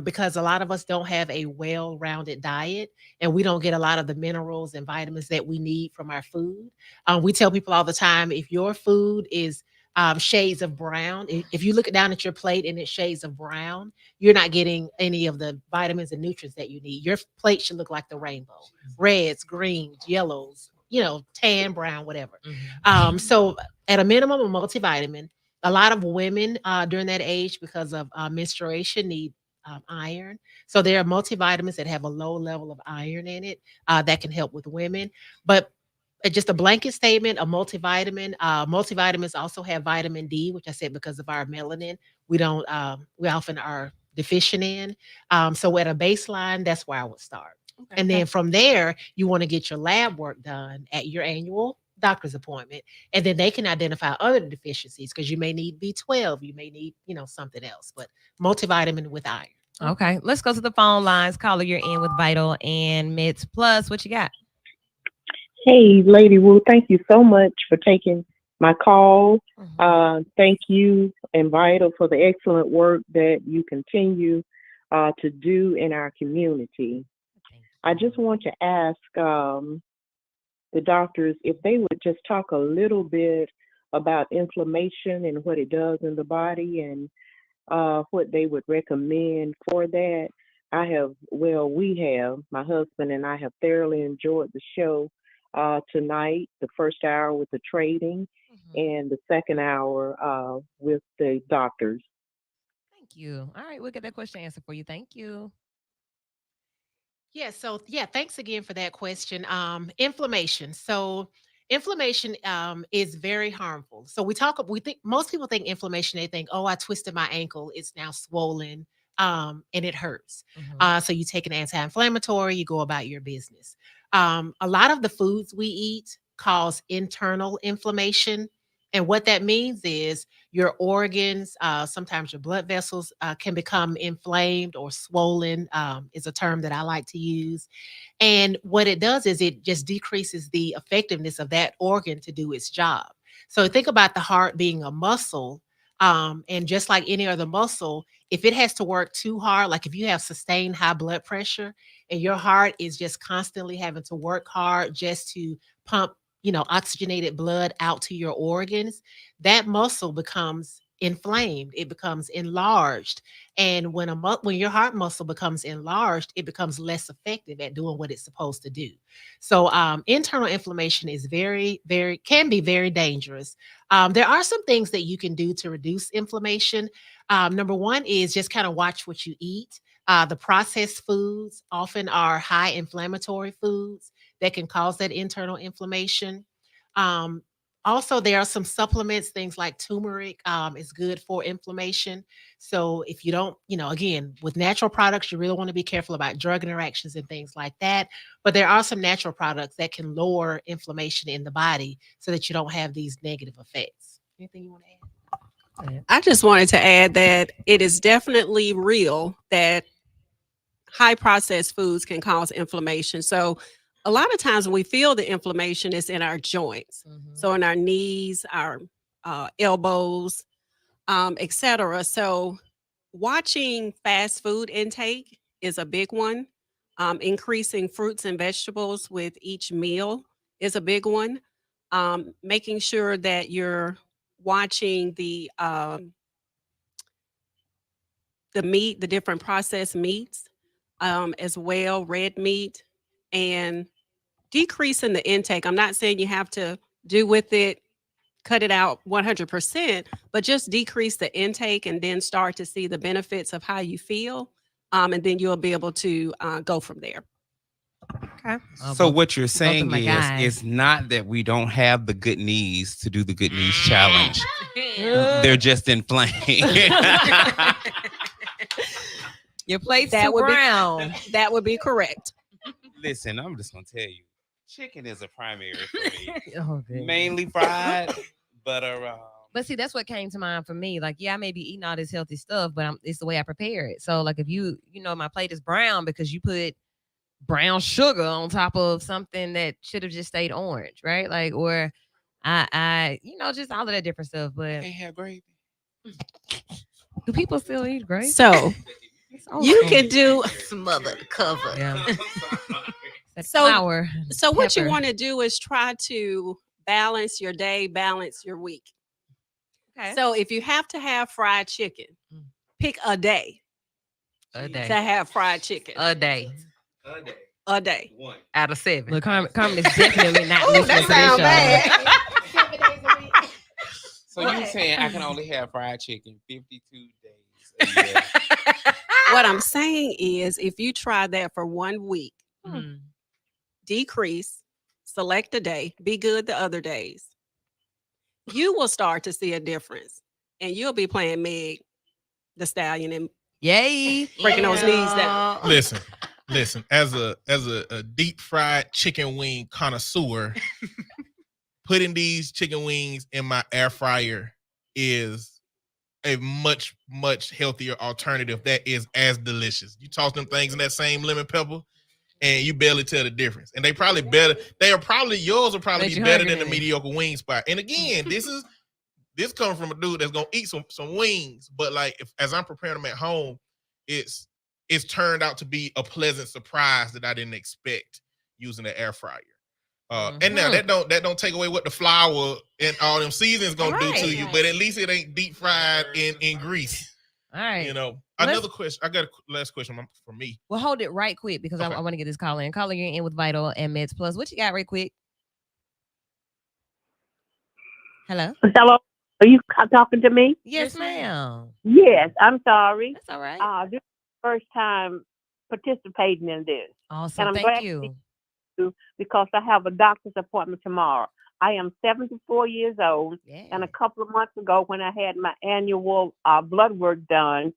Because a lot of us don't have a well-rounded diet and we don't get a lot of the minerals and vitamins that we need from our food. We tell people all the time, if your food is shades of brown, if you look down at your plate and it's shades of brown, you're not getting any of the vitamins and nutrients that you need. Your plate should look like the rainbow: reds, greens, yellows, tan, brown, whatever. So at a minimum, a multivitamin. A lot of women during that age, because of menstruation, need iron. So there are multivitamins that have a low level of iron in it that can help with women. But just a blanket statement, a multivitamin. Multivitamins also have vitamin D, which I said because of our melanin, we don't, we often are deficient in. So at a baseline, that's where I would start. And then from there, you want to get your lab work done at your annual doctor's appointment. And then they can identify other deficiencies because you may need B12, you may need, something else, but multivitamin with iron. Okay. Let's go to the phone lines. Caller, you're in with Vital and Meds Plus. What you got? Hey, Lady Wu, thank you so much for taking my call. Mhm. Thank you and Vital for the excellent work that you continue to do in our community. Thank I you. just want to ask, the doctors, if they would just talk a little bit about inflammation and what it does in the body and what they would recommend for that. We have, my husband and I have thoroughly enjoyed the show tonight, the first hour with the trading and the second hour with the doctors. Thank you. All right, we'll get that question answered for you. Thank you. Yeah, thanks again for that question. Inflammation. So inflammation is very harmful. So we think most people think inflammation, they think, oh, I twisted my ankle, it's now swollen, and it hurts. So you take an anti-inflammatory, you go about your business. A lot of the foods we eat cause internal inflammation. And what that means is your organs, sometimes your blood vessels can become inflamed or swollen, is a term that I like to use. And what it does is it just decreases the effectiveness of that organ to do its job. So think about the heart being a muscle. And just like any other muscle, if it has to work too hard, like if you have sustained high blood pressure and your heart is just constantly having to work hard just to pump, oxygenated blood out to your organs, that muscle becomes inflamed, it becomes enlarged. And when your heart muscle becomes enlarged, it becomes less effective at doing what it's supposed to do. So internal inflammation is can be very dangerous. There are some things that you can do to reduce inflammation. Number one is just kind of watch what you eat. The processed foods often are high inflammatory foods that can cause that internal inflammation. Um, Also, there are some supplements, things like turmeric is good for inflammation. So if you don't, again, with natural products, you really want to be careful about drug interactions and things like that. But there are some natural products that can lower inflammation in the body so that you don't have these negative effects. Anything you want to add? I just wanted to add that it is definitely real that high processed foods can cause inflammation. So a lot of times when we feel the inflammation is in our joints. So in our knees, our elbows, etc. So watching fast food intake is a big one. Increasing fruits and vegetables with each meal is a big one. Making sure that you're watching the meat, the different processed meats, as well, red meat, and decreasing the intake. I'm not saying you have to do with it, cut it out 100%, but just decrease the intake and then start to see the benefits of how you feel. And then you'll be able to go from there. Okay. So what you're both of saying my is, guys. it's not that we don't have the good knees to do the good knees challenge. They're just inflamed. Your plate's That too would be- brown. That would be correct. Listen, I'm just gonna tell you, chicken is a primary for me. Oh, goodness. Mainly fried, but But see, that's what came to mind for me. Like, yeah, I may be eating all this healthy stuff, but it's the way I prepare it. So, like, if my plate is brown because you put brown sugar on top of something that should have just stayed orange, right? Like, or just all of that different stuff. But can't have gravy. do people still eat gravy? So you can do smothered cover. Yeah. So- Flour. So what you pepper. want to do is try to balance your day, balance your week. Okay. So if you have to have fried chicken, pick a day A to day. have fried chicken. A day. A day. One. Out of 7. Look, Carmen is definitely not Ooh, listening that to sound this show. bad. So you saying I can only have fried chicken 52 days a year? What I'm saying is if you try that for 1 week, decrease, select a day, be good the other days, you will start to see a difference. And you'll be playing Meg the Stallion and Yay. breaking those knees down. Listen. As a deep fried chicken wing connoisseur, putting these chicken wings in my air fryer is a much, much healthier alternative that is as delicious. You toss them things in that same lemon pepper, and you barely tell the difference. And yours will probably Bet be you better hungry than the then. mediocre wing spot. And again, this comes from a dude that's gonna eat some wings, but like as I'm preparing them at home, it's turned out to be a pleasant surprise that I didn't expect using the air fryer. And now Mhm. that don't take away what the flour and all them seasons gonna do to Right. you, but at least it ain't deep fried in grease. All right. You know. Let's- Another question. I got a last question from me. Well, hold it right quick because Okay. I want to get this call in. Caller, you're in with Vital and MedsPlus. What you got right quick? Hello? Hello, are you talking to me? Yes, Yes, ma'am. ma'am. Yes, I'm sorry. That's all right. This is the first time participating in this, and Awesome. I'm Thank glad you. to because I have a doctor's appointment tomorrow. I am 74 years old, Yeah. and a couple of months ago, when I had my annual blood work done,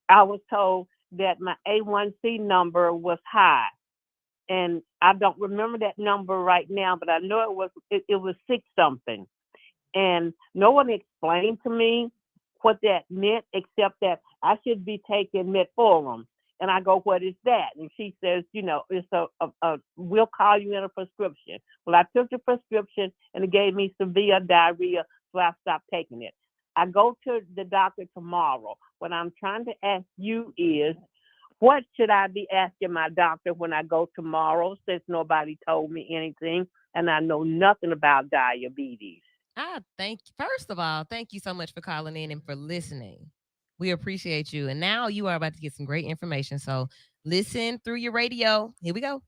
I was told that my A1C number was high, and I don't remember that number right now, but I know it was six something. And no one explained to me what that meant except that I should be taking metformin. And I go, what is that? And she says, it's we'll call you in a prescription. Well, I took the prescription and it gave me severe diarrhea, so I stopped taking it. I go to the doctor tomorrow. What I'm trying to ask you is, what should I be asking my doctor when I go tomorrow, since nobody told me anything and I know nothing about diabetes? First of all, thank you so much for calling in and for listening. We appreciate you. And now you are about to get some great information. So listen through your radio. Here we go.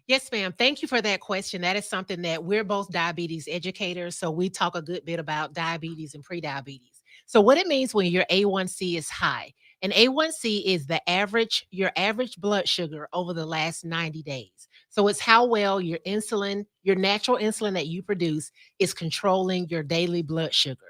Yes, ma'am. Thank you for that question. That is something that we're both diabetes educators. So we talk a good bit about diabetes and prediabetes. So what it means when your A1C is high. And A1C is your average blood sugar over the last 90 days. So it's how well your insulin, your natural insulin that you produce is controlling your daily blood sugar.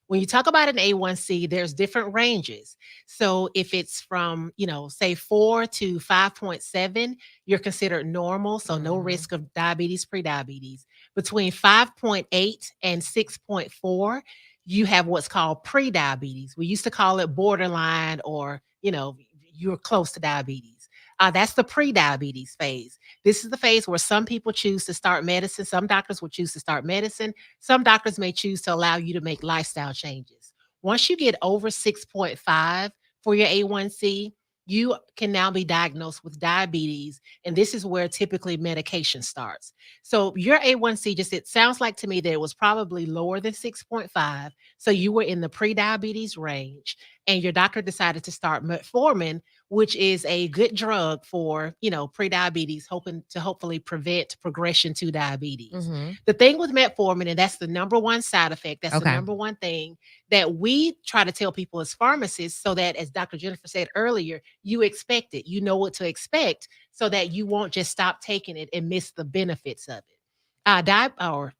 When you talk about an A1C, there's different ranges. So if it's from, say 4 to 5.7, you're considered normal, so no Mhm. risk of diabetes, prediabetes. Between 5.8 and 6.4, you have what's called prediabetes. We used to call it borderline, or you're close to diabetes. That's the prediabetes phase. This is the phase where some people choose to start medicine. Some doctors will choose to start medicine. Some doctors may choose to allow you to make lifestyle changes. Once you get over 6.5 for your A1C, you can now be diagnosed with diabetes. And this is where typically medication starts. So your A1C, it sounds like to me that it was probably lower than 6.5. So you were in the pre-diabetes range, and your doctor decided to start metformin, which is a good drug for, pre-diabetes, hoping to hopefully prevent progression to diabetes. Mhm. The thing with metformin, and that's the number one side effect, that's the Okay. number one thing that we try to tell people as pharmacists, so that, as Dr. Jennifer said earlier, you expect it. You know what to expect so that you won't just stop taking it and miss the benefits of it.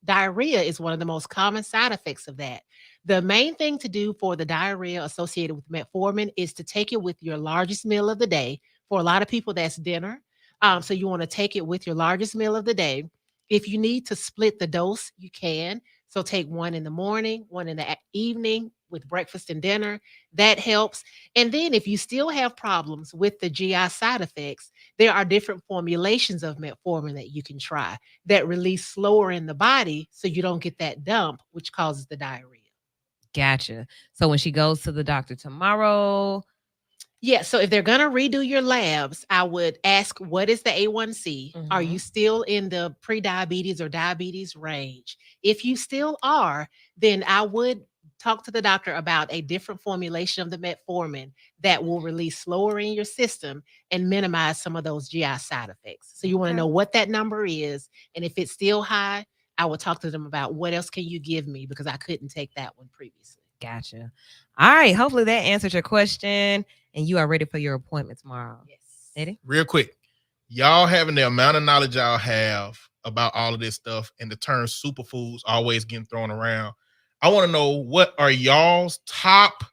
Diarrhea is one of the most common side effects of that. The main thing to do for the diarrhea associated with metformin is to take it with your largest meal of the day. For a lot of people, that's dinner. So you want to take it with your largest meal of the day. If you need to split the dose, you can. So take one in the morning, one in the evening with breakfast and dinner. That helps. And then if you still have problems with the GI side effects, there are different formulations of metformin that you can try that release slower in the body so you don't get that dump, which causes the diarrhea. Gotcha. So when she goes to the doctor tomorrow, Yeah, so if they're going to redo your labs, I would ask, what is the A1C? Are you still in the pre-diabetes or diabetes range? If you still are, then I would talk to the doctor about a different formulation of the metformin that will release slower in your system and minimize some of those GI side effects. So you want to Okay. know what that number is, and if it's still high, I would talk to them about, what else can you give me, because I couldn't take that one previously. Gotcha. All right. Hopefully that answered your question and you are ready for your appointment tomorrow. Yes. Eddie? Real quick, y'all having the amount of knowledge y'all have about all of this stuff and the term superfoods always getting thrown around. I want to know, what are y'all's top?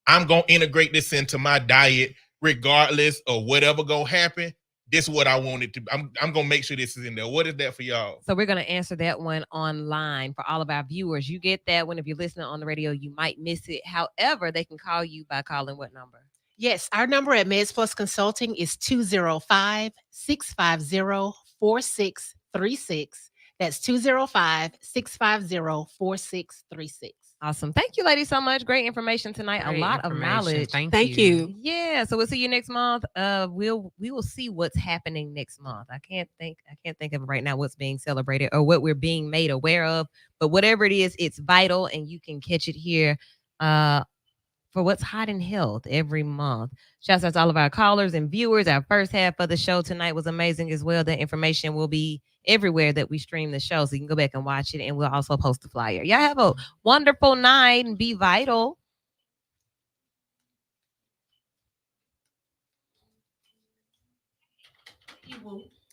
I'm gonna integrate this into my diet regardless of whatever gonna happen. This is what I want it to be. I'm gonna make sure this is in there. What is that for y'all? So we're going to answer that one online for all of our viewers. You get that one. If you're listening on the radio, you might miss it. However, they can call you by calling what number? Yes, our number at MedsPlus Consulting is 205-650-4636. That's 205-650-4636. Awesome. Thank you, ladies, so much. Great information tonight. Great a lot of information. knowledge. Thank you. Yeah. So we'll see you next month. We will see what's happening next month. I can't think of right now what's being celebrated or what we're being made aware of. But whatever it is, it's vital, and you can catch it here. For what's hot in health every month. Shouts out to all of our callers and viewers. Our first half of the show tonight was amazing as well. The information will be everywhere that we stream the show, so you can go back and watch it, and we'll also post the flyer. Y'all have a wonderful night and be vital.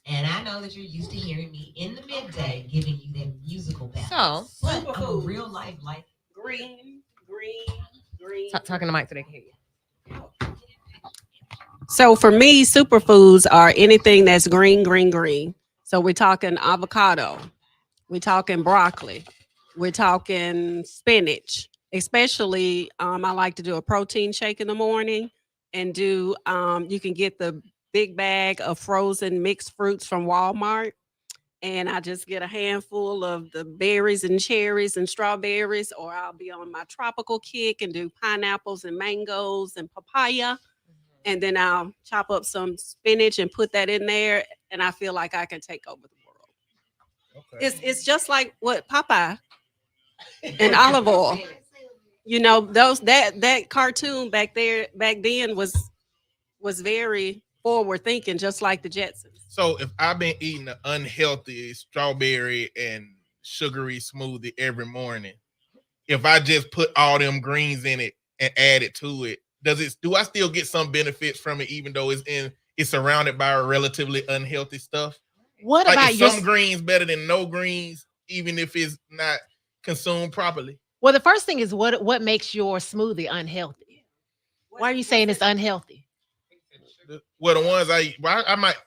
And I know that you're used to hearing me in the midday giving you that musical balance. So, but I'm a real life green. Talking to Mike so they can hear you. So for me, superfoods are anything that's green. So we're talking avocado, we're talking broccoli, we're talking spinach. Especially, I like to do a protein shake in the morning and do. You can get the big bag of frozen mixed fruits from Walmart. And I just get a handful of the berries and cherries and strawberries, or I'll be on my tropical kick and do pineapples and mangoes and papaya. And then I'll chop up some spinach and put that in there. And I feel like I can take over the world. Okay. It's just like what Popeye and olive oil. You know, that cartoon back then was very forward thinking, just like the Jetsons. So if I've been eating an unhealthy strawberry and sugary smoothie every morning, if I just put all them greens in it and add it to it, do I still get some benefits from it, even though it's surrounded by relatively unhealthy stuff? What like about some greens better than no greens, even if it's not consumed properly? Well, the first thing is what makes your smoothie unhealthy? Why are you saying it's unhealthy? Well, the ones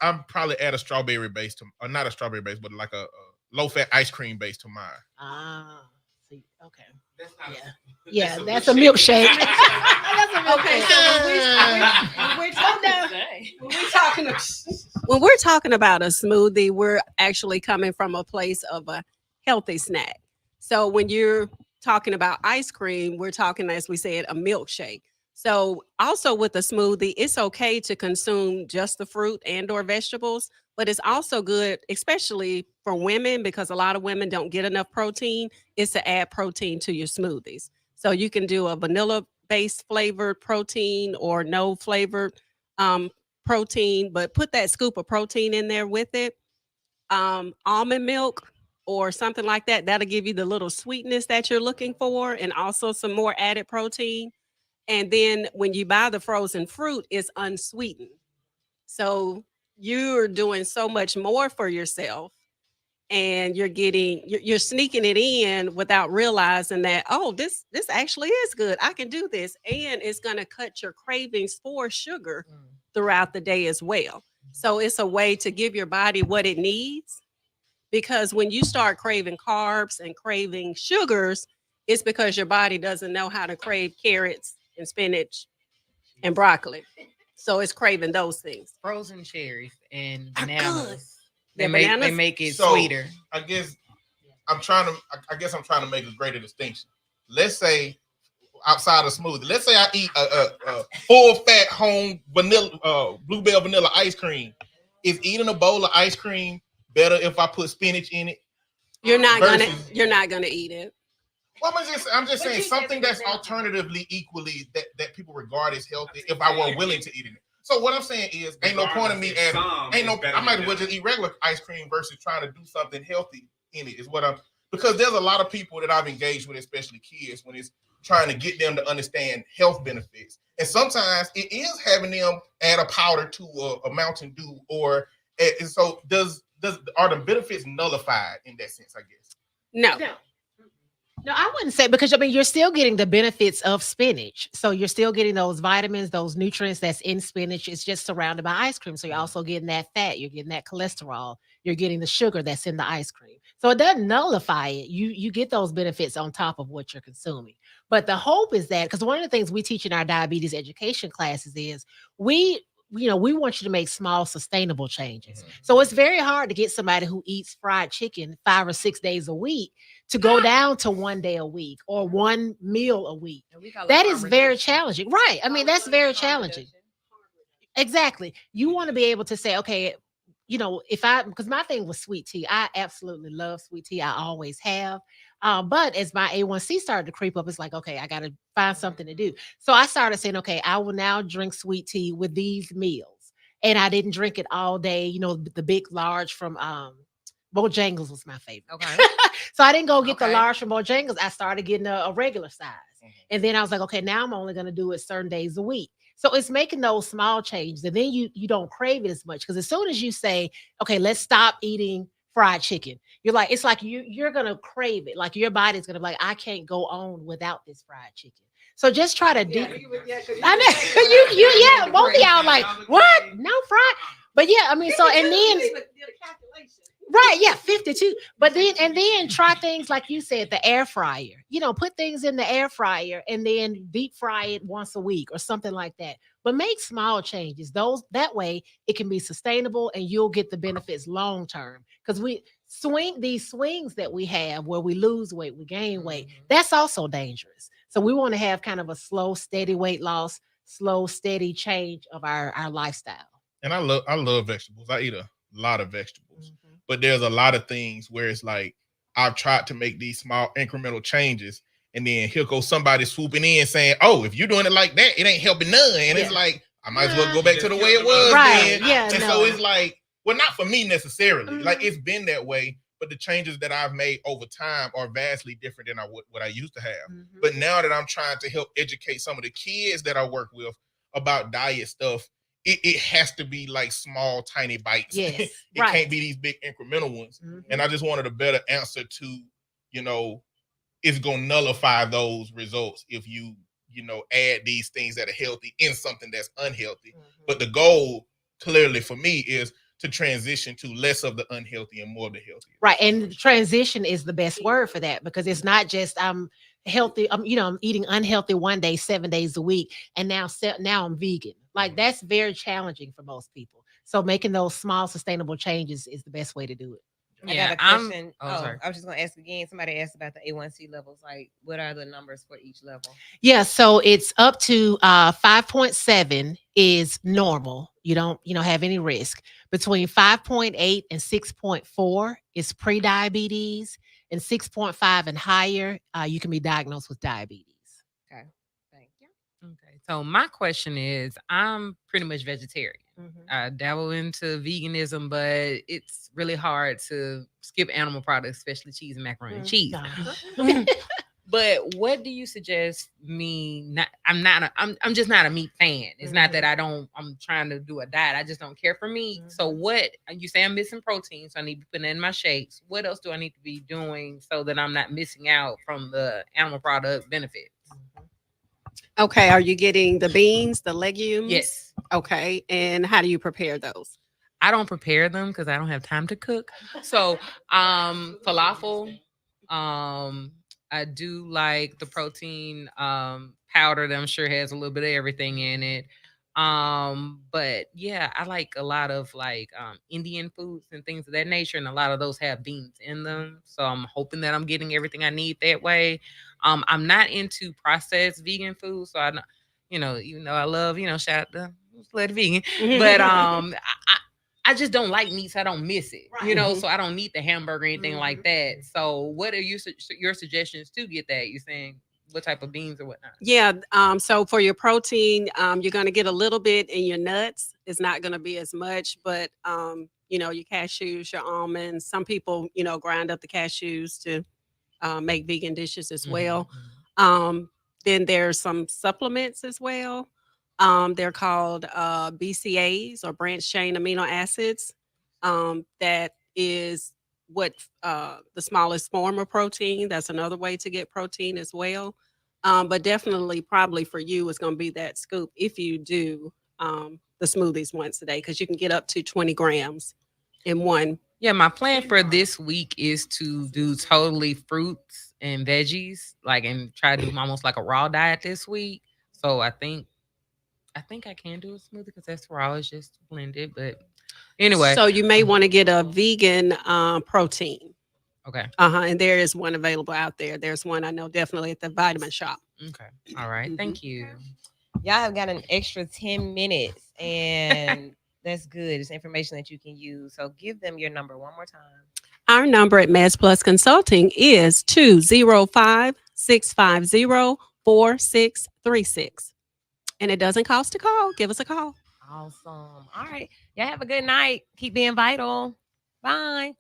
I'm probably add a strawberry base to, or not a strawberry base, but like a low fat ice cream base to mine. Ah, see, okay, that's a milkshake. Okay, so when we're talking about a smoothie, we're actually coming from a place of a healthy snack. So when you're talking about ice cream, we're talking, as we said, a milkshake. So also with a smoothie, it's okay to consume just the fruit and or vegetables, but it's also good, especially for women, because a lot of women don't get enough protein, is to add protein to your smoothies. So you can do a vanilla-based flavored protein or no flavored protein, but put that scoop of protein in there with it. Almond milk or something like that, that'll give you the little sweetness that you're looking for and also some more added protein. And then when you buy the frozen fruit, it's unsweetened. So you're doing so much more for yourself, and you're sneaking it in without realizing that, oh, this actually is good. I can do this. And it's going to cut your cravings for sugar throughout the day as well. So it's a way to give your body what it needs, because when you start craving carbs and craving sugars, it's because your body doesn't know how to crave carrots and spinach and broccoli. So it's craving those things. Frozen cherries and bananas. They make it sweeter. I guess I'm trying to make a greater distinction. Let's say outside of smoothie, let's say I eat a full fat home vanilla bluebell vanilla ice cream. Is eating a bowl of ice cream better if I put spinach in it? You're not gonna eat it. Well, I'm just saying something that's alternatively equally that people regard as healthy if I were willing to eat it. So what I'm saying is, ain't no point in me adding. I might as well just eat regular ice cream versus trying to do something healthy in it. Is what because there's a lot of people that I've engaged with, especially kids, when it's trying to get them to understand health benefits, and sometimes it is having them add a powder to a Mountain Dew, or and so are the benefits nullified in that sense? I guess No. No, I wouldn't say, because you're still getting the benefits of spinach. So you're still getting those vitamins, those nutrients that's in spinach. It's just surrounded by ice cream. So you're also getting that fat, you're getting that cholesterol, you're getting the sugar that's in the ice cream. So it doesn't nullify it. You get those benefits on top of what you're consuming. But the hope is that, because one of the things we teach in our diabetes education classes is we we want you to make small, sustainable changes. So it's very hard to get somebody who eats fried chicken 5 or 6 days a week to go down to 1 day a week or one meal a week. That is very challenging. Right. I mean, that's very challenging. Exactly. You want to be able to say, okay, because my thing was sweet tea. I absolutely love sweet tea. I always have. But as my A1C started to creep up, it's like, okay, I got to find something to do. So I started saying, okay, I will now drink sweet tea with these meals. And I didn't drink it all day. The big large from Bojangles was my favorite. Okay. So I didn't go get the Okay. large from Bojangles. I started getting a regular size. And then I was like, okay, now I'm only going to do it certain days a week. So it's making those small changes. And then you don't crave it as much. Because as soon as you say, okay, let's stop eating fried chicken, it's like you're going to crave it. Like your body's going to be like, I can't go on without this fried chicken. So just try to I know yeah, both of y'all like, what? No fried. But yeah, I mean, so and then right, yeah, 52. But then try things like you said, the air fryer. Put things in the air fryer and then deep fry it once a week or something like that. But make small changes. That way it can be sustainable and you'll get the benefits long term. Because these swings that we have where we lose weight, we gain weight, that's also dangerous. So we want to have kind of a slow, steady weight loss, slow, steady change of our lifestyle. And I love vegetables. I eat a lot of vegetables. But there's a lot of things where it's like I've tried to make these small incremental changes, and then here goes somebody swooping in saying, "Oh, if you're doing it like that, it ain't helping none." And it's like I might as well go back to the way it was. Right. Then. Yeah. And so it's like, well, not for me necessarily. Like it's been that way, but the changes that I've made over time are vastly different than what I used to have. But now that I'm trying to help educate some of the kids that I work with about diet stuff, it has to be like small, tiny bites. Yes, It right. can't be these big incremental ones. And I just wanted a better answer to, it's going to nullify those results if you add these things that are healthy in something that's unhealthy. But the goal clearly for me is to transition to less of the unhealthy and more of the healthy. Right. And transition is the best word for that, because it's not just I'm healthy. I'm eating unhealthy 1 day, 7 days a week. And now I'm vegan. Like that's very challenging for most people. So making those small sustainable changes is the best way to do it. I got a question. I was just going to ask again. Somebody asked about the A1C levels. Like, what are the numbers for each level? Yeah, so it's up to 5.7 is normal. You don't have any risk. Between 5.8 and 6.4 is pre-diabetes, and 6.5 and higher, you can be diagnosed with diabetes. Okay, thank you. Okay, so my question is, I'm pretty much vegetarian. I dabble into veganism, but it's really hard to skip animal products, especially cheese and macaroni and cheese. But what do you suggest me? I'm just not a meat fan. It's not that I'm trying to do a diet. I just don't care for meat. So what you say I'm missing protein, so I need to be putting in my shakes. What else do I need to be doing so that I'm not missing out from the animal product benefits? Okay, are you getting the beans, the legumes? Yes. Okay, and how do you prepare those? I don't prepare them because I don't have time to cook. So, falafel. I do like the protein powder that I'm sure has a little bit of everything in it. But yeah, I like a lot of like Indian foods and things of that nature, and a lot of those have beans in them. So I'm hoping that I'm getting everything I need that way. I'm not into processed vegan food, so I know, even though I love, shout out to Blood Vegan, but I just don't like meat, so I don't miss it, so I don't need the hamburger or anything like that. So what are your suggestions to get that? You're saying what type of beans or whatnot? Yeah. So for your protein, you're going to get a little bit in your nuts. It's not going to be as much, but your cashews, your almonds. Some people, grind up the cashews to make vegan dishes as well. Then there's some supplements as well. They're called BCAAs, or branched chain amino acids. That is what the smallest form of protein. That's another way to get protein as well. But definitely, probably for you, it's going to be that scoop if you do the smoothies once a day, because you can get up to 20 grams in one. Yeah, my plan for this week is to do totally fruits and veggies, and try to do almost like a raw diet this week. So I think I think I can do a smoothie because that's raw. It's just blended. But anyway, So you may want to get a vegan protein. okay. And there is one available out there. There's one I know definitely at the vitamin shop. Okay. All right. Mhm. Thank you. Y'all have got an extra 10 minutes, and that's good. It's information that you can use. So give them your number one more time. Our number at MedsPlus Consulting is 205-650-4636. And it doesn't cost to call. Give us a call. Awesome. All right. Y'all have a good night. Keep being vital. Bye.